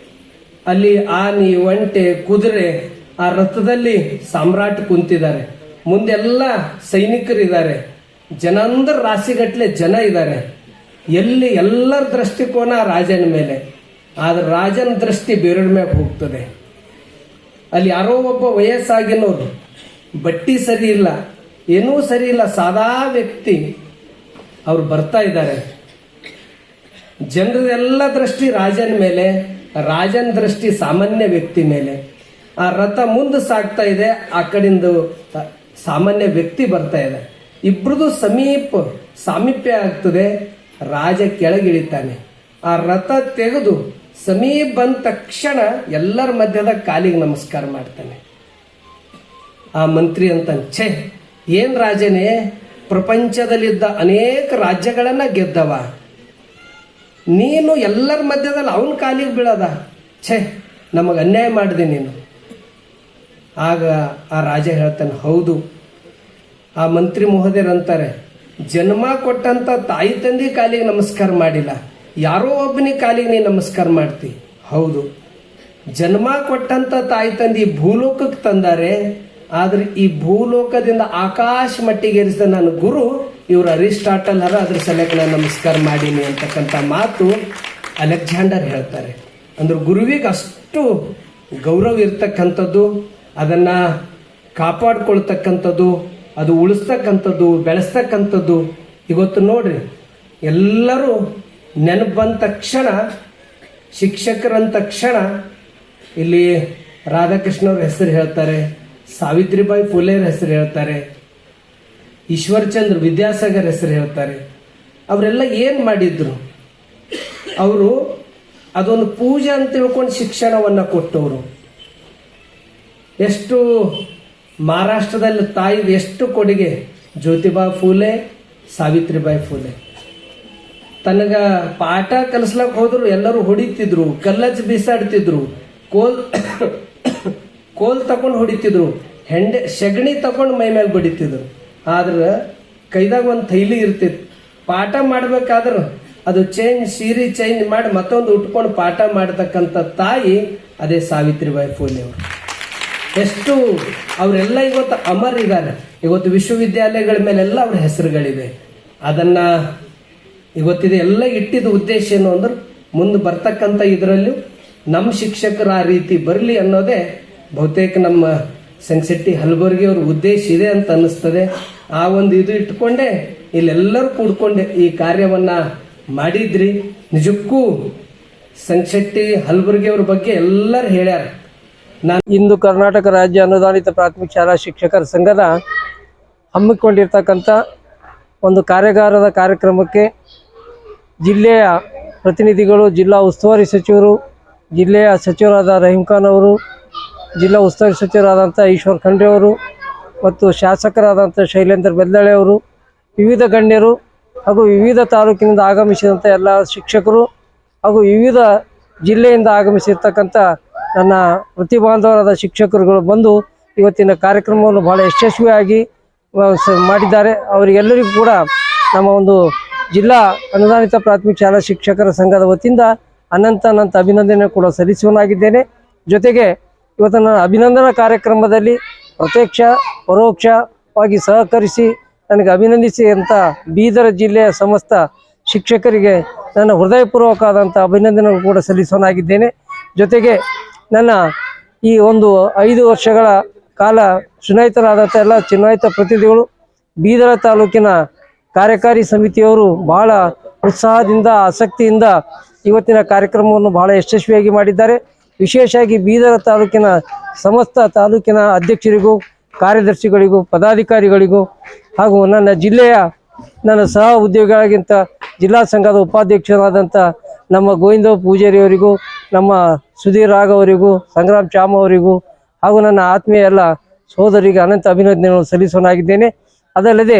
ಅಲ್ಲಿ ಆನೆ, ಒಂಟೆ, ಕುದುರೆ, ಆ ರಥದಲ್ಲಿ ಸಾಮ್ರಾಟ್ ಕುಂತಿದ್ದಾರೆ, ಮುಂದೆಲ್ಲ ಸೈನಿಕರಿದ್ದಾರೆ, ಜನ ಅಂದ್ರೆ ರಾಶಿಗಟ್ಟಲೆ ಜನ ಇದ್ದಾರೆ. ಎಲ್ಲಿ ಎಲ್ಲರ ದೃಷ್ಟಿಕೋನ ರಾಜನ ಮೇಲೆ, ಆದ್ರೆ ರಾಜನ ದೃಷ್ಟಿ ಬೇರೆಯವ್ರ ಮೇಲೆ ಹೋಗ್ತದೆ. ಅಲ್ಲಿ ಯಾರೋ ಒಬ್ಬ ವಯಸ್ಸಾಗಿನೋರು, ಬಟ್ಟಿ ಸರಿ ಇಲ್ಲ, ಏನೂ ಸರಿ ಇಲ್ಲ, ಸಾದಾ ವ್ಯಕ್ತಿ ಅವ್ರು ಬರ್ತಾ ಇದ್ದಾರೆ. ಜನರೆಲ್ಲ ದೃಷ್ಟಿ ರಾಜನ ಮೇಲೆ, ರಾಜನ ದೃಷ್ಟಿ ಸಾಮಾನ್ಯ ವ್ಯಕ್ತಿ ಮೇಲೆ. ಆ ರಥ ಮುಂದೆ ಸಾಗ್ತಾ ಇದೆ, ಆ ಕಡೆಯಿಂದ ಸಾಮಾನ್ಯ ವ್ಯಕ್ತಿ ಬರ್ತಾ ಇದೆ. ಇಬ್ರದು ಸಾಮೀಪ್ಯ ಆಗ್ತದೆ. ರಾಜ ಕೆಳಗಿಳಿತಾನೆ, ಆ ರಥ ತೆಗೆದು ಸಮೀಪ ಬಂದ ತಕ್ಷಣ ಎಲ್ಲರ ಮಧ್ಯದ ಕಾಲಿಗೆ ನಮಸ್ಕಾರ ಮಾಡ್ತಾನೆ. ಆ ಮಂತ್ರಿ ಅಂತಾನೆ, ಛೇ ಏನ್ ರಾಜನೇ, ಪ್ರಪಂಚದಲ್ಲಿದ್ದ ಅನೇಕ ರಾಜ್ಯಗಳನ್ನ ಗೆದ್ದವ, ನೀನು ಎಲ್ಲರ ಮಧ್ಯದಲ್ಲಿ ಅವನ ಕಾಲಿಗೆ ಬೀಳದ, ಛೇ ನಮಗೆ ಅನ್ಯಾಯ ಮಾಡಿದೆ ನೀನು. ಆಗ ಆ ರಾಜ ಹೇಳ್ತಾನೆ, ಹೌದು. ಆ ಮಂತ್ರಿ ಮಹೋದಯರಂತಾರೆ, ಜನ್ಮ ಕೊಟ್ಟಂತ ತಾಯಿ ತಂದೆ ಕಾಲಿಗೆ ನಮಸ್ಕಾರ ಮಾಡಿಲ್ಲ, ಯಾರೋ ಒಬ್ಬನಿ ಕಾಲಿಗೆ ನೀ ನಮಸ್ಕಾರ ಮಾಡ್ತಿ. ಹೌದು, ಜನ್ಮ ಕೊಟ್ಟಂತ ತಾಯಿ ತಂದೆ ಭೂಲೋಕಕ್ಕೆ ತಂದಾರೆ, ಆದ್ರೆ ಈ ಭೂಲೋಕದಿಂದ ಆಕಾಶ ಮಟ್ಟಿಗೇರಿಸಿದ ನನ್ನ ಗುರು ಇವರು ಅರಿಸ್ಟಾಟಲ್ ಹರ, ಅದ್ರ ಸಲಕ್ಕೆ ನಾನು ನಮಸ್ಕಾರ ಮಾಡೀನಿ ಅಂತಕ್ಕಂಥ ಮಾತು ಅಲೆಕ್ಸಾಂಡರ್ ಹೇಳ್ತಾರೆ. ಅಂದ್ರೆ ಗುರುವಿಗೆ ಅಷ್ಟು ಗೌರವ ಇರ್ತಕ್ಕಂಥದ್ದು, ಅದನ್ನ ಕಾಪಾಡ್ಕೊಳ್ತಕ್ಕಂಥದ್ದು, ಅದು ಉಳಿಸ್ತಕ್ಕಂಥದ್ದು, ಬೆಳೆಸ್ತಕ್ಕಂಥದ್ದು. ಇವತ್ತು ನೋಡ್ರಿ, ಎಲ್ಲರೂ ನೆನಪು ಬಂದ ತಕ್ಷಣ, ಶಿಕ್ಷಕರಂದ ತಕ್ಷಣ ಇಲ್ಲಿ ರಾಧಾಕೃಷ್ಣವ್ರ ಹೆಸರು ಹೇಳ್ತಾರೆ, ಸಾವಿತ್ರಿಬಾಯಿ ಫುಲೆಯರ ಹೆಸರು ಹೇಳ್ತಾರೆ, ಈಶ್ವರಚಂದ್ರ ವಿದ್ಯಾಸಾಗರ್ ಹೆಸರು ಹೇಳ್ತಾರೆ. ಅವರೆಲ್ಲ ಏನು ಮಾಡಿದ್ರು? ಅವರು ಅದೊಂದು ಪೂಜೆ ಅಂತ ತಿಳ್ಕೊಂಡು ಶಿಕ್ಷಣವನ್ನು ಕೊಟ್ಟವರು. ಎಷ್ಟು ಮಹಾರಾಷ್ಟ್ರದಲ್ಲಿ ತಾಯಿದ ಎಷ್ಟು ಕೊಡುಗೆ. ಜ್ಯೋತಿಬಾ ಫೂಲೆ, ಸಾವಿತ್ರಿಬಾಯಿ ಫೂಲೆ ತನಗ ಪಾಠ ಕಲಿಸ್ಲಕ್ಕೆ ಹೋದ್ರು ಎಲ್ಲರೂ ಹೊಡಿತಿದ್ರು, ಕಲ್ಲಚ್ಚಿ ಬೀಸಾಡ್ತಿದ್ರು, ಕೋಲ್ ತಕೊಂಡು ಹೊಡಿತಿದ್ರು, ಸೆಗಣಿ ತಕೊಂಡು ಮೈ ಮ್ಯಾಗ ಬಡಿತಿದ್ರು. ಆದ್ರೆ ಕೈದಾಗ ಒಂದು ಥೈಲಿ ಇರ್ತಿತ್ತು. ಪಾಠ ಮಾಡ್ಬೇಕಾದ್ರೆ ಅದು ಸೀರೆ ಚೇಂಜ್ ಮಾಡಿ ಮತ್ತೊಂದು ಉಟ್ಕೊಂಡು ಪಾಠ ಮಾಡತಕ್ಕಂಥ ತಾಯಿ ಅದೇ ಸಾವಿತ್ರಿಬಾಯಿ ಫೂಲೆ ಅವರು. ಎಷ್ಟು ಅವರೆಲ್ಲ ಇವತ್ತು ಅಮರ್ ಇದ್ದಾರೆ. ಇವತ್ತು ವಿಶ್ವವಿದ್ಯಾಲಯಗಳ ಮೇಲೆಲ್ಲ ಅವ್ರ ಹೆಸರುಗಳಿವೆ. ಅದನ್ನ ಇವತ್ತಿದೆ ಎಲ್ಲ ಇಟ್ಟಿದ್ದ ಉದ್ದೇಶ ಏನು ಅಂದ್ರೆ, ಮುಂದೆ ಬರ್ತಕ್ಕಂಥ ಇದರಲ್ಲೂ ನಮ್ಮ ಶಿಕ್ಷಕರು ಆ ರೀತಿ ಬರಲಿ ಅನ್ನೋದೇ ಬಹುತೇಕ ನಮ್ಮ ಸಂಗಶೆಟ್ಟಿ ಹಲಬರ್ಗಿ ಅವ್ರ ಉದ್ದೇಶ ಇದೆ ಅಂತ ಅನ್ನಿಸ್ತದೆ. ಆ ಒಂದು ಇದು ಇಟ್ಕೊಂಡೆ ಇಲ್ಲೆಲ್ಲರೂ ಕೂಡ್ಕೊಂಡೆ ಈ ಕಾರ್ಯವನ್ನ ಮಾಡಿದ್ರಿ. ನಿಜಕ್ಕೂ ಸಂಗಶೆಟ್ಟಿ ಹಲಬರ್ಗಿ ಅವ್ರ ಬಗ್ಗೆ ಎಲ್ಲರೂ ಹೇಳ್ಯಾರ. ನಾನು ಇಂದು ಕರ್ನಾಟಕ ರಾಜ್ಯ ಅನುದಾನಿತ ಪ್ರಾಥಮಿಕ ಶಾಲಾ ಶಿಕ್ಷಕರ ಸಂಘದ ಹಮ್ಮಿಕೊಂಡಿರ್ತಕ್ಕಂಥ ಒಂದು ಕಾರ್ಯಾಗಾರದ ಕಾರ್ಯಕ್ರಮಕ್ಕೆ ಜಿಲ್ಲೆಯ ಪ್ರತಿನಿಧಿಗಳು, ಜಿಲ್ಲಾ ಉಸ್ತುವಾರಿ ಸಚಿವರು, ಜಿಲ್ಲೆಯ ಸಚಿವರಾದ ರಹೀಂ ಖಾನ್ ಅವರು, ಜಿಲ್ಲಾ ಉಸ್ತುವಾರಿ ಸಚಿವರಾದಂಥ ಈಶ್ವರ್ ಖಂಡ್ರೆ ಅವರು ಮತ್ತು ಶಾಸಕರಾದಂಥ ಶೈಲೇಂದ್ರ ಬೆಲ್ದಳೆ ಅವರು, ವಿವಿಧ ಗಣ್ಯರು ಹಾಗೂ ವಿವಿಧ ತಾಲೂಕಿನಿಂದ ಆಗಮಿಸಿದಂಥ ಎಲ್ಲ ಶಿಕ್ಷಕರು ಹಾಗೂ ವಿವಿಧ ಜಿಲ್ಲೆಯಿಂದ ಆಗಮಿಸಿರ್ತಕ್ಕಂಥ ನನ್ನ ಪ್ರತಿಬಾಂಧವರಾದ ಶಿಕ್ಷಕರುಗಳು ಬಂದು ಇವತ್ತಿನ ಕಾರ್ಯಕ್ರಮವನ್ನು ಬಹಳ ಯಶಸ್ವಿಯಾಗಿ ಮಾಡಿದ್ದಾರೆ. ಅವರಿಗೆಲ್ಲರಿಗೂ ಕೂಡ ನಮ್ಮ ಒಂದು ಜಿಲ್ಲಾ ಅನುದಾನಿತ ಪ್ರಾಥಮಿಕ ಶಾಲಾ ಶಿಕ್ಷಕರ ಸಂಘದ ವತಿಯಿಂದ ಅನಂತ ಅಭಿನಂದನೆ ಕೂಡ ಸಲ್ಲಿಸುವನಾಗಿದ್ದೇನೆ. ಜೊತೆಗೆ ಇವತ್ತಿನ ಅಭಿನಂದನಾ ಕಾರ್ಯಕ್ರಮದಲ್ಲಿ ಪ್ರತ್ಯಕ್ಷ ಪರೋಕ್ಷವಾಗಿ ಸಹಕರಿಸಿ ನನಗೆ ಅಭಿನಂದಿಸಿ ಅಂತ ಬೀದರ್ ಜಿಲ್ಲೆಯ ಸಮಸ್ತ ಶಿಕ್ಷಕರಿಗೆ ನನ್ನ ಹೃದಯಪೂರ್ವಕವಾದಂಥ ಅಭಿನಂದನೆಗಳು ಕೂಡ ಸಲ್ಲಿಸುವನಾಗಿದ್ದೇನೆ. ಜೊತೆಗೆ ನನ್ನ ಈ ಒಂದು 5 ವರ್ಷಗಳ ಕಾಲ ಚುನಾಯಿತರಾದಂಥ ಎಲ್ಲ ಚುನಾಯಿತ ಪ್ರತಿನಿಧಿಗಳು, ಬೀದರ ತಾಲೂಕಿನ ಕಾರ್ಯಕಾರಿ ಸಮಿತಿಯವರು ಬಹಳ ಉತ್ಸಾಹದಿಂದ ಆಸಕ್ತಿಯಿಂದ ಇವತ್ತಿನ ಕಾರ್ಯಕ್ರಮವನ್ನು ಬಹಳ ಯಶಸ್ವಿಯಾಗಿ ಮಾಡಿದ್ದಾರೆ. ವಿಶೇಷವಾಗಿ ಬೀದರ ತಾಲೂಕಿನ ಸಮಸ್ತ ತಾಲೂಕಿನ ಅಧ್ಯಕ್ಷರಿಗೂ, ಕಾರ್ಯದರ್ಶಿಗಳಿಗೂ, ಪದಾಧಿಕಾರಿಗಳಿಗೂ ಹಾಗೂ ನನ್ನ ಸಹ ಉದ್ಯೋಗಿಗಳಿಗಿಂತ ಜಿಲ್ಲಾ ಸಂಘದ ಉಪಾಧ್ಯಕ್ಷರಾದಂಥ ನಮ್ಮ ಗೋವಿಂದ ಪೂಜಾರಿಯವರಿಗೂ, ನಮ್ಮ ಸುಧೀರ್ ರಾಘ್ ಅವರಿಗೂ, ಸಂಗ್ರಾಮ್ ಚಾಮ್ ಅವರಿಗೂ ಹಾಗೂ ನನ್ನ ಆತ್ಮೀಯ ಎಲ್ಲ ಸೋದರಿಗೆ ಅನಂತ ಅಭಿನಂದನೆಗಳನ್ನು ಸಲ್ಲಿಸೋನಾಗಿದ್ದೇನೆ. ಅದಲ್ಲದೆ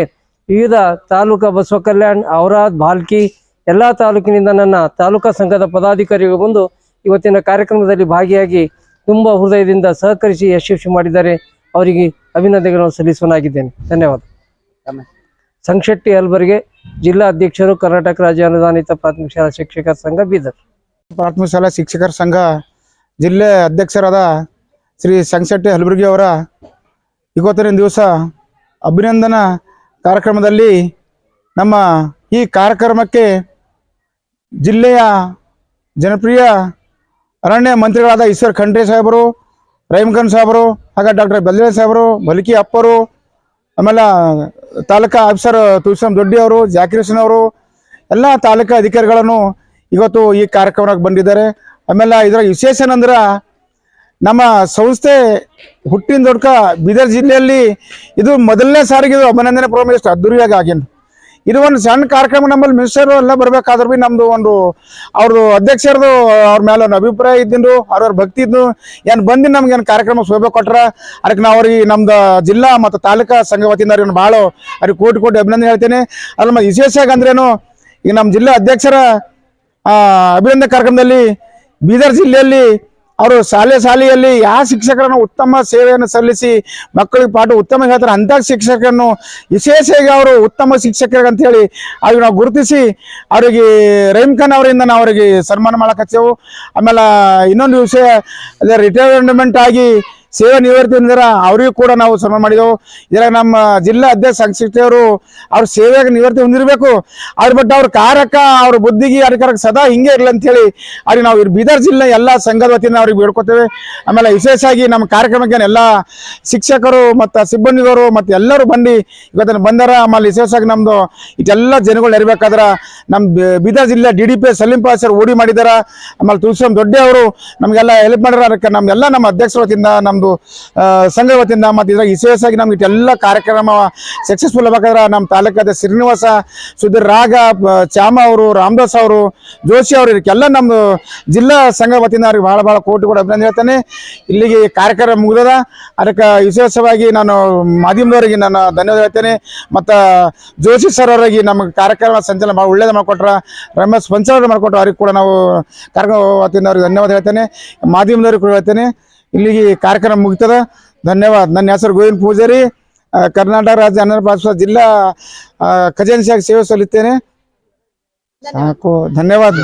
ವಿವಿಧ ತಾಲೂಕಾ ಬಸವ ಕಲ್ಯಾಣ್, ಔರಾದ್, ಭಾಲ್ಕಿ ಎಲ್ಲ ತಾಲೂಕಿನಿಂದ ನನ್ನ ತಾಲೂಕಾ ಸಂಘದ ಪದಾಧಿಕಾರಿಗಳು ಬಂದು ಇವತ್ತಿನ ಕಾರ್ಯಕ್ರಮದಲ್ಲಿ ಭಾಗಿಯಾಗಿ ತುಂಬ ಹೃದಯದಿಂದ ಸಹಕರಿಸಿ ಯಶಸ್ವಿ ಮಾಡಿದ್ದಾರೆ. ಅವರಿಗೆ ಅಭಿನಂದನೆಗಳನ್ನು ಸಲ್ಲಿಸೋನಾಗಿದ್ದೇನೆ. ಧನ್ಯವಾದ. ಸಂಶೆಟ್ಟಿ ಹಲ್ಬರ್ಗೆ, ಜಿಲ್ಲಾ ಅಧ್ಯಕ್ಷರು, ಕರ್ನಾಟಕ ರಾಜ್ಯ ಅನುದಾನಿತ ಪ್ರಾಥಮಿಕ ಶಾಲಾ ಶಿಕ್ಷಕರ ಸಂಘ, ಬೀದರ್. ಪ್ರಾಥಮಿಕ ಶಾಲಾ ಶಿಕ್ಷಕರ ಸಂಘ ಜಿಲ್ಲೆ ಅಧ್ಯಕ್ಷರಾದ ಶ್ರೀ ಸಂಶೆಟ್ಟಿ ಹಲ್ಬರ್ಗಿ ಅವರ ಇವತ್ತಿನ ದಿವಸ ಅಭಿನಂದನಾ ಕಾರ್ಯಕ್ರಮದಲ್ಲಿ ನಮ್ಮ ಈ ಕಾರ್ಯಕ್ರಮಕ್ಕೆ ಜಿಲ್ಲೆಯ ಜನಪ್ರಿಯ ಅರಣ್ಯ ಮಂತ್ರಿಗಳಾದ ಈಶ್ವರ್ ಖಂಡ್ರೆ ಸಾಹೇಬರು, ರಹೀಂ ಖಾನ್ ಸಾಹೇಬರು, ಹಾಗೆ ಡಾಕ್ಟರ್ ಬೆಲ್ದಳೆ ಸಾಹೇಬರು, ಬಲ್ಕಿ ಅಪ್ಪರು, ಆಮೇಲೆ ತಾಲೂಕಾ ಆಫೀಸರ್ ತುಳಸಿರಾಮ್ ದೊಡ್ಡಿ ಅವರು, ಜಾಕಿರ್ ಹುಸೇನ್ ಅವರು, ಎಲ್ಲ ತಾಲೂಕಾ ಅಧಿಕಾರಿಗಳನ್ನು ಇವತ್ತು ಈ ಕಾರ್ಯಕ್ರಮಕ್ಕೆ ಬಂದಿದ್ದಾರೆ. ಆಮೇಲೆ ಇದರ ವಿಶೇಷ ಏನಂದ್ರೆ ನಮ್ಮ ಸಂಸ್ಥೆ ಹುಟ್ಟಿನ ದೊಡ್ಕ ಬೀದರ್ ಜಿಲ್ಲೆಯಲ್ಲಿ ಇದು ಮೊದಲನೇ ಸಾರಿಗೆ ಇದು ಅಭಿನಂದನೆ ಪ್ರೋಗ್ರಾಮ್ ಎಷ್ಟು ಅದ್ದೂರಿಯಾಗಿ ಆಗಿದ್ದು. ಇದು ಒಂದು ಸಣ್ಣ ಕಾರ್ಯಕ್ರಮ. ನಮ್ಮಲ್ಲಿ ಮಿನಿಸ್ಟರ್ ಎಲ್ಲ ಬರ್ಬೇಕಾದ್ರೂ ಭೀ ನಮ್ದು ಒಂದು ಅವ್ರದ್ದು ಅಧ್ಯಕ್ಷರದು ಅವ್ರ ಮೇಲೆ ಒಂದು ಅಭಿಪ್ರಾಯ ಇದ್ದಿಂದು, ಅವ್ರವ್ರ ಭಕ್ತಿ ಇದ್ದು ಏನು ಬಂದು ನಮ್ಗೆ ಏನು ಕಾರ್ಯಕ್ರಮ ಶೋಭೆ ಕೊಟ್ರ. ಅದಕ್ಕೆ ನಾವು ಅವ್ರಿಗೆ ನಮ್ದು ಜಿಲ್ಲಾ ಮತ್ತು ತಾಲೂಕಾ ಸಂಘ ವತಿಯಿಂದ ಅವ್ರಿಗೆ ಭಾಳ ಅವ್ರಿಗೆ ಕೋಟಿ ಅಭಿನಂದನೆ ಹೇಳ್ತೇನೆ. ಅದ್ರ ಮತ್ತೆ ವಿಶೇಷವಾಗಿ ಅಂದ್ರೇನು, ಈಗ ನಮ್ಮ ಜಿಲ್ಲಾ ಅಧ್ಯಕ್ಷರ ಅಭಿನಂದನೆ ಕಾರ್ಯಕ್ರಮದಲ್ಲಿ ಬೀದರ್ ಜಿಲ್ಲೆಯಲ್ಲಿ ಅವರು ಶಾಲೆಯಲ್ಲಿ ಯಾವ ಶಿಕ್ಷಕರನ್ನು ಉತ್ತಮ ಸೇವೆಯನ್ನು ಸಲ್ಲಿಸಿ ಮಕ್ಕಳಿಗೆ ಪಾಠ ಉತ್ತಮ ಹೇಳ್ತಾರೆ ಅಂಥ ಶಿಕ್ಷಕರನ್ನು ವಿಶೇಷವಾಗಿ ಅವರು ಉತ್ತಮ ಶಿಕ್ಷಕರಿಗೆ ಅಂತ ಹೇಳಿ ಅವ್ರಿಗೆ ನಾವು ಗುರುತಿಸಿ ಅವರಿಗೆ ರಹೀಂ ಖಾನ್ ಅವರಿಂದ ನಾವು ಅವರಿಗೆ ಸನ್ಮಾನ ಮಾಡಕತ್ತೇವು. ಆಮೇಲೆ ಇನ್ನೊಂದು ವಿಷಯ ಅದೇ ರಿಟೈರ್ಮೆಂಟ್ ಆಗಿ ಸೇವೆ ನಿವೃತ್ತಿ ಹೊಂದಿರ ಅವರಿಗೂ ಕೂಡ ನಾವು ಸನ್ಮಾನ ಮಾಡಿದೆವು. ಇದ್ರಾಗ ನಮ್ಮ ಜಿಲ್ಲಾ ಅಧ್ಯಕ್ಷ ಸಂಘಟನೆಯವರು ಅವ್ರ ಸೇವೆಗೆ ನಿವೃತ್ತಿ ಹೊಂದಿರಬೇಕು, ಅವ್ರ ಬಟ್ ಅವ್ರ ಕಾರ್ಯಕ್ಕೆ ಅವ್ರ ಬುದ್ಧಿಗೆ ಅಧಿಕಾರಕ್ಕೆ ಸದಾ ಹಿಂಗೆ ಇರಲಿ ಅಂತೇಳಿ ಅವ್ರಿಗೆ ನಾವು ಬೀದರ್ ಜಿಲ್ಲೆ ಎಲ್ಲ ಸಂಘದ ವತಿಯಿಂದ ಅವ್ರಿಗೆ ಬೇಡ್ಕೊತೇವೆ. ಆಮೇಲೆ ವಿಶೇಷವಾಗಿ ನಮ್ಮ ಕಾರ್ಯಕ್ರಮಕ್ಕೆ ಎಲ್ಲ ಶಿಕ್ಷಕರು ಮತ್ತು ಸಿಬ್ಬಂದಿಗಳು ಮತ್ತು ಎಲ್ಲರೂ ಬಂದು ಇವತ್ತನ್ನು ಬಂದಾರ. ಆಮೇಲೆ ವಿಶೇಷವಾಗಿ ನಮ್ಮದು ಇದೆಲ್ಲ ಜನಗಳು ಇರಬೇಕಾದ್ರೆ ನಮ್ಮ ಬೀದರ್ ಜಿಲ್ಲೆ DDP ಸಲೀಂ ಸರ್ ಓಡಿ ಮಾಡಿದಾರ. ಆಮೇಲೆ ತುಳಸಿರಾಮ್ ದೊಡ್ಡಿ ಅವರು ನಮಗೆಲ್ಲ ಹೆಲ್ಪ್ ಮಾಡ್ಯಾರ. ಅದಕ್ಕೆ ನಮ್ಗೆಲ್ಲ ನಮ್ಮ ಅಧ್ಯಕ್ಷರ ವತಿಯಿಂದ ನಮ್ಮದು ಸಂಘ ವತಿಯಿಂದ ಮತ್ತು ಇದ್ರಾಗ ವಿಶೇಷವಾಗಿ ನಮ್ಗೆ ಇಟ್ಟೆಲ್ಲ ಕಾರ್ಯಕ್ರಮ ಸಕ್ಸಸ್ಫುಲ್ ಆಗಬೇಕಾದ್ರೆ ನಮ್ಮ ತಾಲೂಕಾದ ಶ್ರೀನಿವಾಸ, ಸುಧೀರ್ ರಾಘ, ಚಾಮ ಅವರು, ರಾಮದಾಸ್ ಅವರು, ಜೋಶಿ ಅವರು, ಇದಕ್ಕೆಲ್ಲ ನಮ್ಮದು ಜಿಲ್ಲಾ ಸಂಘ ವತಿಯಿಂದ ಅವ್ರಿಗೆ ಭಾಳ ಕೋಟಿ ಅಭಿನಂದನೆ ಹೇಳ್ತೇನೆ. ಇಲ್ಲಿಗೆ ಕಾರ್ಯಕ್ರಮ ಮುಗಿದದ. ಅದಕ್ಕೆ ವಿಶೇಷವಾಗಿ ನಾನು ಮಾಧ್ಯಮದವರಿಗೆ ನಾನು ಧನ್ಯವಾದ ಹೇಳ್ತೇನೆ. ಮತ್ತು ಜೋಶಿ ಸರ್ ಅವರಿಗೆ ನಮ್ಮ ಕಾರ್ಯಕ್ರಮ ಸಂಚಾಲನೆ ಭಾಳ ಒಳ್ಳೇದು ಮಾಡಿಕೊಟ್ರ, ರಮೇಶ್ ಪಂಚರ್ ಮಾಡಿಕೊಟ್ರು, ಅವ್ರಿಗೆ ಕೂಡ ನಾವು ಕಾರ್ಯಕ್ರಮ ವತಿಯಿಂದ ಅವ್ರಿಗೆ ಧನ್ಯವಾದ ಹೇಳ್ತೇನೆ. ಮಾಧ್ಯಮದವ್ರಿಗೆ ಕೂಡ ಹೇಳ್ತೇನೆ. ಇಲ್ಲಿಗೆ ಕಾರ್ಯಕ್ರಮ ಮುಗಿತದ. ಧನ್ಯವಾದ. ನನ್ನ ಹೆಸರು ಗೋವಿಂದ ಪೂಜಾರಿ, ಕರ್ನಾಟಕ ರಾಜ್ಯ ಅನುದಾನಿತ ಜಿಲ್ಲಾ ಖಜಾಂಚಿಯಾಗಿ ಸೇವೆ ಸಲ್ಲಿಸುತ್ತೇನೆ. ಸಾಕು, ಧನ್ಯವಾದ.